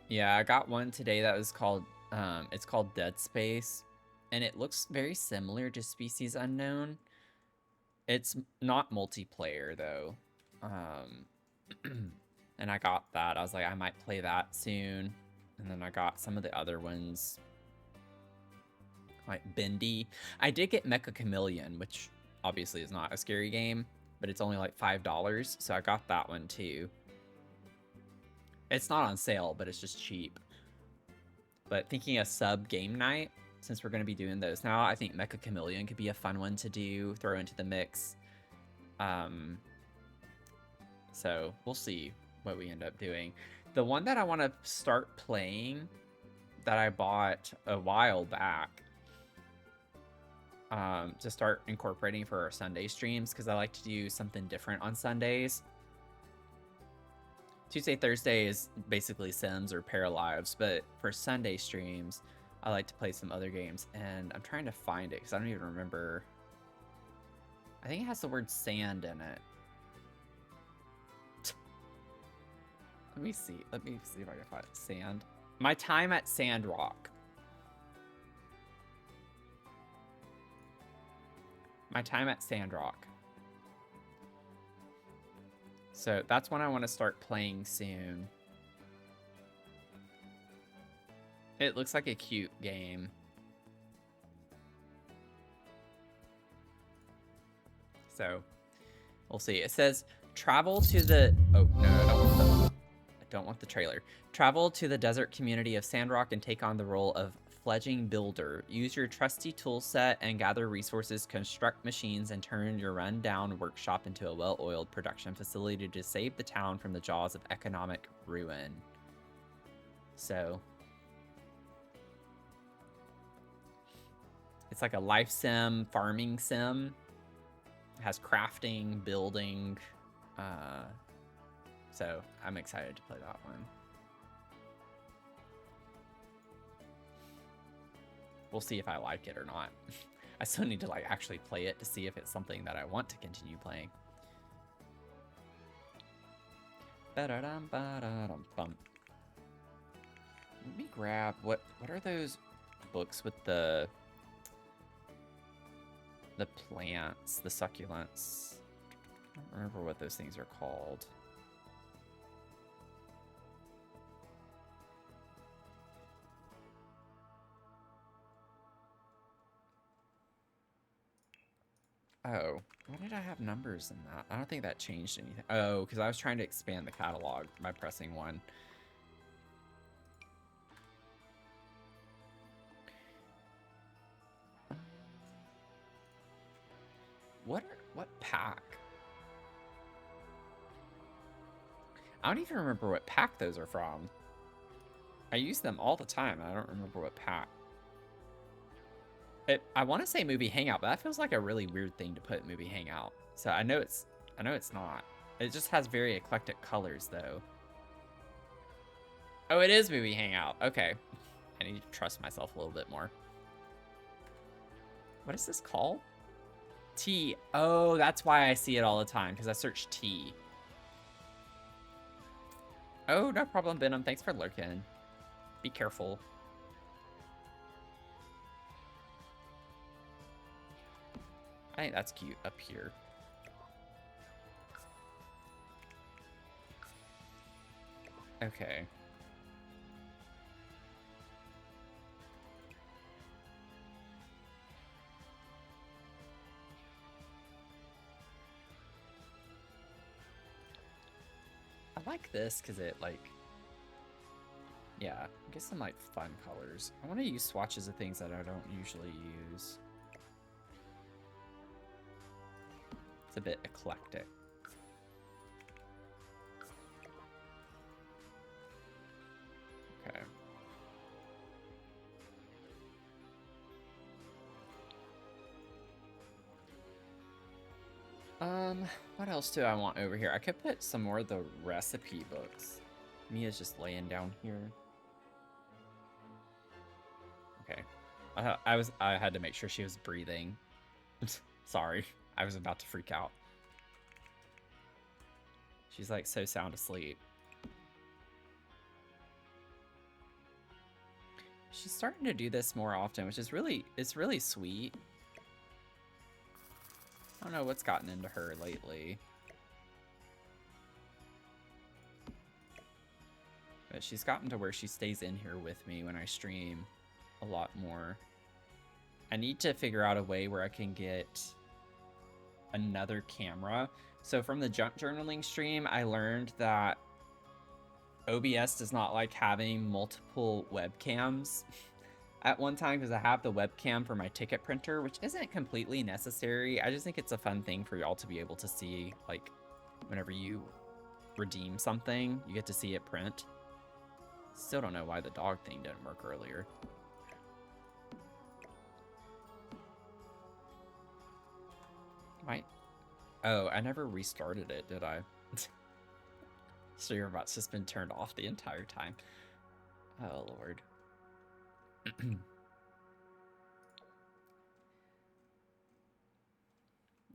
Yeah, I got one today that was called, it's called Dead Space. And it looks very similar to Species Unknown. It's not multiplayer though. And I got that. I was like, I might play that soon. And then I got some of the other ones. Like Bendy. I did get Mecha Chameleon, which obviously is not a scary game, but it's only like $5. So I got that one too. It's not on sale, but it's just cheap. But thinking a sub game night, since we're going to be doing those now, I think Mecha Chameleon could be a fun one to do, throw into the mix. So we'll see what we end up doing. The one that I want to start playing that I bought a while back to start incorporating for our Sunday streams, because I like to do something different on Sundays. Tuesday, Thursday is basically Sims or Paralives, but for Sunday streams, I like to play some other games, and I'm trying to find it because I don't even remember. I think it has the word sand in it. Let me see if I can find it. Sand. My time at Sandrock. My time at Sandrock. So that's when I want to start playing soon. It looks like a cute game. So we'll see. It says travel to the, oh no, I don't want the trailer. Travel to the desert community of Sandrock and take on the role of fledgling builder. Use your trusty tool set and gather resources, construct machines, and turn your run-down workshop into a well-oiled production facility to save the town from the jaws of economic ruin. So it's like a life sim, farming sim. It has crafting, building. So I'm excited to play that one. We'll see if I like it or not. I still need to like actually play it to see if it's something that I want to continue playing. Ba-da-dum-ba-da-dum-bum. Let me grab what are those books with the plants, the succulents? I don't remember what those things are called. Oh, why did I have numbers in that? I don't think that changed anything. Oh, because I was trying to expand the catalog by pressing 1. What pack? I don't even remember what pack those are from. I use them all the time. I don't remember what pack. I want to say Movie Hangout, but that feels like a really weird thing to put Movie Hangout. So I know it's not. It just has very eclectic colors though. Oh, it is Movie Hangout. Okay. I need to trust myself a little bit more. What is this called? T. Oh, that's why I see it all the time, because I search T. Oh, no problem, Venom. Thanks for lurking. Be careful. I think that's cute up here. Okay. I like this because it, like... Yeah, get some, like, fun colors. I want to use swatches of things that I don't usually use. It's a bit eclectic. Okay. What else do I want over here? I could put some more of the recipe books. Mia's just laying down here. Okay. I had to make sure she was breathing. Sorry. I was about to freak out. She's like so sound asleep. She's starting to do this more often, which is it's really sweet. I don't know what's gotten into her lately. But she's gotten to where she stays in here with me when I stream a lot more. I need to figure out a way where I can get another camera. So from the junk journaling stream, I learned that OBS does not like having multiple webcams at one time, because I have the webcam for my ticket printer, which isn't completely necessary. I just think it's a fun thing for y'all to be able to see, like, whenever you redeem something, you get to see it print. Still don't know why the dog thing didn't work earlier. Might. Oh, I never restarted it, did I? So your bot's just been turned off the entire time. Oh, Lord.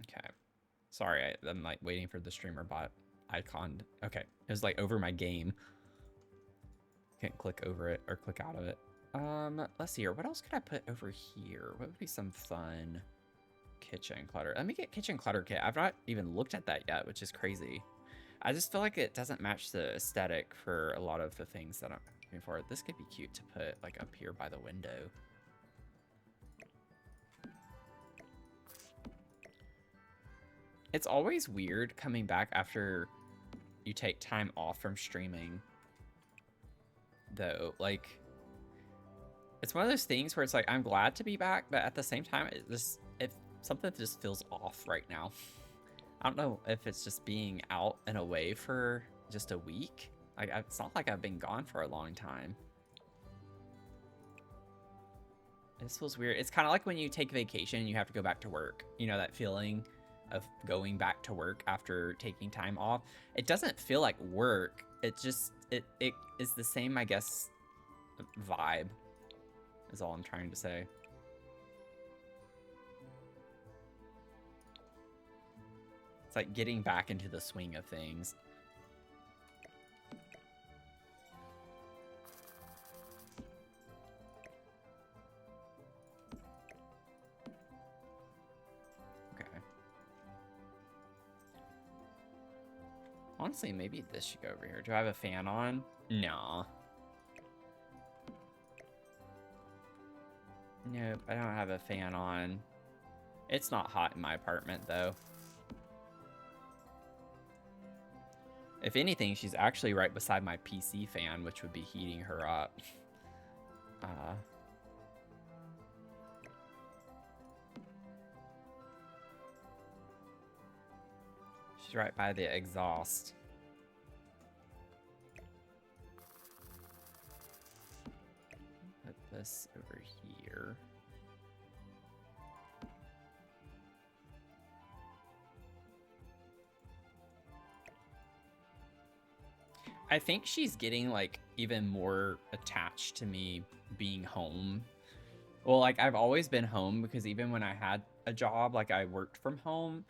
Okay. Sorry, I'm like waiting for the streamer bot icon. Okay. It was like over my game. Can't click over it or click out of it. Let's see here. What else could I put over here? What would be some fun kitchen clutter? Let me get kitchen clutter kit. I've not even looked at that yet, which is crazy. I just feel like it doesn't match the aesthetic for a lot of the things that I'm looking for. This could be cute to put like up here by the window. It's always weird coming back after you take time off from streaming, though. Like, it's one of those things where it's like, I'm glad to be back, but at the same time, something just feels off right now. I don't know if it's just being out and away for just a week. Like, it's not like I've been gone for a long time. This feels weird. It's kind of like when you take vacation and you have to go back to work. You know, that feeling of going back to work after taking time off. It doesn't feel like work. It just, it is the same, I guess, vibe is all I'm trying to say. It's like getting back into the swing of things. Honestly, maybe this should go over here. Do I have a fan on? No. Nope, I don't have a fan on. It's not hot in my apartment, though. If anything, she's actually right beside my PC fan, which would be heating her up. She's right by the exhaust. Put this over here. I think she's getting, like, even more attached to me being home. Well, like, I've always been home because even when I had a job, like, I worked from home.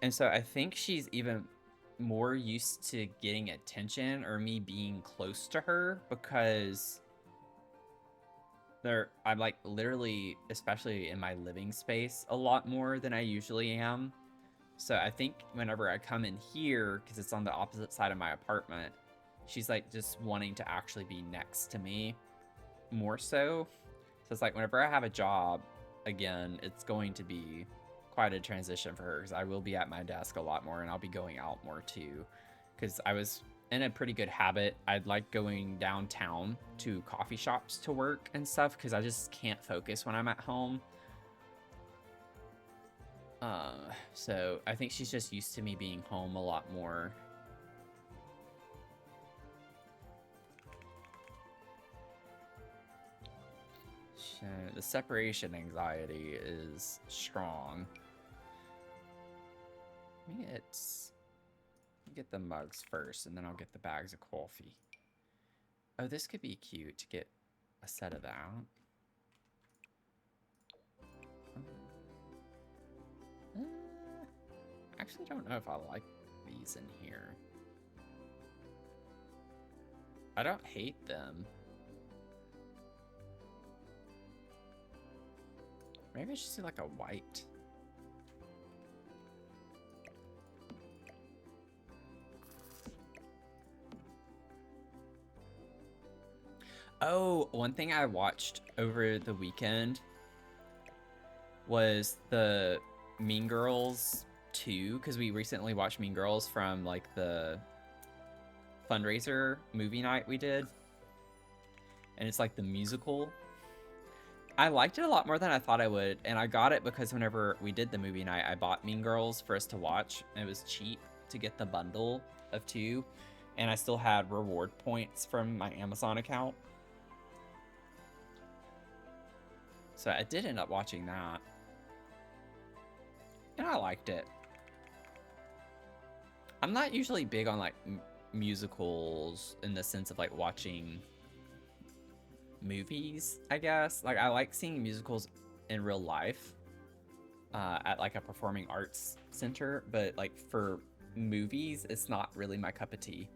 And so I think she's even more used to getting attention or me being close to her because I'm, like, literally, especially in my living space, a lot more than I usually am. So I think whenever I come in here, because it's on the opposite side of my apartment, she's like just wanting to actually be next to me more so. So it's like whenever I have a job again, it's going to be quite a transition for her because I will be at my desk a lot more and I'll be going out more too. Because I was in a pretty good habit. I'd like going downtown to coffee shops to work and stuff because I just can't focus when I'm at home. So I think she's just used to me being home a lot more. The separation anxiety is strong. Maybe it's... Get the mugs first, and then I'll get the bags of coffee. Oh, this could be cute to get a set of that. I actually don't know if I like these in here. I don't hate them. Maybe I should see like a white. Oh, one thing I watched over the weekend was the Mean Girls 2, because we recently watched Mean Girls from like the fundraiser movie night we did. And it's like the musical. I liked it a lot more than I thought I would, and I got it because whenever we did the movie night, I bought Mean Girls for us to watch, and it was cheap to get the bundle of 2, and I still had reward points from my Amazon account. So I did end up watching that, and I liked it. I'm not usually big on like musicals in the sense of like watching movies, I guess. Like I like seeing musicals in real life at like a performing arts center, but like for movies it's not really my cup of tea,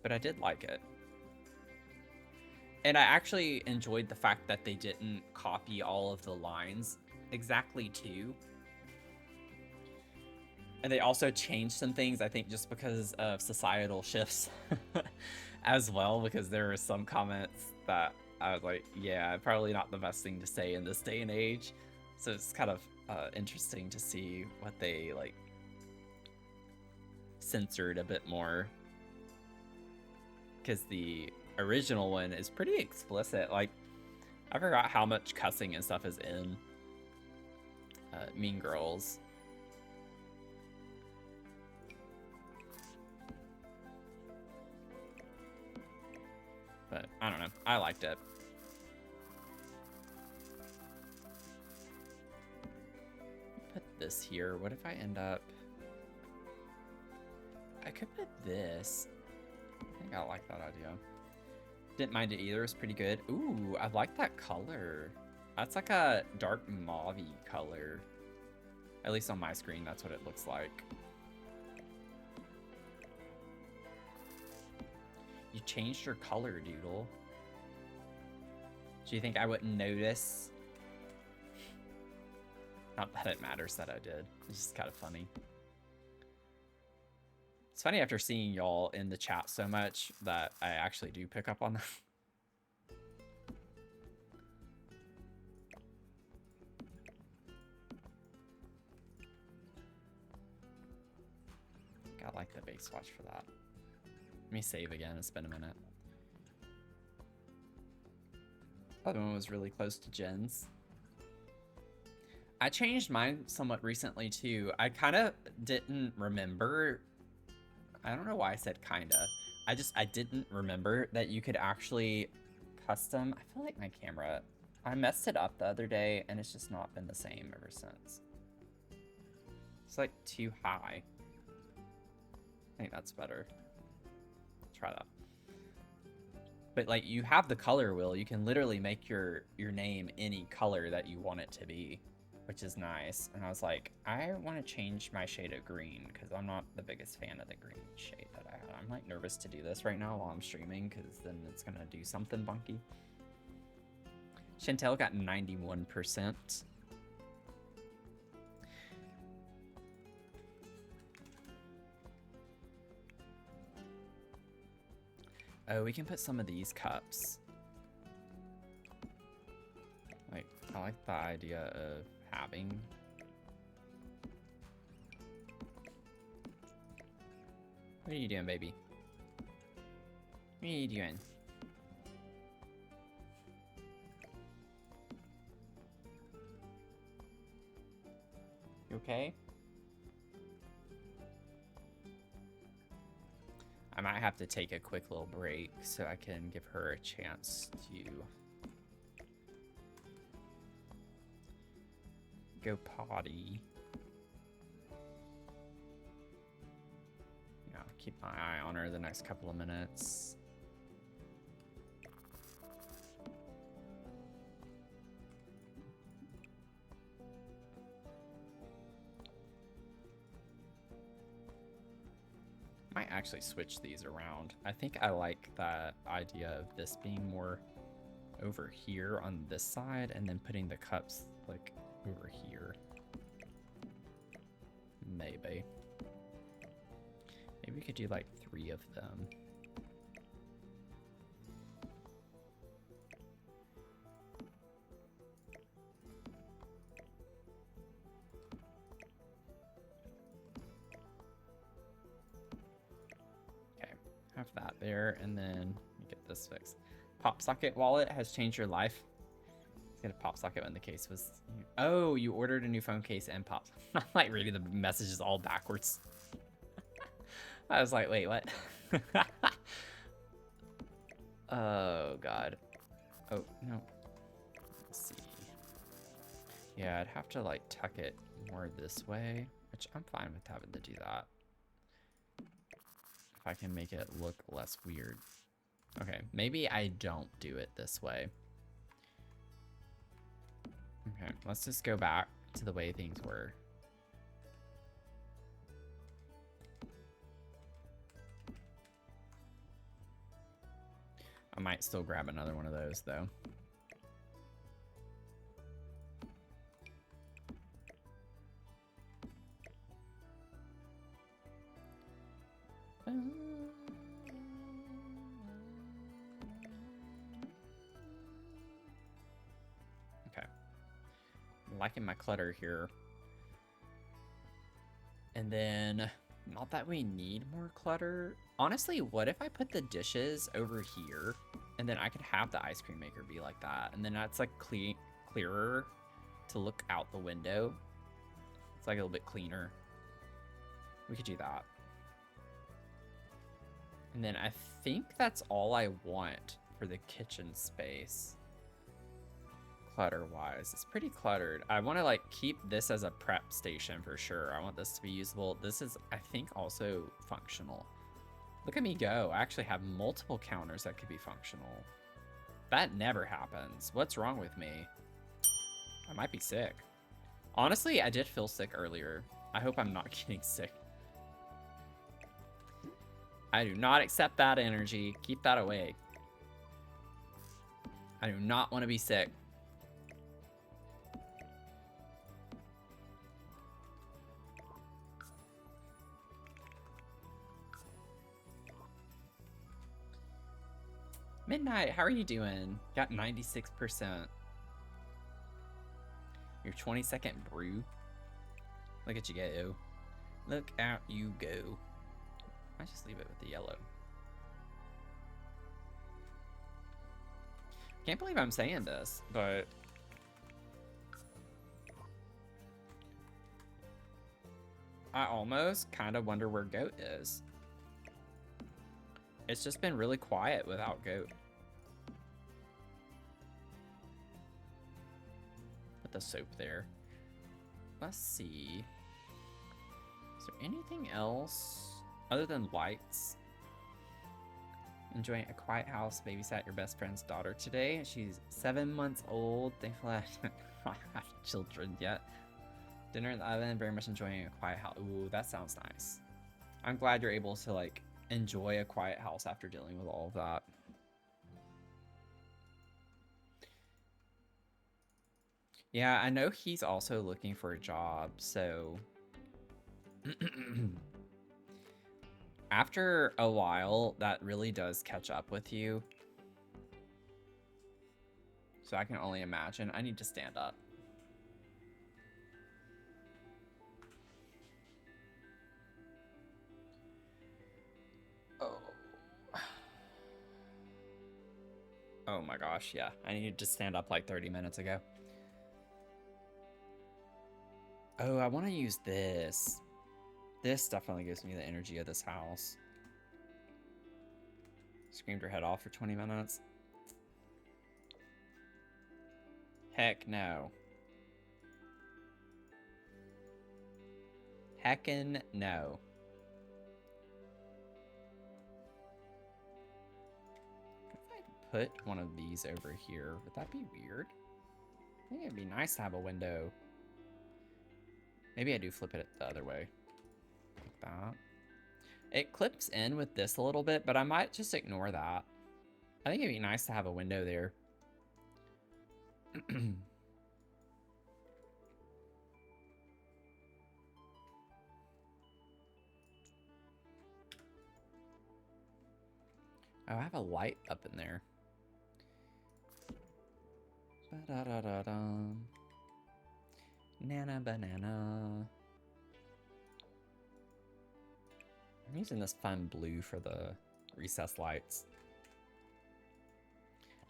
but I did like it. And I actually enjoyed the fact that they didn't copy all of the lines exactly too. And they also changed some things, I think, just because of societal shifts as well, because there were some comments that I was like, yeah, probably not the best thing to say in this day and age. So it's kind of interesting to see what they like censored a bit more. Because the original one is pretty explicit. Like, I forgot how much cussing and stuff is in Mean Girls. But I don't know. I liked it. Put this here. What if I end up... I could put this. I think I like that idea. Didn't mind it either. It's pretty good. Ooh, I like that color. That's like a dark mauve-y color. At least on my screen, that's what it looks like. You changed your color, Doodle. Do you think I wouldn't notice? Not that it matters that I did. It's just kind of funny. It's funny after seeing y'all in the chat so much that I actually do pick up on that. I like the base watch for that. Let me save again. It's been a minute. Other one was really close to Jen's. I changed mine somewhat recently too. I kind of didn't remember. I don't know why I said kinda. I didn't remember that you could actually custom. I feel like my camera, I messed it up the other day and it's just not been the same ever since. It's like too high. I think that's better. Try that. But like you have the color wheel, you can literally make your name any color that you want it to be, which is nice. And I was like, I want to change my shade of green because I'm not the biggest fan of the green shade that I had. I'm like nervous to do this right now while I'm streaming because then it's gonna do something bunky. Chantel got 91%. Oh, we can put some of these cups. Like, I like the idea of having. What are you doing, baby? What are you doing? You okay? I might have to take a quick little break so I can give her a chance to go potty. Yeah, keep my eye on her the next couple of minutes. Might actually switch these around. I think I like that idea of this being more over here on this side and then putting the cups like over here. Maybe we could do like 3 of them. Have that there, and then get this fixed. Pop socket wallet has changed your life. Get a pop socket when the case was. Oh, you ordered a new phone case and pop. I'm like reading the messages all backwards. I was like, wait, what? Oh god. Oh no. Let's see. Yeah, I'd have to like tuck it more this way, which I'm fine with having to do that. If I can make it look less weird. Okay, maybe I don't do it this way. Okay, let's just go back to the way things were. I might still grab another one of those though. Okay. I'm liking my clutter here. And then, not that we need more clutter. Honestly, what if I put the dishes over here and then I could have the ice cream maker be like that? And then that's like clearer to look out the window. It's like a little bit cleaner. We could do that. And then I think that's all I want for the kitchen space. Clutter-wise, it's pretty cluttered. I want to like keep this as a prep station for sure. I want this to be usable. This is, I think, also functional. Look at me go. I actually have multiple counters that could be functional. That never happens. What's wrong with me? I might be sick. Honestly, I did feel sick earlier. I hope I'm not getting sick. I do not accept that energy. Keep that away. I do not want to be sick. Midnight, how are you doing? Got 96%. Your 20-second brew. Look at you go. Look out you go. I just leave it with the yellow. Can't believe I'm saying this, but I almost kind of wonder where Goat is. It's just been really quiet without Goat. Put the soap there. Let's see. Is there anything else other than lights? Enjoying a quiet house. Babysat your best friend's daughter today. She's 7 months old. Thankfully, I don't have children yet. Dinner in the oven. Very much enjoying a quiet house. Ooh, that sounds nice. I'm glad you're able to like enjoy a quiet house after dealing with all of that. Yeah, I know he's also looking for a job, so after a while, that really does catch up with you. So I can only imagine. I need to stand up. Oh. Oh my gosh, yeah. I needed to stand up like 30 minutes ago. Oh, I want to use this. This definitely gives me the energy of this house. Screamed her head off for 20 minutes. Heck no. Heckin' no. If I put one of these over here, would that be weird? I think it'd be nice to have a window. Maybe I do flip it the other way. Like that. It clips in with this a little bit, but I might just ignore that. I think it'd be nice to have a window there. Oh, I have a light up in there. Ba-da-da-da-dum. Nana banana. I'm using this fun blue for the recessed lights.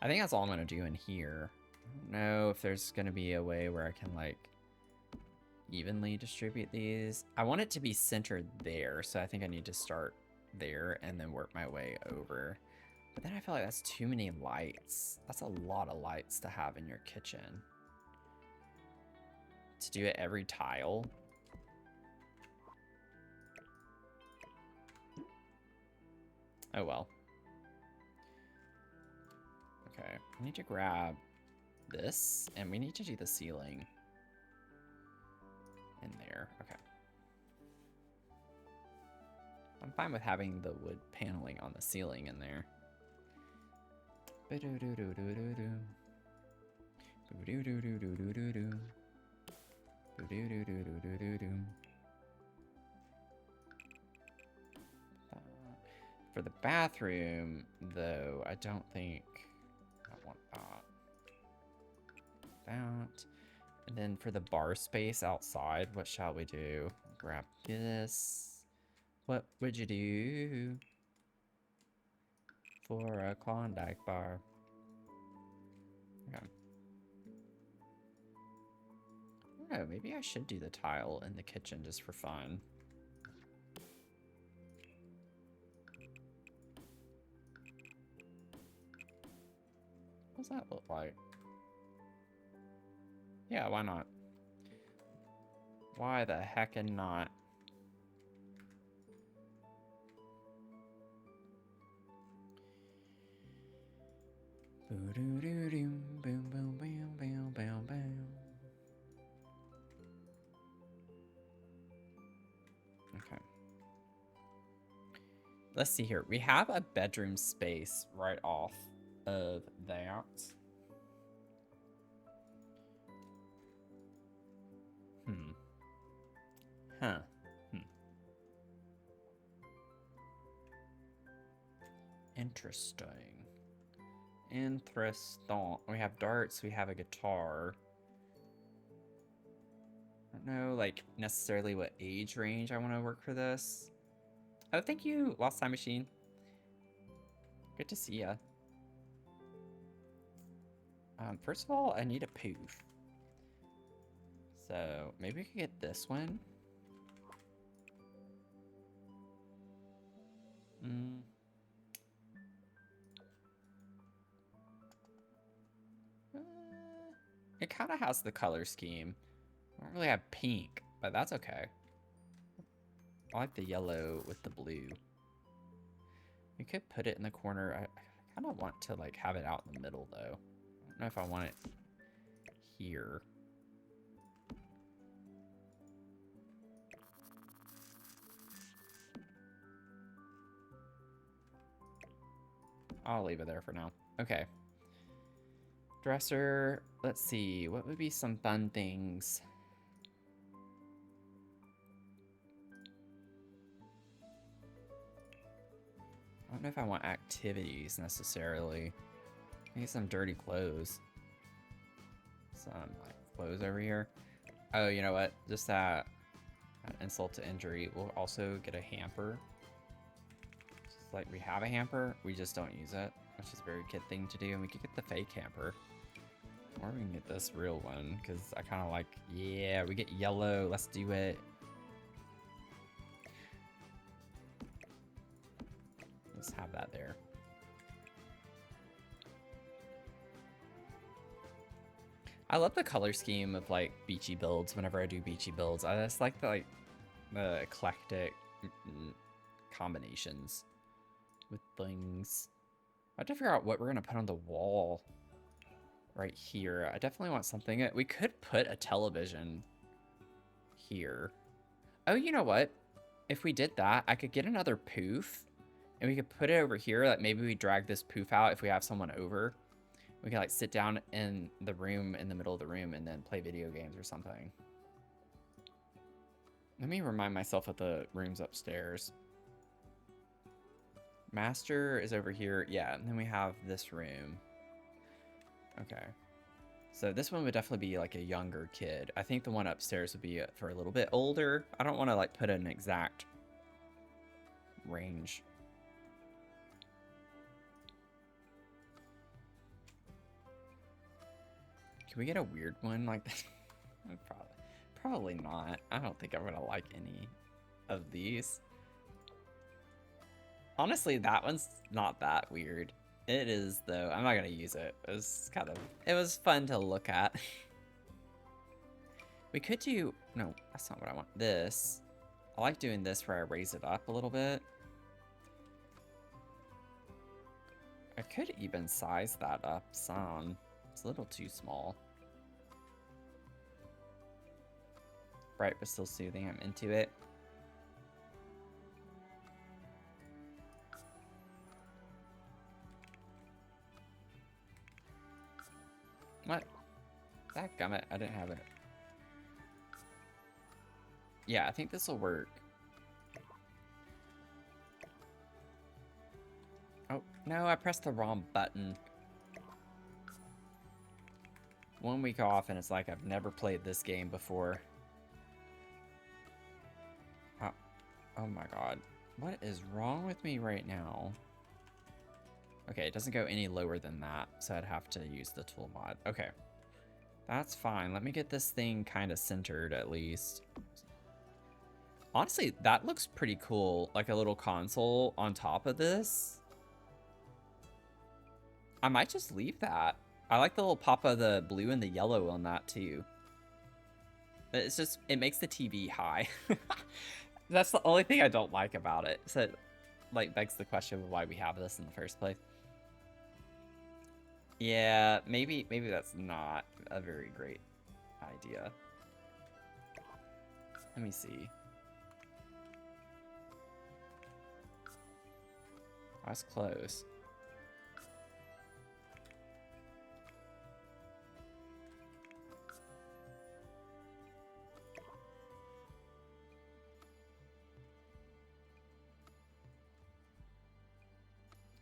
I think that's all I'm gonna do in here. I don't know if there's gonna be a way where I can like evenly distribute these. I want it to be centered there, so I think I need to start there and then work my way over. But then I feel like that's too many lights. That's a lot of lights to have in your kitchen. To do it every tile. Oh well. Okay, I need to grab this, and we need to do the ceiling in there. Okay. I'm fine with having the wood paneling on the ceiling in there. For the bathroom, though, I don't think I want that. That. And then for the bar space outside, what shall we do? Grab this. What would you do for a Klondike bar? Okay. I don't know, maybe I should do the tile in the kitchen just for fun. What does that look like? Yeah, why not? Why the heckin' not? Boom, boom, boom, boom, boom, boom, boom. Okay. Let's see here. We have a bedroom space right off of that. Huh. Interesting. Interesting. We have darts, we have a guitar. I don't know, like, necessarily what age range I want to work for this. Oh, thank you, Lost Time Machine. Good to see ya. First of all, I need a poof. So, maybe we could get this one. It kind of has the color scheme. I don't really have pink, but that's okay. I like the yellow with the blue. We could put it in the corner. I kind of want to like have it out in the middle though. I don't know if I want it here. I'll leave it there for now. Okay. Dresser. Let's see. What would be some fun things? I don't know if I want activities necessarily. Maybe some dirty clothes. Some like clothes over here. Oh, you know what? Just that insult to injury. We'll also get a hamper. Just like we have a hamper, we just don't use it, which is a very kid thing to do. And we could get the fake hamper. Or we can get this real one, because I kind of like, yeah, we get yellow. Let's do it. Let's have that there. I love the color scheme of like beachy builds whenever I do beachy builds. I just like the eclectic combinations with things. I have to figure out what we're gonna put on the wall right here. I definitely want something. We could put a television here. Oh, you know what? If we did that, I could get another poof and we could put it over here. Like maybe we drag this poof out if we have someone over. We can like sit down in the room, in the middle of the room, and then play video games or something. Let me remind myself of the rooms upstairs. Master is over here. Yeah, and then we have this room. Okay. So this one would definitely be like a younger kid. I think the one upstairs would be for a little bit older. I don't want to like put an exact range. Can we get a weird one like that? Probably not. I don't think I'm gonna like any of these. Honestly, that one's not that weird. It is though. I'm not gonna use it. It was fun to look at. We could do, no, that's not what I want. This. I like doing this where I raise it up a little bit. I could even size that up some. It's a little too small. Bright but still soothing. I'm into it. What? Dadgummit, I didn't have it. Yeah, I think this will work. Oh, no, I pressed the wrong button. 1 week off and it's like I've never played this game before. Oh my god. What is wrong with me right now? Okay, it doesn't go any lower than that, so I'd have to use the tool mod. Okay. That's fine. Let me get this thing kind of centered at least. Honestly, that looks pretty cool. Like a little console on top of this. I might just leave that. I like the little pop of the blue and the yellow on that too. It's just, it makes the TV high. That's the only thing I don't like about it. So it, like, begs the question of why we have this in the first place. Yeah, maybe that's not a very great idea. Let me see. That's close.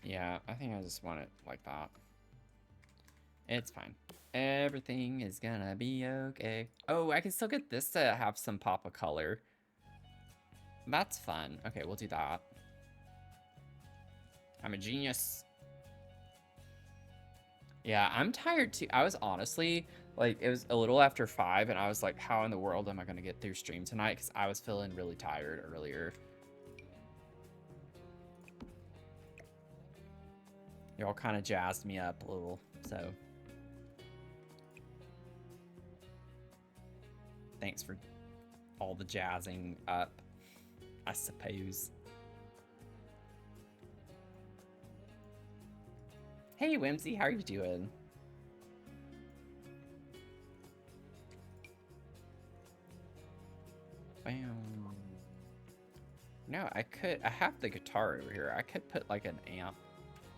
Yeah, I think I just want it like that. It's fine. Everything is gonna be okay. Oh, I can still get this to have some pop of color. That's fun. Okay, we'll do that. I'm a genius. Yeah, I'm tired too. I was honestly, like, it was a little after 5, and I was like, how in the world am I gonna get through stream tonight? Because I was feeling really tired earlier. Y'all kind of jazzed me up a little, so. Thanks for all the jazzing up, I suppose. Hey, Whimsy, how are you doing? Bam. No, I have the guitar over here. I could put like an amp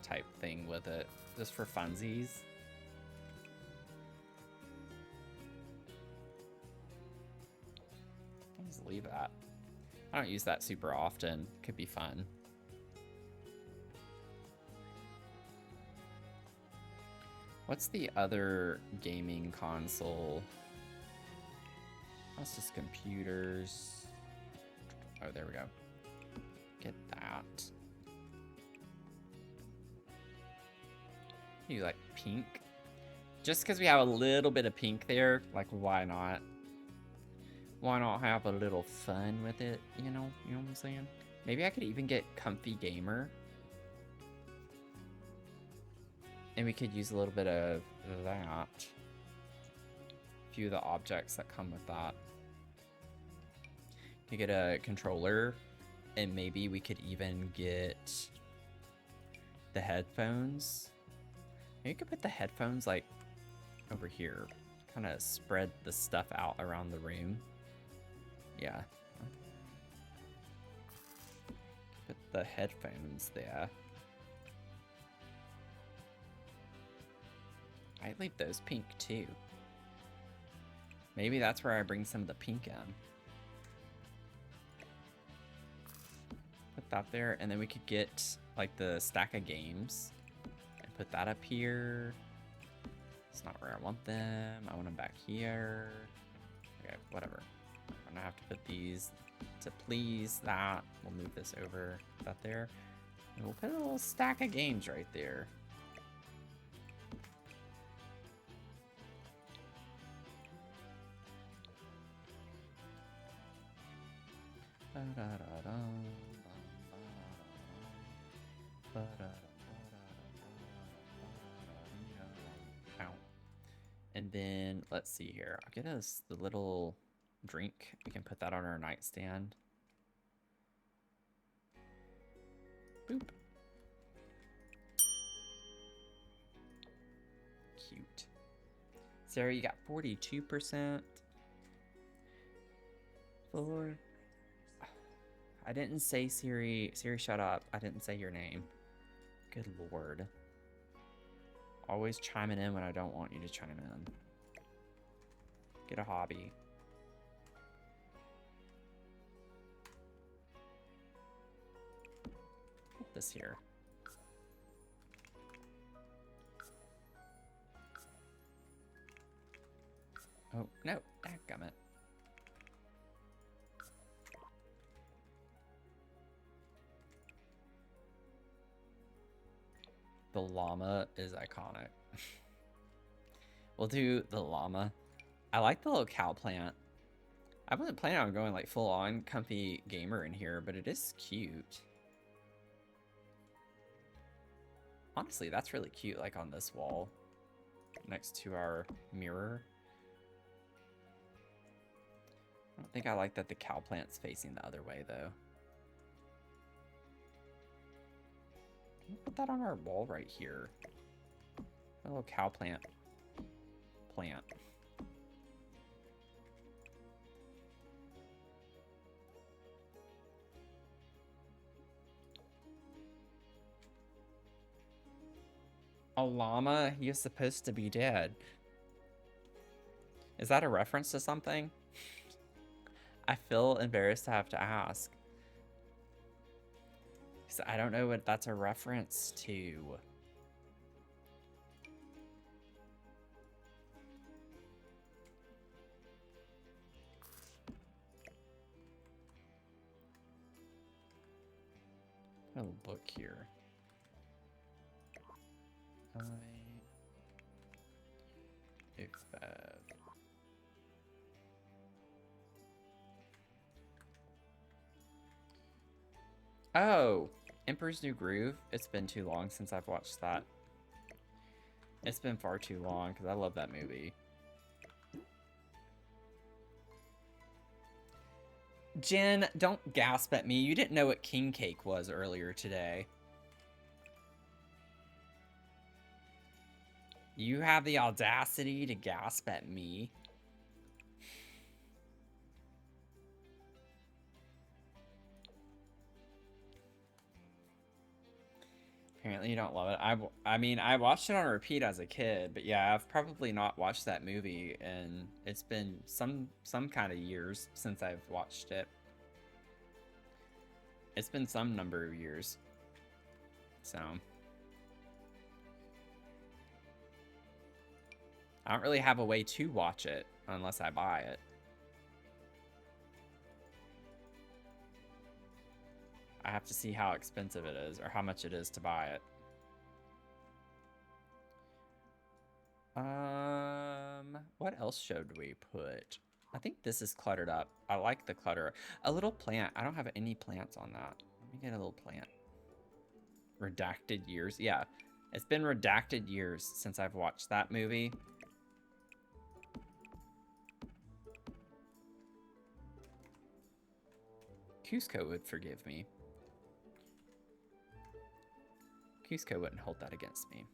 type thing with it, just for funsies. I'll just leave that. I don't use that super often. Could be fun. What's the other gaming console? That's just computers. Oh, there we go. Get that. You like pink? Just because we have a little bit of pink there, like why not? Why not have a little fun with it, you know? You know what I'm saying? Maybe I could even get Comfy Gamer. And we could use a little bit of that. A few of the objects that come with that. You get a controller, and maybe we could even get the headphones. Maybe you could put the headphones like over here. Kind of spread the stuff out around the room. Yeah. Put the headphones there. I'd leave those pink too. Maybe that's where I bring some of the pink in. Put that there, and then we could get like the stack of games and put that up here. It's not where I want them. I want them back here. Okay, whatever. I'm gonna have to put these to please that. We'll move this over, that there. And we'll put a little stack of games right there. Ow. And then let's see here. I'll get us the little drink. We can put that on our nightstand. Boop. Cute. Sarah, you got 42%. 4. I didn't say Siri. Siri, shut up. I didn't say your name. Good lord. Always chiming in when I don't want you to chime in. Get a hobby. Put this here. Oh, no. Dadgummit. The llama is iconic. We'll do the llama. I like the little cow plant. I wasn't planning on going like full on Comfy Gamer in here, but it is cute. Honestly, that's really cute, like on this wall next to our mirror. I don't think I like that the cow plant's facing the other way though. Put that on our wall right here. A little cow plant. A llama? You're supposed to be dead. Is that a reference to something? I feel embarrassed to have to ask. Because I don't know what that's a reference to. to look here. Oh, Emperor's New Groove. It's been too long since I've watched that. It's been far too long because I love that movie. Jen, don't gasp at me. You didn't know what king cake was earlier today. You have the audacity to gasp at me. Apparently you don't love it. I mean, I watched it on repeat as a kid, but yeah, I've probably not watched that movie, and it's been some kind of years since I've watched it. It's been some number of years. So I don't really have a way to watch it unless I buy it. I have to see how expensive it is or how much it is to buy it. What else should we put? I think this is cluttered up. I like the clutter. A little plant. I don't have any plants on that. Let me get a little plant. Redacted years. Yeah, it's been redacted years since I've watched that movie. Cusco would forgive me. Cusco wouldn't hold that against me.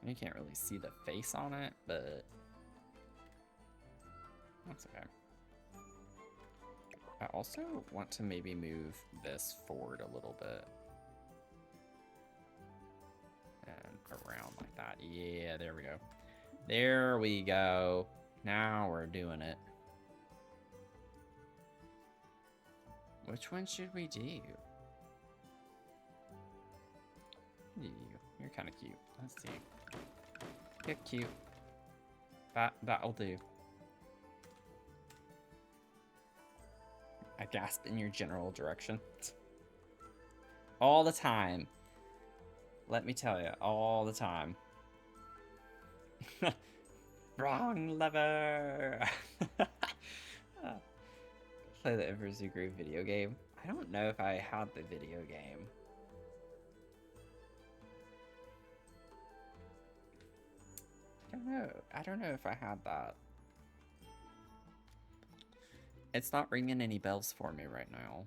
You can't really see the face on it, but that's okay. I also want to maybe move this forward a little bit. And around like that. Yeah, there we go. There we go. Now we're doing it. Which one should we do? You're kind of cute. Let's see. Get cute. That'll do. I gasp in your general direction. All the time. Let me tell you, all the time. Wrong lever! Play the Emperor's New Groove video game. I don't know if I had the video game. I don't know if I had that. It's not ringing any bells for me right now.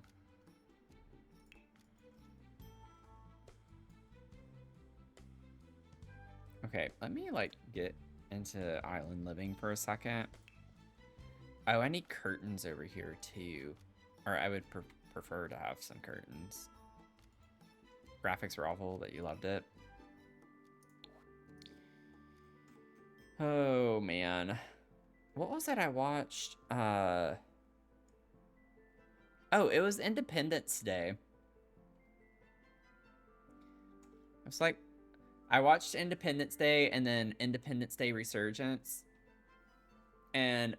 Okay, let me like get into island living for a second. Oh, I need curtains over here too. Or I would prefer to have some curtains. Graphics were awful, but you loved it. Oh man. What was it I watched? Oh, it was Independence Day. It was like, I watched Independence Day and then Independence Day Resurgence. And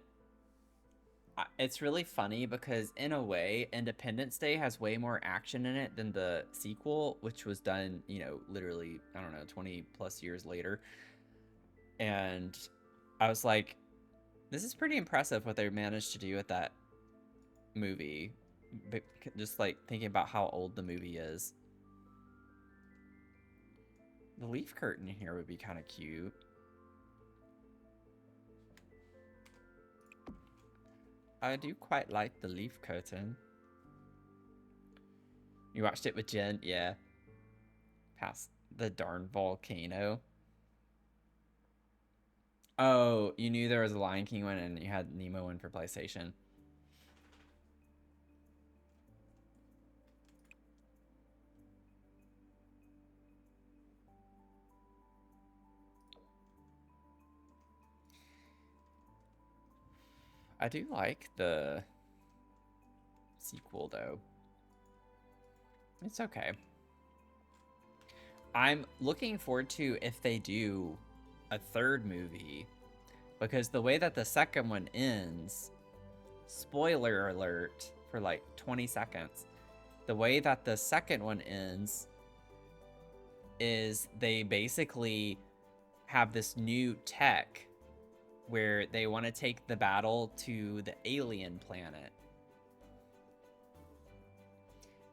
it's really funny because in a way, Independence Day has way more action in it than the sequel, which was done, you know, literally, I don't know, 20 plus years later. And I was like, this is pretty impressive what they managed to do with that movie. But just like thinking about how old the movie is. The leaf curtain here would be kind of cute. I do quite like the leaf curtain. You watched it with Jen? Yeah. Past the darn volcano. Oh, you knew there was a Lion King one and you had Nemo one for PlayStation. I do like the sequel, though. It's okay. I'm looking forward to if they do a third movie, because the way that the second one ends, spoiler alert for like 20 seconds, the way that the second one ends is they basically have this new tech where they want to take the battle to the alien planet.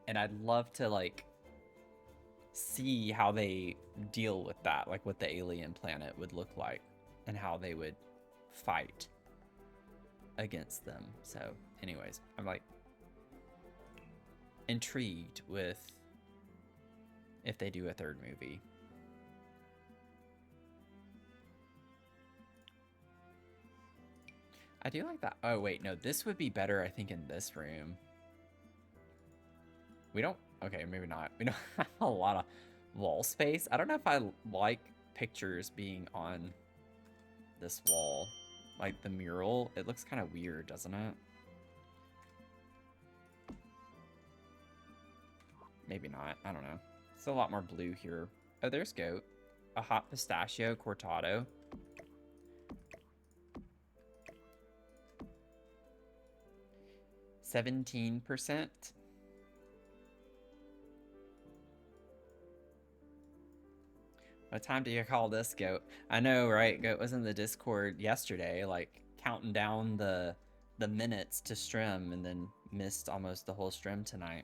And I'd love to like see how they deal with that, like what the alien planet would look like and how they would fight against them. So anyways, I'm like intrigued with if they do a third movie. I do like that. Oh wait, no, this would be better I think in this room. We don't, okay, maybe not. We don't have a lot of wall space. I don't know if I like pictures being on this wall. Like the mural, it looks kind of weird, doesn't it? Maybe not, I don't know. It's a lot more blue here. Oh, there's goat. A hot pistachio cortado. %. What time do you call this, Goat? I know, right? Goat was in the Discord yesterday, like counting down the minutes to stream, and then missed almost the whole stream tonight.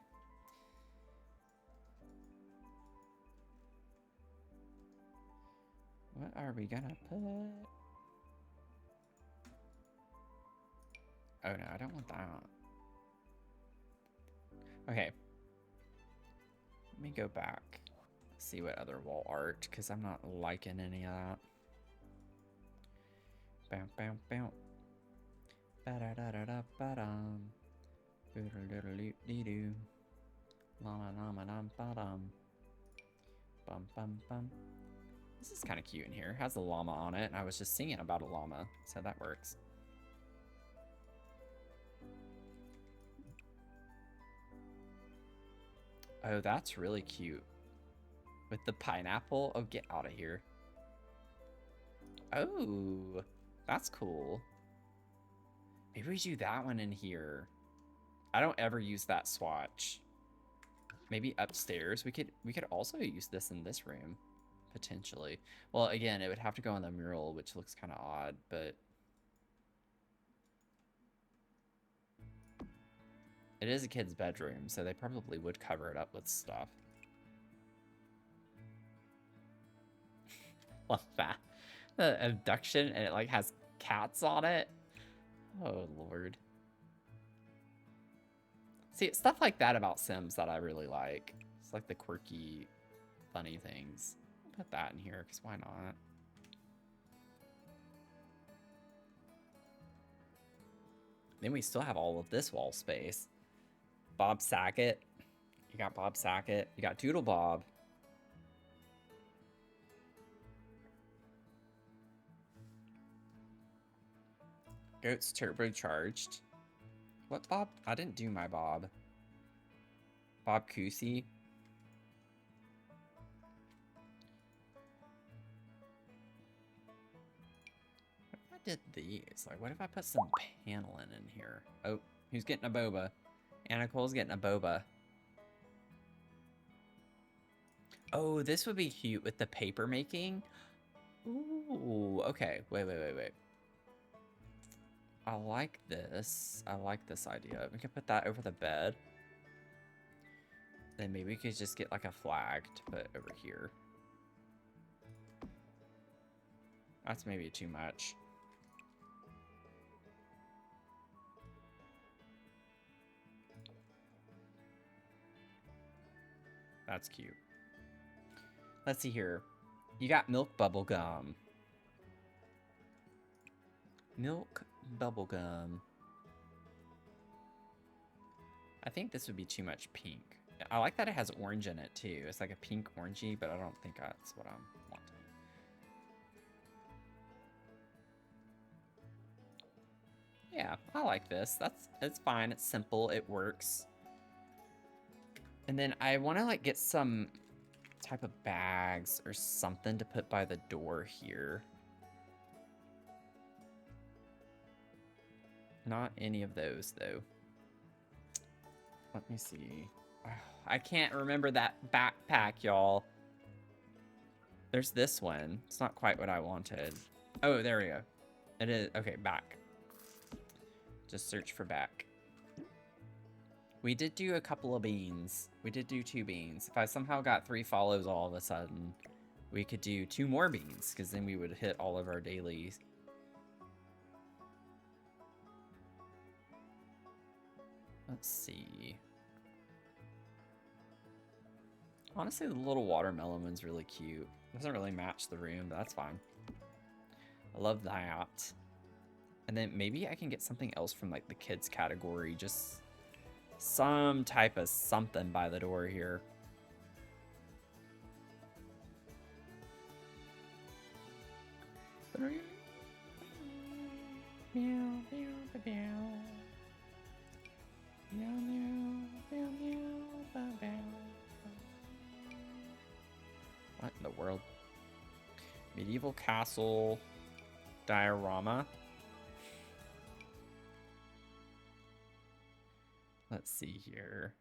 What are we gonna put? Oh no, I don't want that. Okay. Let me go back. See what other wall art, because I'm not liking any of that. Bam, bam, bam. Ba-da-da-da-da-ba-dum. Boodle-doodle-doo-dee-doo. Llama-llama-dum-ba-dum. Bum-bum-bum. This is kind of cute in here. It has a llama on it, and I was just singing about a llama, so that works. Oh, that's really cute. With the pineapple? Oh, get out of here. Oh, that's cool. Maybe we do that one in here. I don't ever use that swatch. Maybe upstairs. We could also use this in this room, potentially. Well, again, it would have to go on the mural, which looks kind of odd, but it is a kid's bedroom, so they probably would cover it up with stuff. Love that. The abduction, and it like has cats on it. Oh, Lord. See, stuff like that about Sims that I really like. It's like the quirky, funny things. I'll put that in here, because why not? Then we still have all of this wall space. Bob Saget. You got Bob Saget. You got Doodle Bob. Goat's turbocharged. What Bob? I didn't do my Bob. Bob Cousy. What if I did these? Like, what if I put some paneling in here? Oh, who's getting a boba? Anna Cole's getting a boba. Oh, this would be cute with the paper making. Ooh, okay. Wait. I like this. I like this idea. We could put that over the bed. Then maybe we could just get like a flag to put over here. That's maybe too much. That's cute. Let's see here. You got milk bubble gum. Milk bubblegum. I think this would be too much pink. I like that it has orange in it too. It's like a pink orangey, but I don't think that's what I'm wanting. Yeah, I like this. It's fine. It's simple. It works. And then I want to like get some type of bags or something to put by the door here. Not any of those though. Let me see. Oh, I can't remember that backpack, y'all. There's this one. It's not quite what I wanted. Oh, there we go. It is. Okay, back. Just search for back. We did do a couple of beans. We did do 2 beans. If I somehow got 3 follows all of a sudden, we could do 2 more beans, because then we would hit all of our dailies. Let's see. Honestly, the little watermelon one's really cute. Doesn't really match the room, but that's fine. I love that. And then maybe I can get something else from like the kids category. Just some type of something by the door here. What in the world? Medieval castle diorama. Let's see here.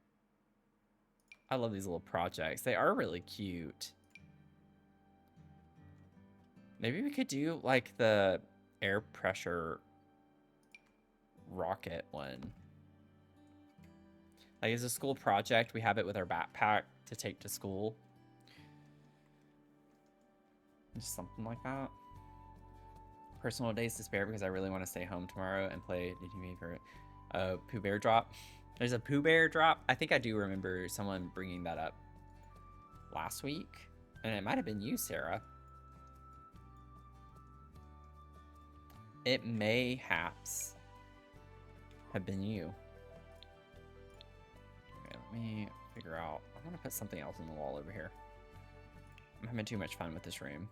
I love these little projects. They are really cute. Maybe we could do like the air pressure rocket one. Like as a school project, we have it with our backpack to take to school. Just something like that. Personal days to spare because I really want to stay home tomorrow and play DTV for Pooh Bear drop. There's a Pooh Bear drop. I think I do remember someone bringing that up last week. And it might have been you, Sarah. It mayhaps have been you. Okay, let me figure out. I want to put something else on the wall over here. I'm having too much fun with this room.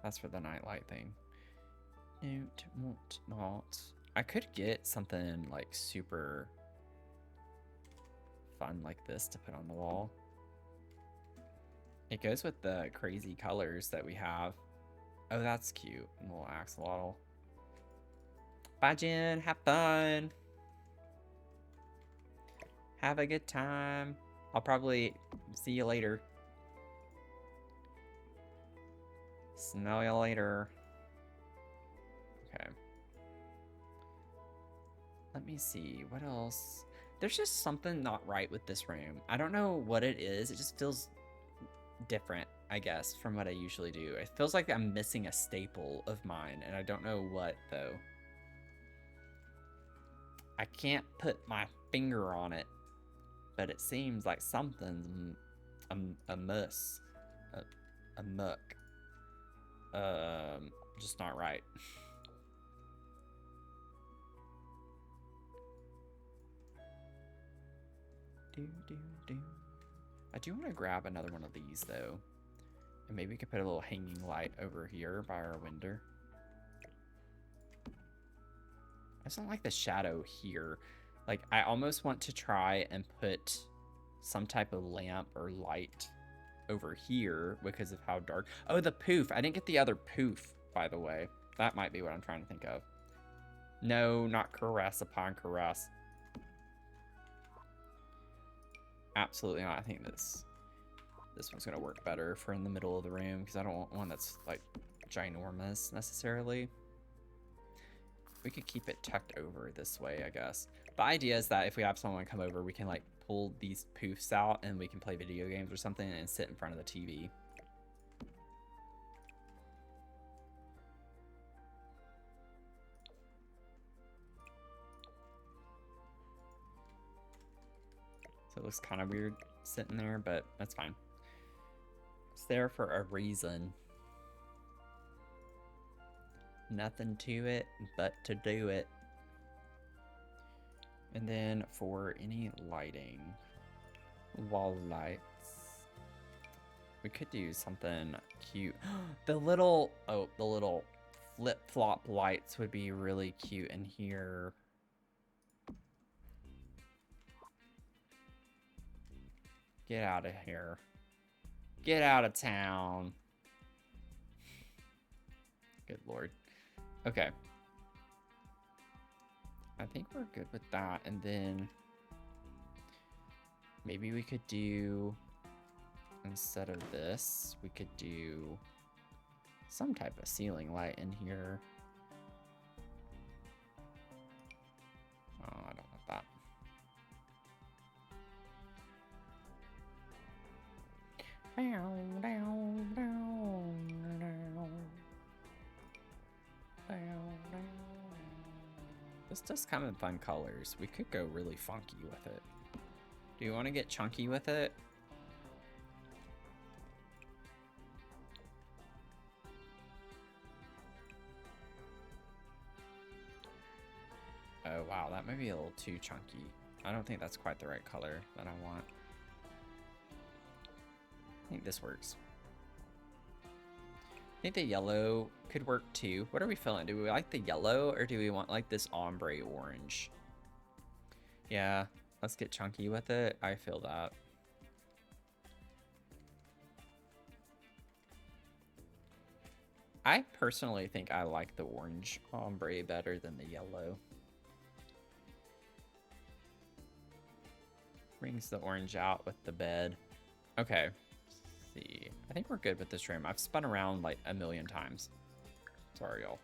That's for the nightlight thing. Note, want not. I could get something like super fun like this to put on the wall. It goes with the crazy colors that we have. Oh, that's cute. A little axolotl. Bye, Jen. Have fun. Have a good time. I'll probably see you later. Smell you later. Okay. Let me see. What else? There's just something not right with this room. I don't know what it is. It just feels different, I guess, from what I usually do. It feels like I'm missing a staple of mine, and I don't know what, though. I can't put my finger on it, but it seems like something's amiss. A muck. Just not right. I do want to grab another one of these though, and maybe we could put a little hanging light over here by our window. I just don't like the shadow here. Like, I almost want to try and put some type of lamp or light over here because of how dark. Oh, the poof. I didn't get the other poof, by the way. That might be what I'm trying to think of. No, not caress upon caress. Absolutely not. I think this one's gonna work better for in the middle of the room because I don't want one that's like ginormous necessarily. We could keep it tucked over this way, I guess. The idea is that if we have someone come over, we can like pull these poofs out and we can play video games or something and sit in front of the TV. So it looks kind of weird sitting there, but that's fine. It's there for a reason. Nothing to it but to do it. And then for any lighting, wall lights, we could do something cute. The little flip-flop lights would be really cute in here. Get out of here. Get out of town. Good lord. Okay. I think we're good with that. And then maybe we could do, instead of this, we could do some type of ceiling light in here. Oh, I don't want that. This does come in fun colors. We could go really funky with it. Do you want to get chunky with it? Oh wow, that might be a little too chunky. I don't think that's quite the right color that I want. I think this works. I think the yellow could work too. What are we feeling? Do we like the yellow or do we want like this ombre orange? Yeah, let's get chunky with it. I feel that. I personally think I like the orange ombre better than the yellow. Brings the orange out with the bed. Okay. See. I think we're good with this room. I've spun around like a million times. Sorry, y'all.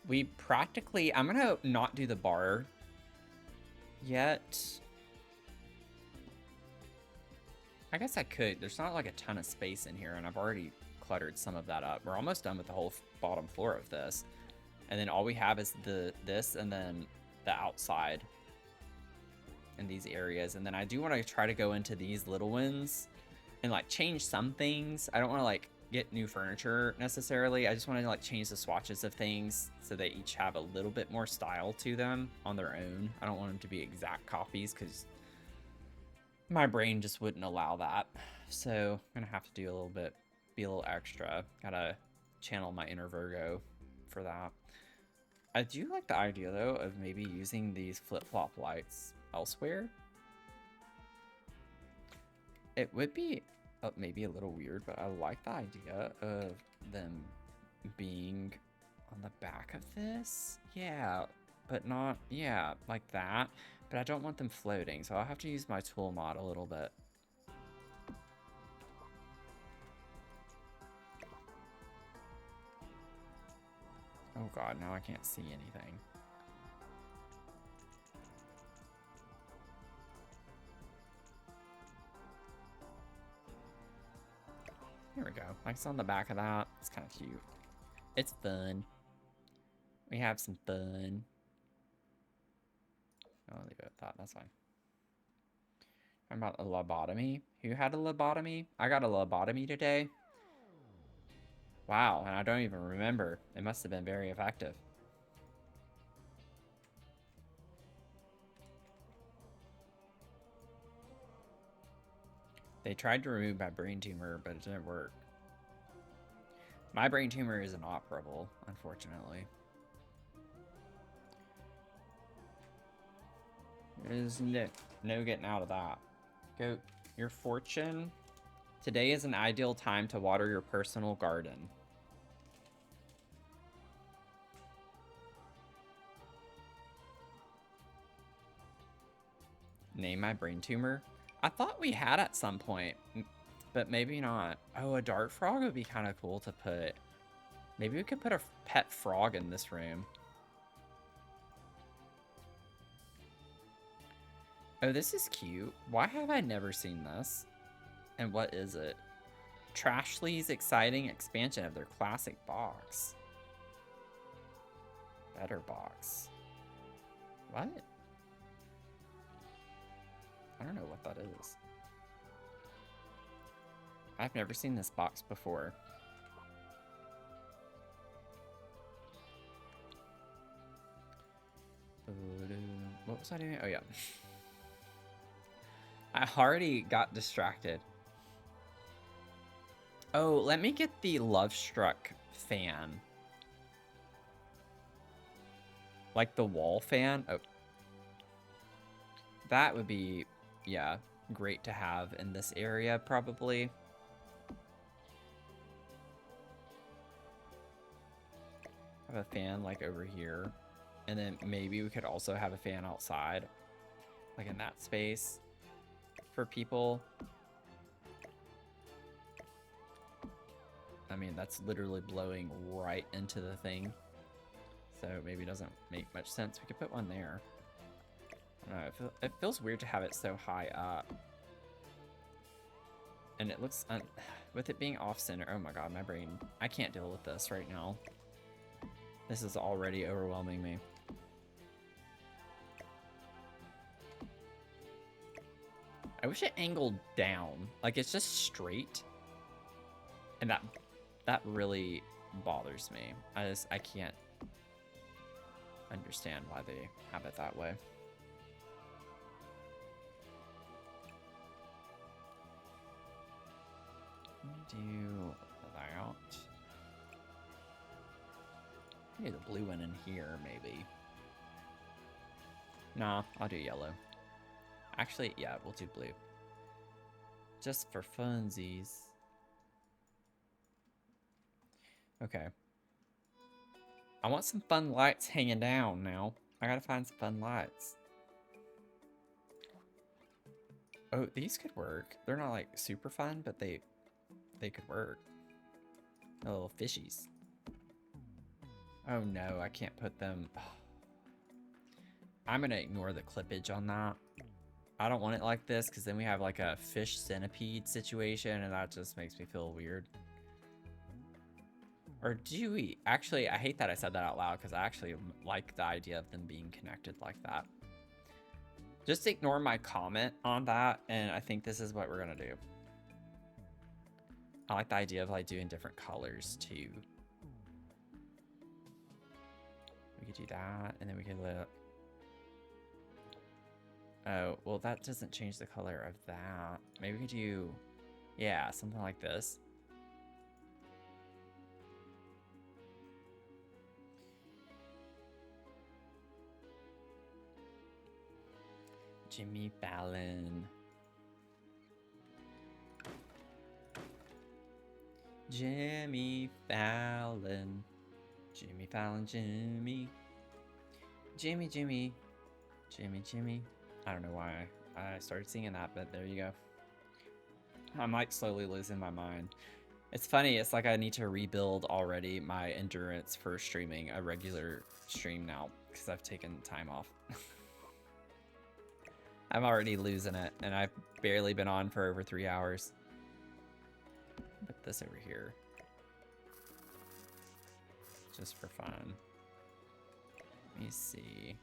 We practically... I'm gonna not do the bar yet. I guess I could. There's not like a ton of space in here, and I've already cluttered some of that up. We're almost done with the whole bottom floor of this. And then all we have is this and then the outside in these areas. And then I do want to try to go into these little ones and like change some things. I don't want to like get new furniture necessarily. I just want to like change the swatches of things so they each have a little bit more style to them on their own. I don't want them to be exact copies because my brain just wouldn't allow that. So I'm gonna have to do a little bit, be a little extra. Gotta channel my inner Virgo for that. I do like the idea though of maybe using these flip-flop lights elsewhere. It would be maybe a little weird, but I like the idea of them being on the back of this. Yeah, but not, yeah, like that. But I don't want them floating, so I'll have to use my tool mod a little bit. Oh god, now I can't see anything. Here we go. Like it's on the back of that. It's kind of cute. It's fun. We have some fun. I'll leave it at that. That's fine. How about a lobotomy? Who had a lobotomy? I got a lobotomy today. Wow, and I don't even remember. It must have been very effective. They tried to remove my brain tumor, but it didn't work. My brain tumor is inoperable, unfortunately. There's no getting out of that. Goat, your fortune. Today is an ideal time to water your personal garden. Name my brain tumor. I thought we had at some point, but maybe not. Oh, a dart frog would be kind of cool to put. Maybe we could put a pet frog in this room. Oh, this is cute. Why have I never seen this? And what is it? Trashly's exciting expansion of their classic box. Better box. What? I don't know what that is. I've never seen this box before. What was I doing? Oh, yeah. I already got distracted. Oh, let me get the Love Struck fan. Like the wall fan. Oh. That would be, yeah, great to have in this area, probably. Have a fan, like, over here. And then maybe we could also have a fan outside. Like, in that space. For people. I mean, that's literally blowing right into the thing. So maybe it doesn't make much sense. We could put one there. I don't know, it feels weird to have it so high up. And it looks, with it being off-center, oh my god, my brain, I can't deal with this right now. This is already overwhelming me. I wish it angled down. Like, it's just straight. And that really bothers me. I can't understand why they have it that way. Do that. Maybe the blue one in here, maybe. Nah, I'll do yellow. Actually, yeah, we'll do blue. Just for funsies. Okay. I want some fun lights hanging down now. I gotta find some fun lights. Oh, these could work. They're not like super fun, but they could work. The little fishies. Oh no, I can't put them. I'm gonna ignore the clippage on that. I don't want it like this because then we have like a fish centipede situation and that just makes me feel weird. Or do we? Actually, I hate that I said that out loud because I actually like the idea of them being connected like that. Just ignore my comment on that, and I think this is what we're gonna do. I like the idea of like doing different colors too. We could do that, and then we could let... Oh, well that doesn't change the color of that. Maybe we could do, yeah, something like this. Jimmy Fallon. Jimmy Fallon. Jimmy Fallon, Jimmy. Jimmy, Jimmy. Jimmy, Jimmy. I don't know why I started singing that, but there you go. I'm like slowly losing my mind. It's funny, it's like I need to rebuild already my endurance for streaming a regular stream now because I've taken time off. I'm already losing it, and I've barely been on for over 3 hours. Put this over here. Just for fun. Let me see.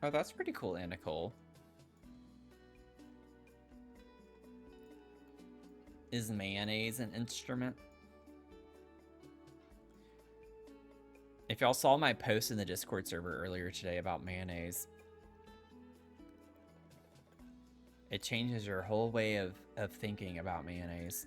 Oh, that's pretty cool, Nicole. Is mayonnaise an instrument? If y'all saw my post in the Discord server earlier today about mayonnaise, it changes your whole way of thinking about mayonnaise.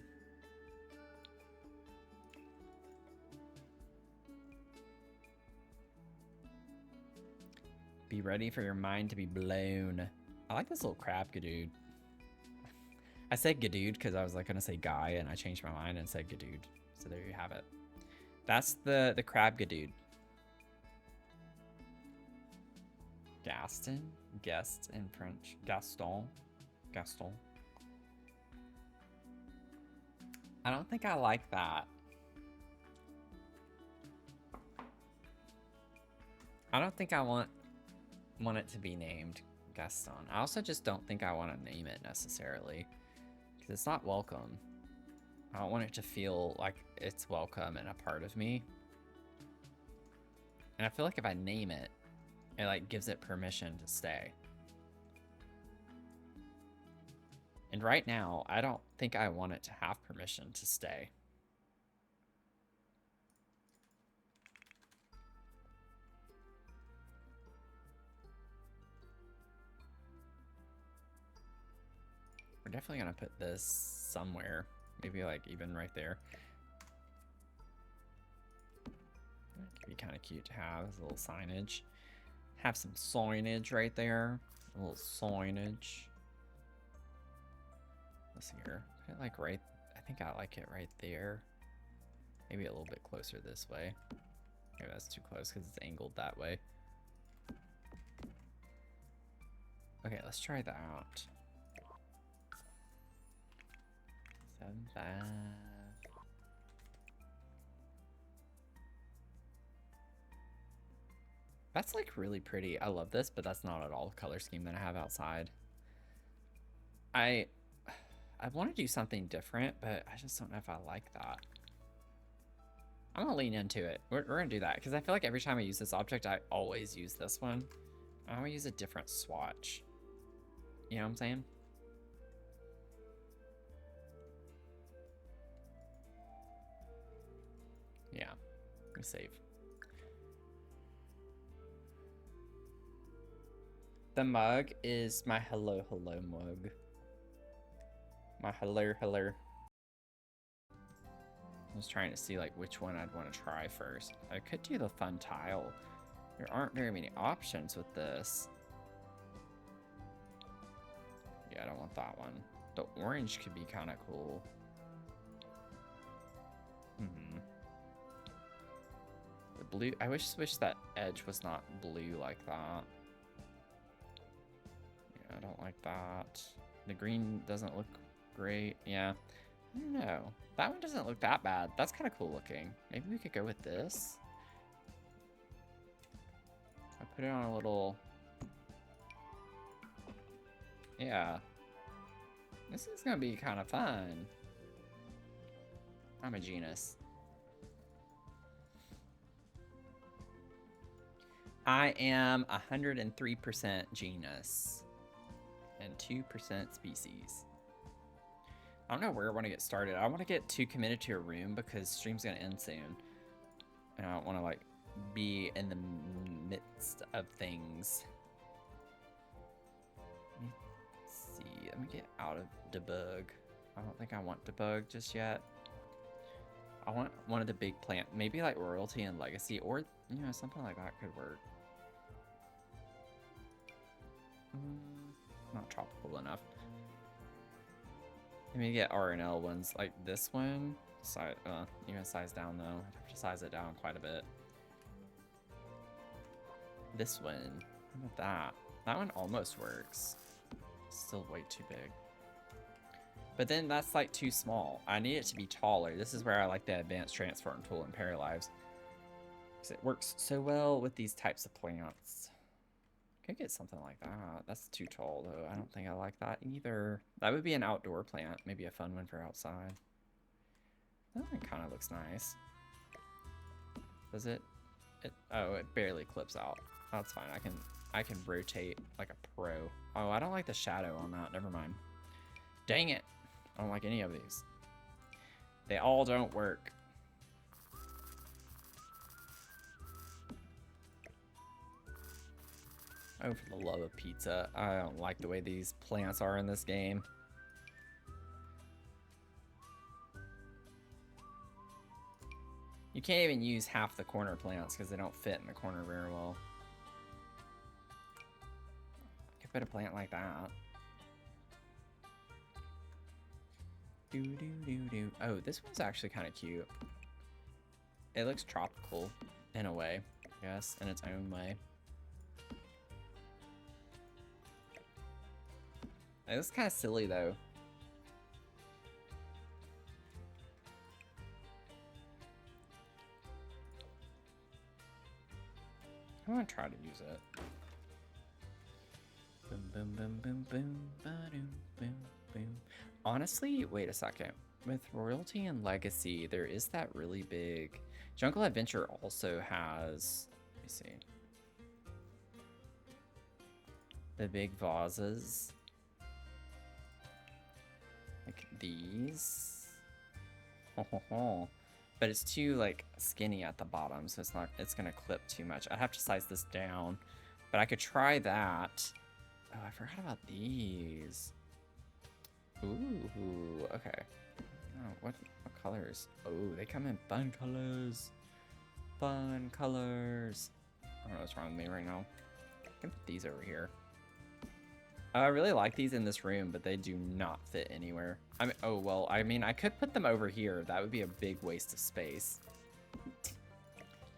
Be ready for your mind to be blown. I like this little crab gadude. I said gadude because I was like gonna say guy, and I changed my mind and said gadude. So there you have it. That's the crab gadude. Gaston? Guest in French. Gaston. Gaston. I don't think I like that. I don't think I want it to be named Gaston. I also just don't think I want to name it necessarily because it's not welcome. I don't want it to feel like it's welcome and a part of me. And I feel like if I name it, it like gives it permission to stay. And right now, I don't think I want it to have permission to stay. We're definitely gonna put this somewhere. Maybe like even right there. That could be kind of cute to have as a little signage. Have some signage right there. A little signage. Let's see here. Put it like right, I think I like it right there. Maybe a little bit closer this way. Maybe that's too close because it's angled that way. Okay, let's try that out. 7.5. That's like really pretty. I love this, but that's not at all the color scheme that I have outside. I want to do something different, but I just don't know if I like that. I'm gonna lean into it. We're gonna do that because I feel like every time I use this object, I always use this one. I'm gonna use a different swatch. You know what I'm saying? Yeah, let me save. The mug is my hello mug. My hello. I was trying to see like which one I'd want to try first. I could do the fun tile. There aren't very many options with this. Yeah, I don't want that one. The orange could be kind of cool. The blue, I wish that edge was not blue like that. Yeah, I don't like that. The green doesn't look great. Yeah, I don't know. That one doesn't look that bad. That's kind of cool looking. Maybe we could go with this. I put it on a little... Yeah. This is gonna be kind of fun. I'm a genius. I am 103% genus and 2% species. I don't know where I want to get started. I want to get too committed to a room because stream's gonna end soon, and I don't want to like be in the midst of things. Let's see. Let me get out of debug. I don't think I want debug just yet. I want one of the big plant, maybe like royalty and legacy, or you know something like that could work. Not tropical enough. Let me get R and L ones like this one. Even size down though. I'd have to size it down quite a bit. This one. How about that? That one almost works. Still way too big. But then that's like too small. I need it to be taller. This is where I like the advanced transform tool in Paralives. Because it works so well with these types of plants. Could get something like that. That's too tall though. I don't think I like that either. That would be an outdoor plant. Maybe a fun one for outside. That one kind of looks nice. Does it? Oh, it barely clips out. That's fine. I can rotate like a pro. Oh, I don't like the shadow on that. Never mind. Dang it. I don't like any of these. They all don't work. Oh, for the love of pizza. I don't like the way these plants are in this game. You can't even use half the corner plants because they don't fit in the corner very well. I could put a plant like that. Oh, this one's actually kind of cute. It looks tropical in a way, I guess, in its own way. It looks kind of silly though. I'm gonna try to use it. Boom, boom, boom, boom, boom, ba-doom, boom, boom. Honestly, wait a second. With Royalty and Legacy, there is that really big... Jungle Adventure also has... Let me see. The big vases. Like these. But it's too like skinny at the bottom, so it's gonna clip too much. I'd have to size this down, but I could try that. Oh, I forgot about these. Ooh, okay. Oh, what colors? Oh, they come in fun colors. Fun colors. I don't know what's wrong with me right now. I can put these over here. I really like these in this room, but they do not fit anywhere. I mean, oh, well, I mean, I could put them over here. That would be a big waste of space.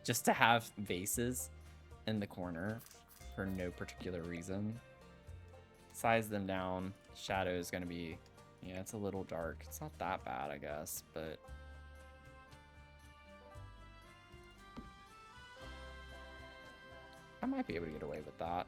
Just to have vases in the corner for no particular reason. Size them down. Shadow is going to be, yeah, it's a little dark. It's not that bad, I guess, but I might be able to get away with that.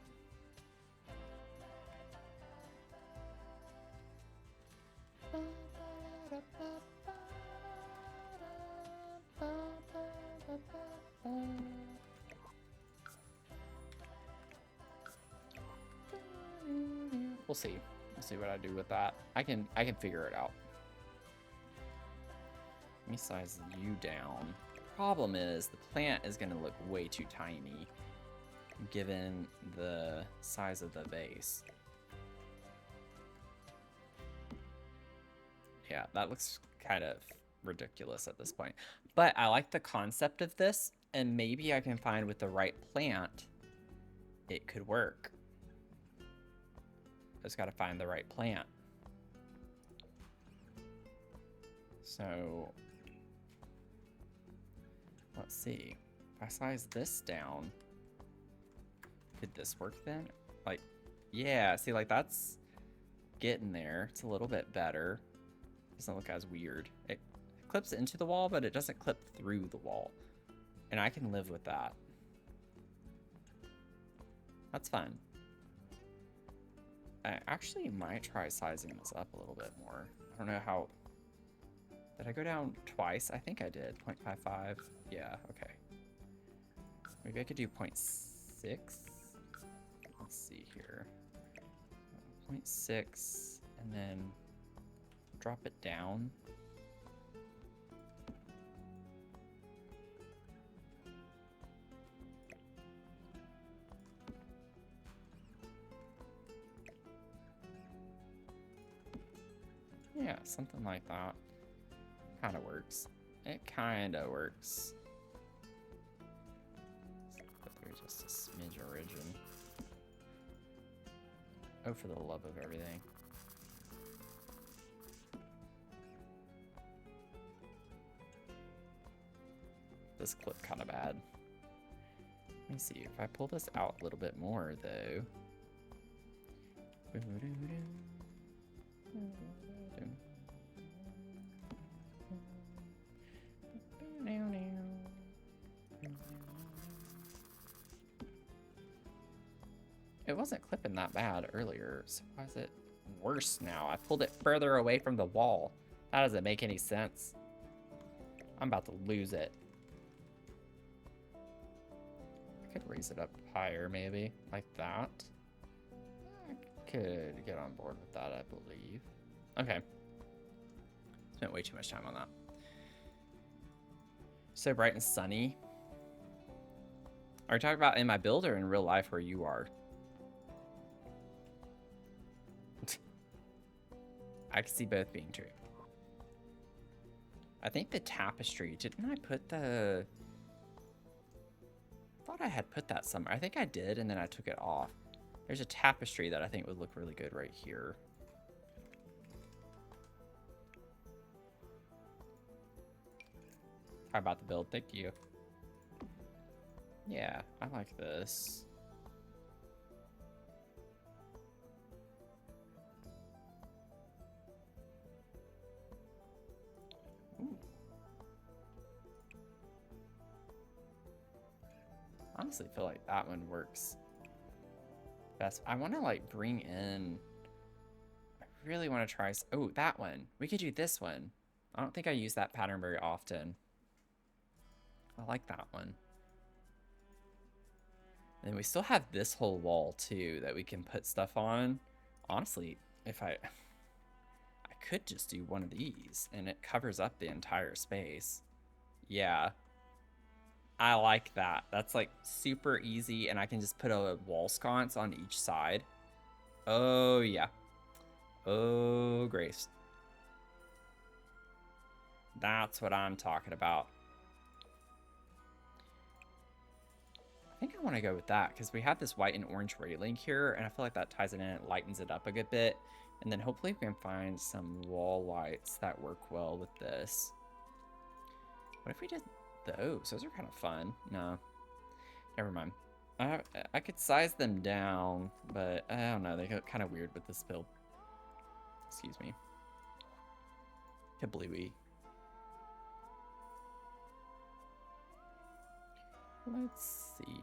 We'll see. We'll see what I do with that. I can figure it out. Let me size you down. Problem is the plant is gonna look way too tiny given the size of the vase. Yeah, that looks kind of ridiculous at this point. But I like the concept of this, and maybe I can find with the right plant, it could work. Just gotta find the right plant. So, let's see. If I size this down, could this work then? Like, yeah, see, like that's getting there. It's a little bit better. Doesn't look as weird. It clips into the wall, but it doesn't clip through the wall. And I can live with that. That's fun. I actually might try sizing this up a little bit more. I don't know how... Did I go down twice? I think I did. 0.55. Yeah, okay. Maybe I could do 0.6. Let's see here. 0.6 and then drop it down. Yeah, something like that. Kind of works. It kind of works. But there's just a smidge of origin. Oh, for the love of everything. This clip kind of bad. Let me see if I pull this out a little bit more though. It wasn't clipping that bad earlier, so why is it worse now? I pulled it further away from the wall. That doesn't make any sense. I'm about to lose it. I could raise it up higher, maybe, like that. I could get on board with that, I believe. Okay. Spent way too much time on that. So bright and sunny. Are you talking about in my build or in real life where you are? I can see both being true. I think the tapestry, didn't I put the... I thought I had put that somewhere. I think I did, and then I took it off. There's a tapestry that I think would look really good right here. How about the build? Thank you. Yeah, I like this. Ooh. Honestly, feel like that one works best. I want to like bring in. I really want to try. Oh, that one. We could do this one. I don't think I use that pattern very often. I like that one. And we still have this whole wall too that we can put stuff on. Honestly, if I could just do one of these and it covers up the entire space. Yeah. I like that. That's like super easy, and I can just put a wall sconce on each side. Oh yeah. Oh, Grace. That's what I'm talking about. I think I want to go with that because we have this white and orange railing here, and I feel like that ties it in, it lightens it up a good bit. And then hopefully we can find some wall lights that work well with this. What if we did those? Those are kind of fun. No, never mind. I could size them down, but I don't know. They get kind of weird with this build. Excuse me. Kablooey. Let's see.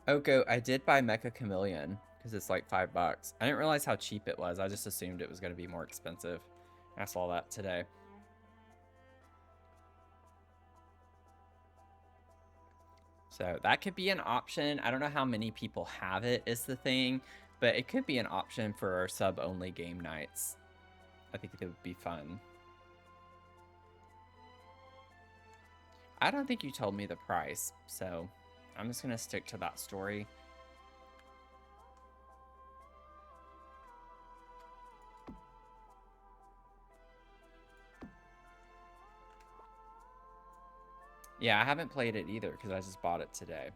Oko, I did buy Mecha Chameleon because it's like $5. I didn't realize how cheap it was. I just assumed it was going to be more expensive. I saw that today. So that could be an option. I don't know how many people have it is the thing, but it could be an option for our sub-only game nights. I think it would be fun. I don't think you told me the price, so I'm just going to stick to that story. Yeah, I haven't played it either because I just bought it today.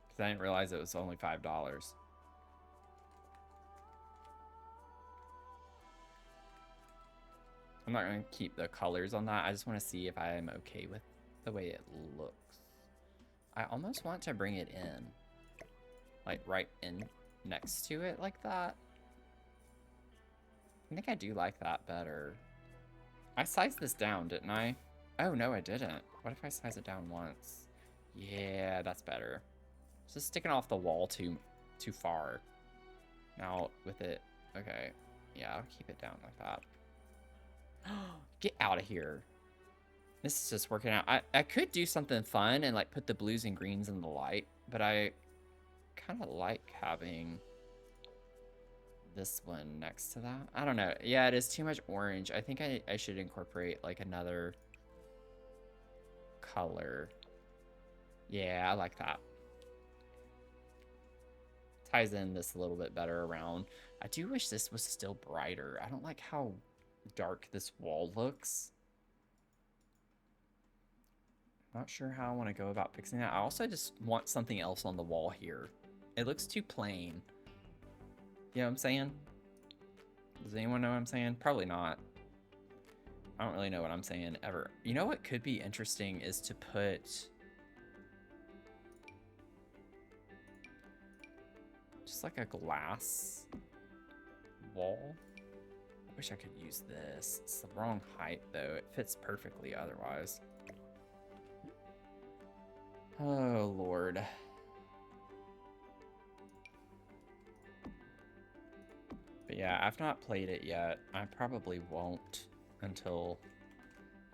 Because I didn't realize it was only $5. I'm not going to keep the colors on that. I just want to see if I am okay with the way it looks. I almost want to bring it in. Like right in next to it like that. I think I do like that better. I sized this down, didn't I? Oh, no, I didn't. What if I size it down once? Yeah, that's better. It's just sticking off the wall too far. Now, with it... Okay. Yeah, I'll keep it down like that. Get out of here. This is just working out. I could do something fun and, like, put the blues and greens in the light, but I kind of like having this one next to that. I don't know. Yeah, it is too much orange. I think I should incorporate, like, another color. Yeah, I like that. Ties in this a little bit better around. I do wish this was still brighter. I don't like how dark this wall looks. Not sure how I want to go about fixing that. I also just want something else on the wall here. It looks too plain. You know what I'm saying? Does anyone know what I'm saying? Probably not. I don't really know what I'm saying ever. You know what could be interesting is to put just like a glass wall. I wish I could use this. It's the wrong height though. It fits perfectly otherwise. Oh, Lord. But yeah, I've not played it yet. I probably won't until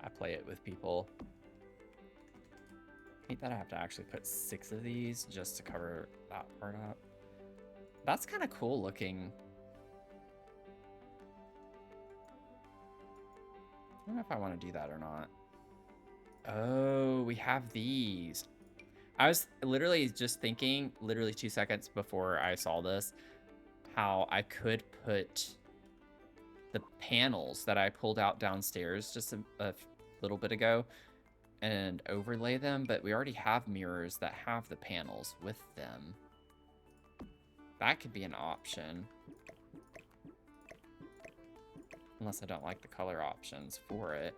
I play it with people. I hate that I have to actually put 6 of these just to cover that part up. That's kind of cool looking. I don't know if I want to do that or not. Oh, we have these. I was literally just thinking, literally 2 seconds before I saw this, how I could put the panels that I pulled out downstairs just a little bit ago and overlay them, but we already have mirrors that have the panels with them. That could be an option. Unless I don't like the color options for it.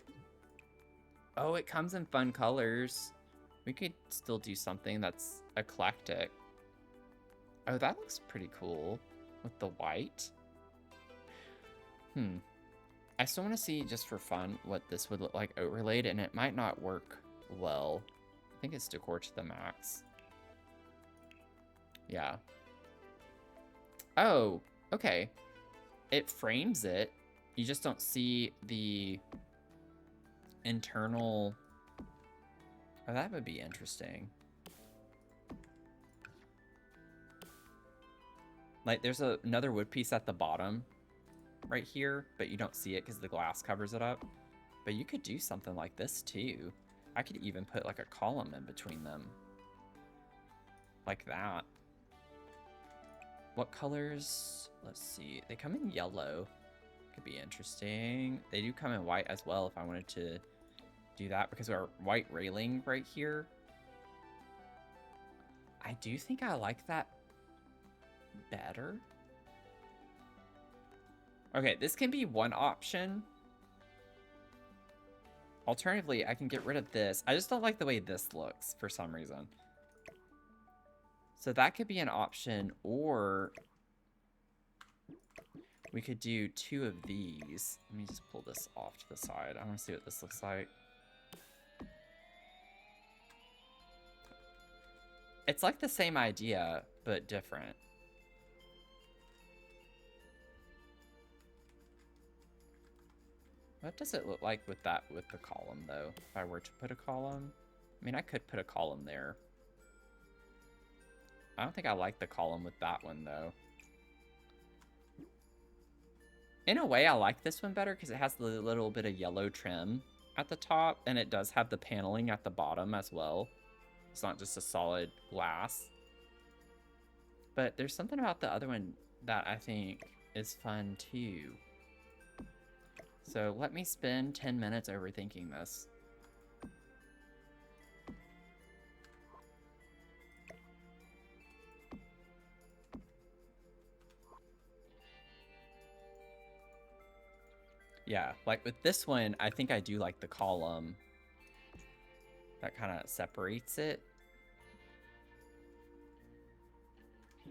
Oh, it comes in fun colors. We could still do something that's eclectic. Oh, that looks pretty cool with the white. I still want to see, just for fun, what this would look like overlaid, and it might not work well. I think it's decor to the max. Yeah. Oh, okay. It frames it. You just don't see the internal... Oh, that would be interesting. Like, there's another wood piece at the bottom right here, but you don't see it because the glass covers it up. But you could do something like this too. I could even put like a column in between them. Like that. What colors? Let's see. They come in yellow. Could be interesting. They do come in white as well if I wanted to do that because our white railing right here. I do think I like that better. Okay, this can be one option. Alternatively, I can get rid of this. I just don't like the way this looks for some reason. So that could be an option, or we could do 2 of these. Let me just pull this off to the side. I want to see what this looks like. It's like the same idea, but different. What does it look like with that, with the column, though? If I were to put a column? I mean, I could put a column there. I don't think I like the column with that one, though. In a way, I like this one better because it has the little bit of yellow trim at the top, and it does have the paneling at the bottom as well. It's not just a solid glass. But there's something about the other one that I think is fun, too. So let me spend 10 minutes overthinking this. Yeah, like with this one, I think I do like the column. That kind of separates it. I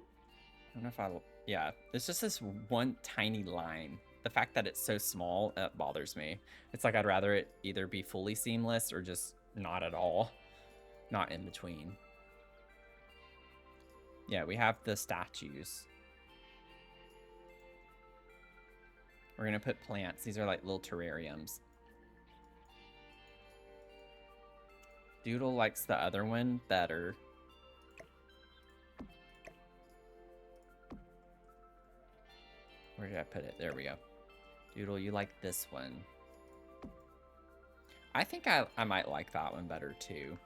don't know if I... Yeah, it's just this one tiny line. The fact that it's so small, that bothers me. It's like I'd rather it either be fully seamless or just not at all. Not in between. Yeah, we have the statues. We're gonna put plants. These are like little terrariums. Doodle likes the other one better. Where did I put it? There we go. Doodle, you like this one. I think I might like that one better too.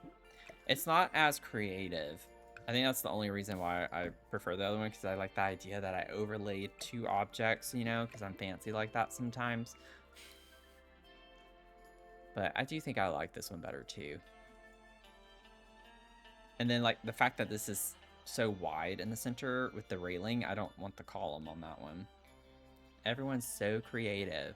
It's not as creative. I think that's the only reason why I prefer the other one, because I like the idea that I overlaid 2 objects, you know, because I'm fancy like that sometimes. But I do think I like this one better too. And then like the fact that this is so wide in the center with the railing, I don't want the column on that one. Everyone's so creative.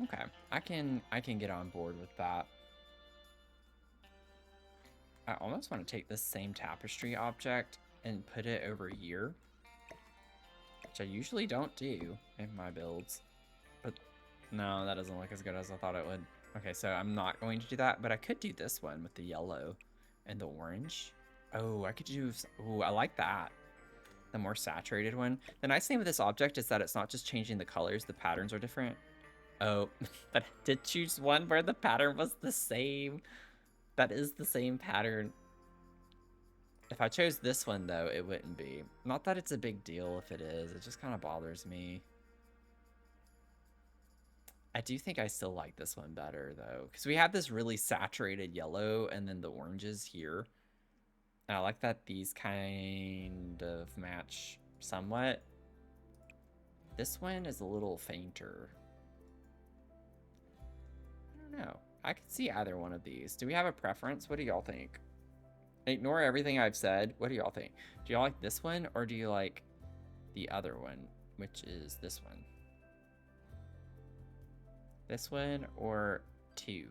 Okay, I can get on board with that. I almost want to take this same tapestry object and put it over here, which I usually don't do in my builds. But no, that doesn't look as good as I thought it would. Okay, so I'm not going to do that, but I could do this one with the yellow and the orange. Oh, I could do... Oh, I like that. The more saturated one. The nice thing with this object is that it's not just changing the colors, the patterns are different. Oh, but I did choose one where the pattern was the same. That is the same pattern. If I chose this one, though, it wouldn't be. Not that it's a big deal if it is. It just kind of bothers me. I do think I still like this one better, though. Because we have this really saturated yellow and then the oranges here. And I like that these kind of match somewhat. This one is a little fainter. I don't know. I could see either one of these. Do we have a preference? What do y'all think? Ignore everything I've said. What do y'all think? Do y'all like this one or do you like the other one, which is this one? This one or 2?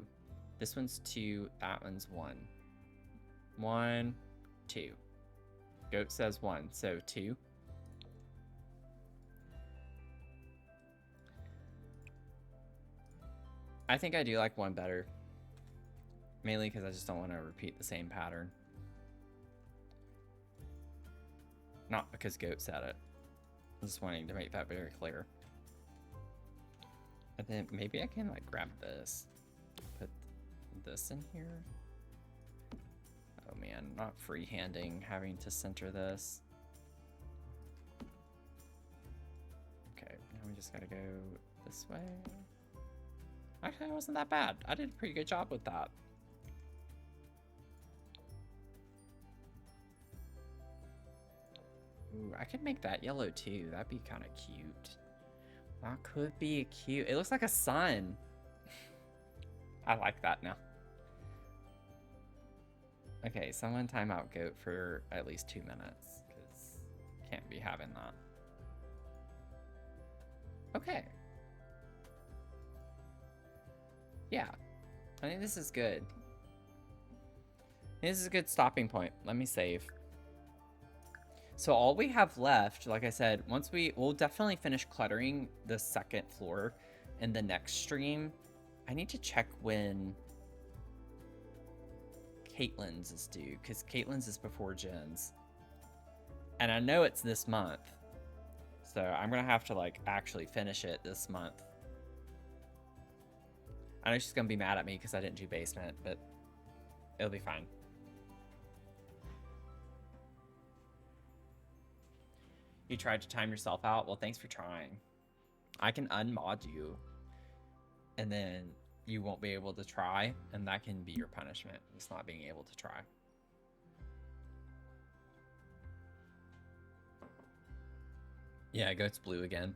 This one's 2. That one's 1. 1, 2. Goat says 1, so 2. I think I do like 1 better. Mainly because I just don't want to repeat the same pattern. Not because Goat said it. I'm just wanting to make that very clear. And then maybe I can like grab this. Put this in here. Oh man, not freehanding, having to center this. Okay, now we just gotta go this way. Actually, it wasn't that bad. I did a pretty good job with that. Ooh, I could make that yellow too. That'd be kind of cute. That could be cute. It looks like a sun. I like that now. Okay, someone time out goat for at least 2 minutes, because can't be having that. Okay. Yeah, I think this is good. This is a good stopping point. Let me save. So all we have left, like I said, we'll definitely finish cluttering the second floor in the next stream. I need to check when Caitlin's is due, because Caitlin's is before Jen's. And I know it's this month. So I'm gonna have to like actually finish it this month. I know she's gonna be mad at me because I didn't do basement, but it'll be fine. You tried to time yourself out? Well, thanks for trying. I can unmod you, and then you won't be able to try, and that can be your punishment. It's not being able to try. Yeah, goat's blue again.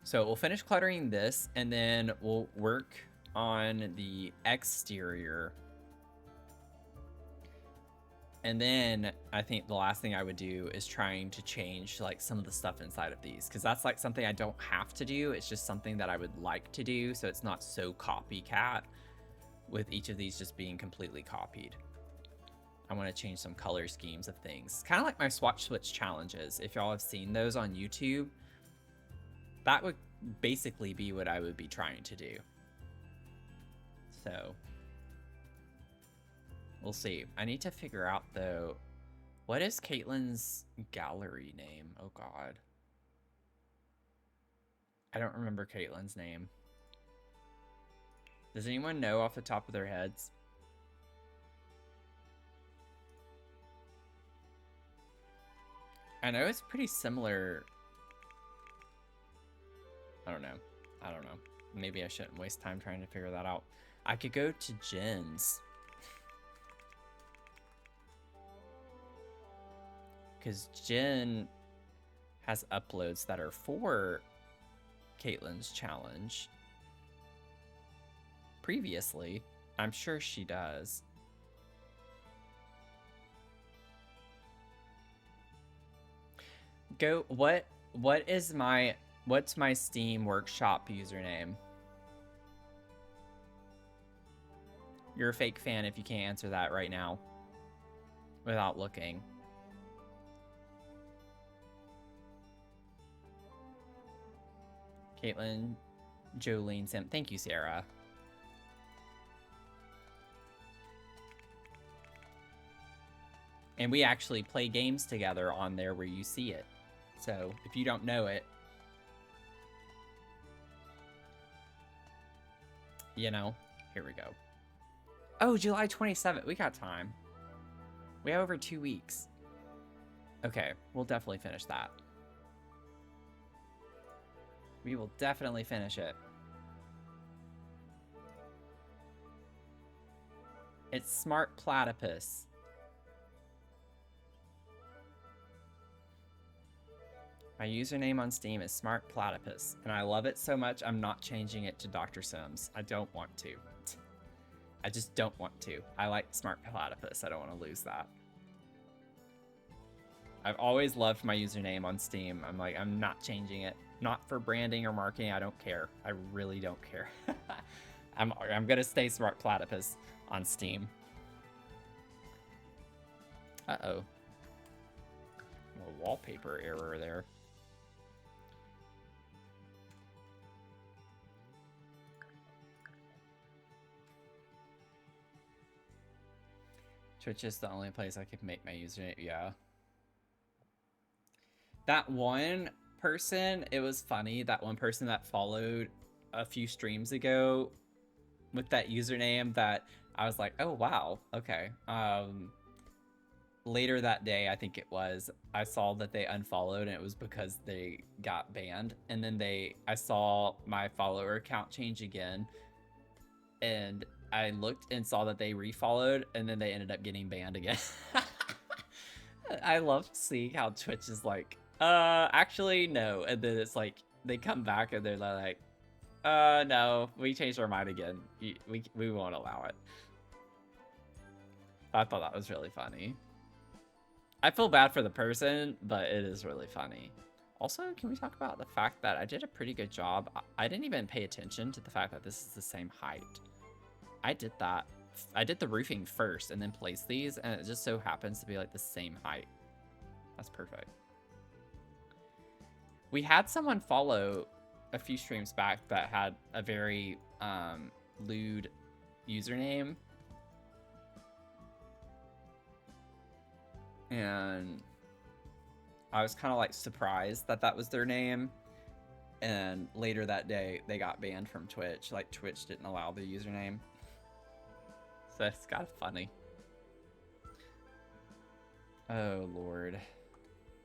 So we'll finish cluttering this, and then we'll work on the exterior. And then I think the last thing I would do is trying to change like some of the stuff inside of these, because that's like something I don't have to do. It's just something that I would like to do, so it's not so copycat with each of these just being completely copied. I want to change some color schemes of things. Kind of like my swatch switch challenges. If y'all have seen those on YouTube, that would basically be what I would be trying to do. So we'll see. I need to figure out, though, what is Caitlin's gallery name? Oh, God. I don't remember Caitlin's name. Does anyone know off the top of their heads? I know it's pretty similar. I don't know. Maybe I shouldn't waste time trying to figure that out. I could go to Jen's. Because Jen has uploads that are for Caitlin's challenge. Previously, I'm sure she does. Go, what's my Steam Workshop username? You're a fake fan if you can't answer that right now without looking. Caitlin, Jolene, Sim. Thank you, Sarah. And we actually play games together on there where you see it. So if you don't know it, you know, here we go. Oh, July 27th. We got time. We have over 2 weeks. Okay, we'll definitely finish that. We will definitely finish it. It's Smart Platypus. My username on Steam is Smart Platypus, and I love it so much I'm not changing it to Dr. Sims. I don't want to. I just don't want to. I like Smart Platypus. I don't want to lose that. I've always loved my username on Steam. I'm like, I'm not changing it. Not for branding or marketing. I don't care. I really don't care. I'm gonna stay Smart Platypus on Steam. Uh-oh. A wallpaper error there. Twitch is the only place I could make my username. Yeah. That one person, it was funny. That one person that followed a few streams ago with that username that I was like, oh, wow. Okay. Later that day, I think it was, I saw that they unfollowed, and it was because they got banned. And then I saw my follower count change again, and I looked and saw that they refollowed, and then they ended up getting banned again. I love seeing how Twitch is like, actually no, and then it's like they come back and they're like, no, we changed our mind again. We won't allow it. I thought that was really funny. I feel bad for the person, but it is really funny. Also, can we talk about the fact that I did a pretty good job? I didn't even pay attention to the fact that this is the same height. I did that. I did the roofing first and then placed these, and it just so happens to be like the same height. That's perfect. We had someone follow a few streams back that had a very lewd username. And I was kind of like surprised that that was their name. And later that day, they got banned from Twitch. Like, Twitch didn't allow the username. So it's kind of funny. Oh, Lord.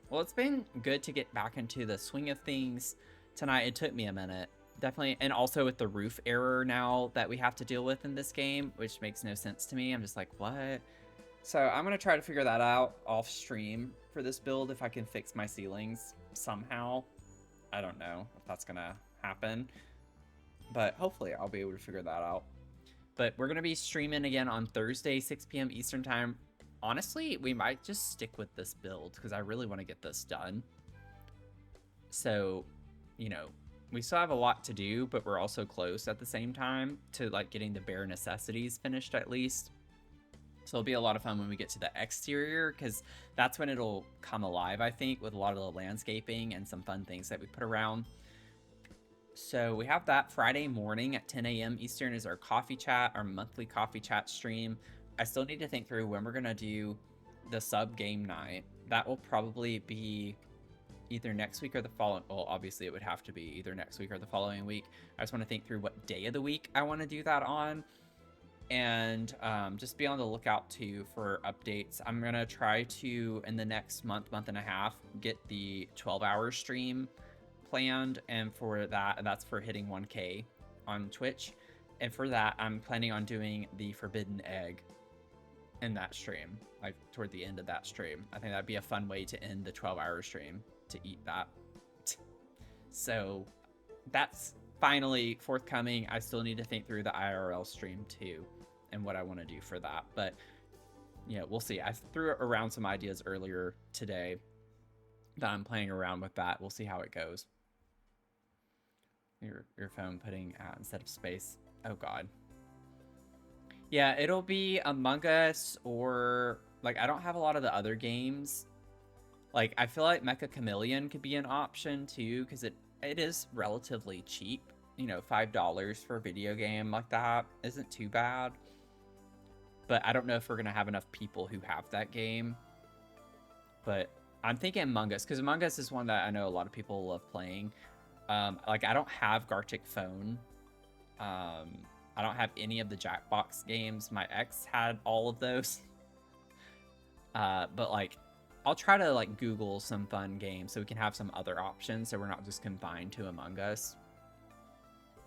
Well, it's been good to get back into the swing of things tonight. It took me a minute. Definitely. And also with the roof error now that we have to deal with in this game, which makes no sense to me. I'm just like, what? So I'm going to try to figure that out off stream for this build if I can fix my ceilings somehow. I don't know if that's going to happen, but hopefully I'll be able to figure that out. But we're going to be streaming again on Thursday, 6 p.m. Eastern time. Honestly, we might just stick with this build because I really want to get this done. So, you know, we still have a lot to do, but we're also close at the same time to like getting the bare necessities finished at least. So it'll be a lot of fun when we get to the exterior because that's when it'll come alive, I think, with a lot of the landscaping and some fun things that we put around. So we have that Friday morning at 10 a.m. Eastern is our coffee chat, our monthly coffee chat stream. I still need to think through when we're going to do the sub game night. That will probably be either next week or the following. Well, obviously it would have to be either next week or the following week. I just want to think through what day of the week I want to do that on. And just be on the lookout too for updates. I'm going to try to, in the next month and a half, get the 12-hour stream planned. And for that, that's for hitting 1K on Twitch. And for that, I'm planning on doing the Forbidden Egg in that stream, like toward the end of that stream. I think that'd be a fun way to end the 12-hour stream, to eat that. So that's finally forthcoming. I still need to think through the IRL stream too and what I want to do for that. But yeah, we'll see. I threw around some ideas earlier today that I'm playing around with that. We'll see how it goes. Your phone putting out instead of space. Oh God. Yeah, it'll be Among Us or like I don't have a lot of the other games. Like I feel like Mecha Chameleon could be an option too because it is relatively cheap. You know, $5 for a video game like that isn't too bad. But I don't know if we're gonna have enough people who have that game. But I'm thinking Among Us because Among Us is one that I know a lot of people love playing. Like I don't have Gartic Phone. I don't have any of the Jackbox games. My ex had all of those. But like, I'll try to like Google some fun games so we can have some other options so we're not just confined to Among Us.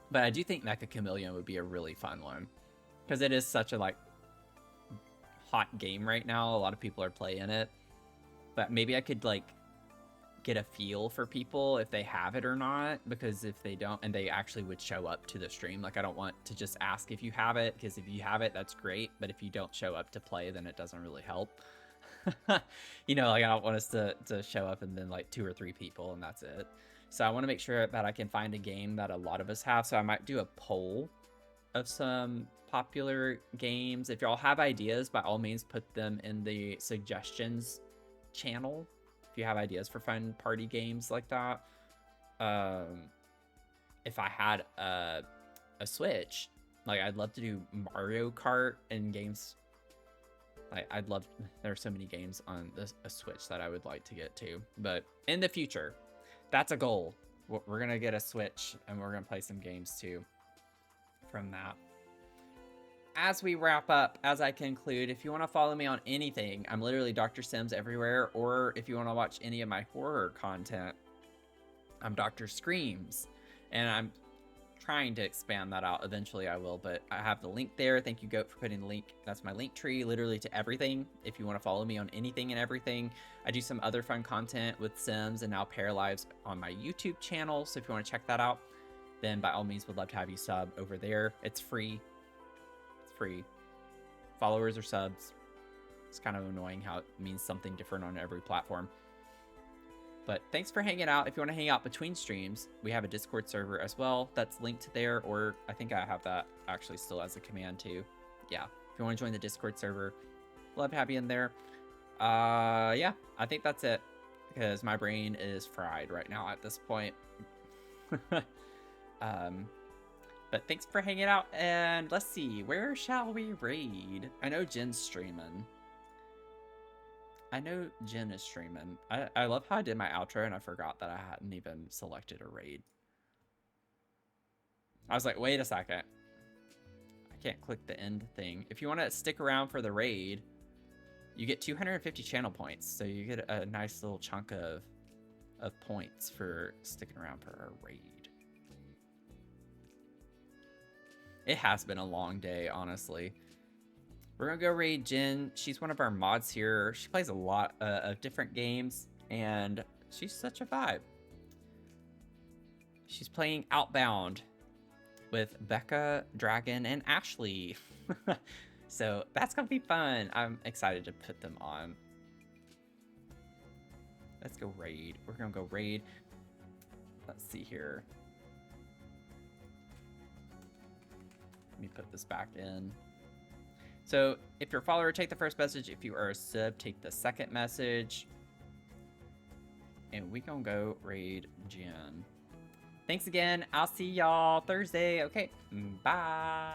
But I do think Mecha Chameleon would be a really fun one because it is such a like hot game right now. A lot of people are playing it. But maybe I could like get a feel for people if they have it or not, because if they don't and they actually would show up to the stream, like I don't want to just ask if you have it, because if you have it, that's great, but if you don't show up to play, then it doesn't really help. You know, like I don't want us to show up and then like 2 or 3 people and that's it. So I want to make sure that I can find a game that a lot of us have. So I might do a poll of some popular games. If y'all have ideas, by all means put them in the suggestions channel. If you have ideas for fun party games like that. If I had a Switch, like I'd love to do Mario Kart and games. I'd love, there are so many games on a Switch that I would like to get to, but in the future, that's a goal. We're gonna get a Switch and we're gonna play some games too from that. As we wrap up, as I conclude, if you want to follow me on anything, I'm literally Dr. Sims everywhere, or if you want to watch any of my horror content, I'm Dr. Screams, and I'm trying to expand that out. Eventually I will, but I have the link there. Thank you, Goat, for putting the link. That's my link tree, literally to everything. If you want to follow me on anything and everything. I do some other fun content with Sims and now Paralives on my YouTube channel. So if you want to check that out, then by all means, would love to have you sub over there. It's free. It's free. Followers or subs. It's kind of annoying how it means something different on every platform. But thanks for hanging out. If you want to hang out between streams, we have a Discord server as well that's linked there, or I think I have that actually still as a command too. Yeah, if you want to join the Discord server, love to have you in there. Yeah, I think that's it, because my brain is fried right now at this point. But thanks for hanging out, and let's see, where shall we raid? I know Jen's streaming. I know Jen is streaming. I love how I did my outro and I forgot that I hadn't even selected a raid. I was like, wait a second. I can't click the end thing. If you want to stick around for the raid, you get 250 channel points. So you get a nice little chunk of points for sticking around for our raid. It has been a long day, honestly. We're gonna go raid Jen. She's one of our mods here. She plays a lot of different games, and she's such a vibe. She's playing Outbound with Becca, Dragon, and Ashley. So that's gonna be fun. I'm excited to put them on. Let's go raid. We're gonna go raid. Let's see here. Let me put this back in. So if you're a follower, take the first message. If you are a sub, take the second message. And we gonna go raid Jen. Thanks again. I'll see y'all Thursday. Okay, bye.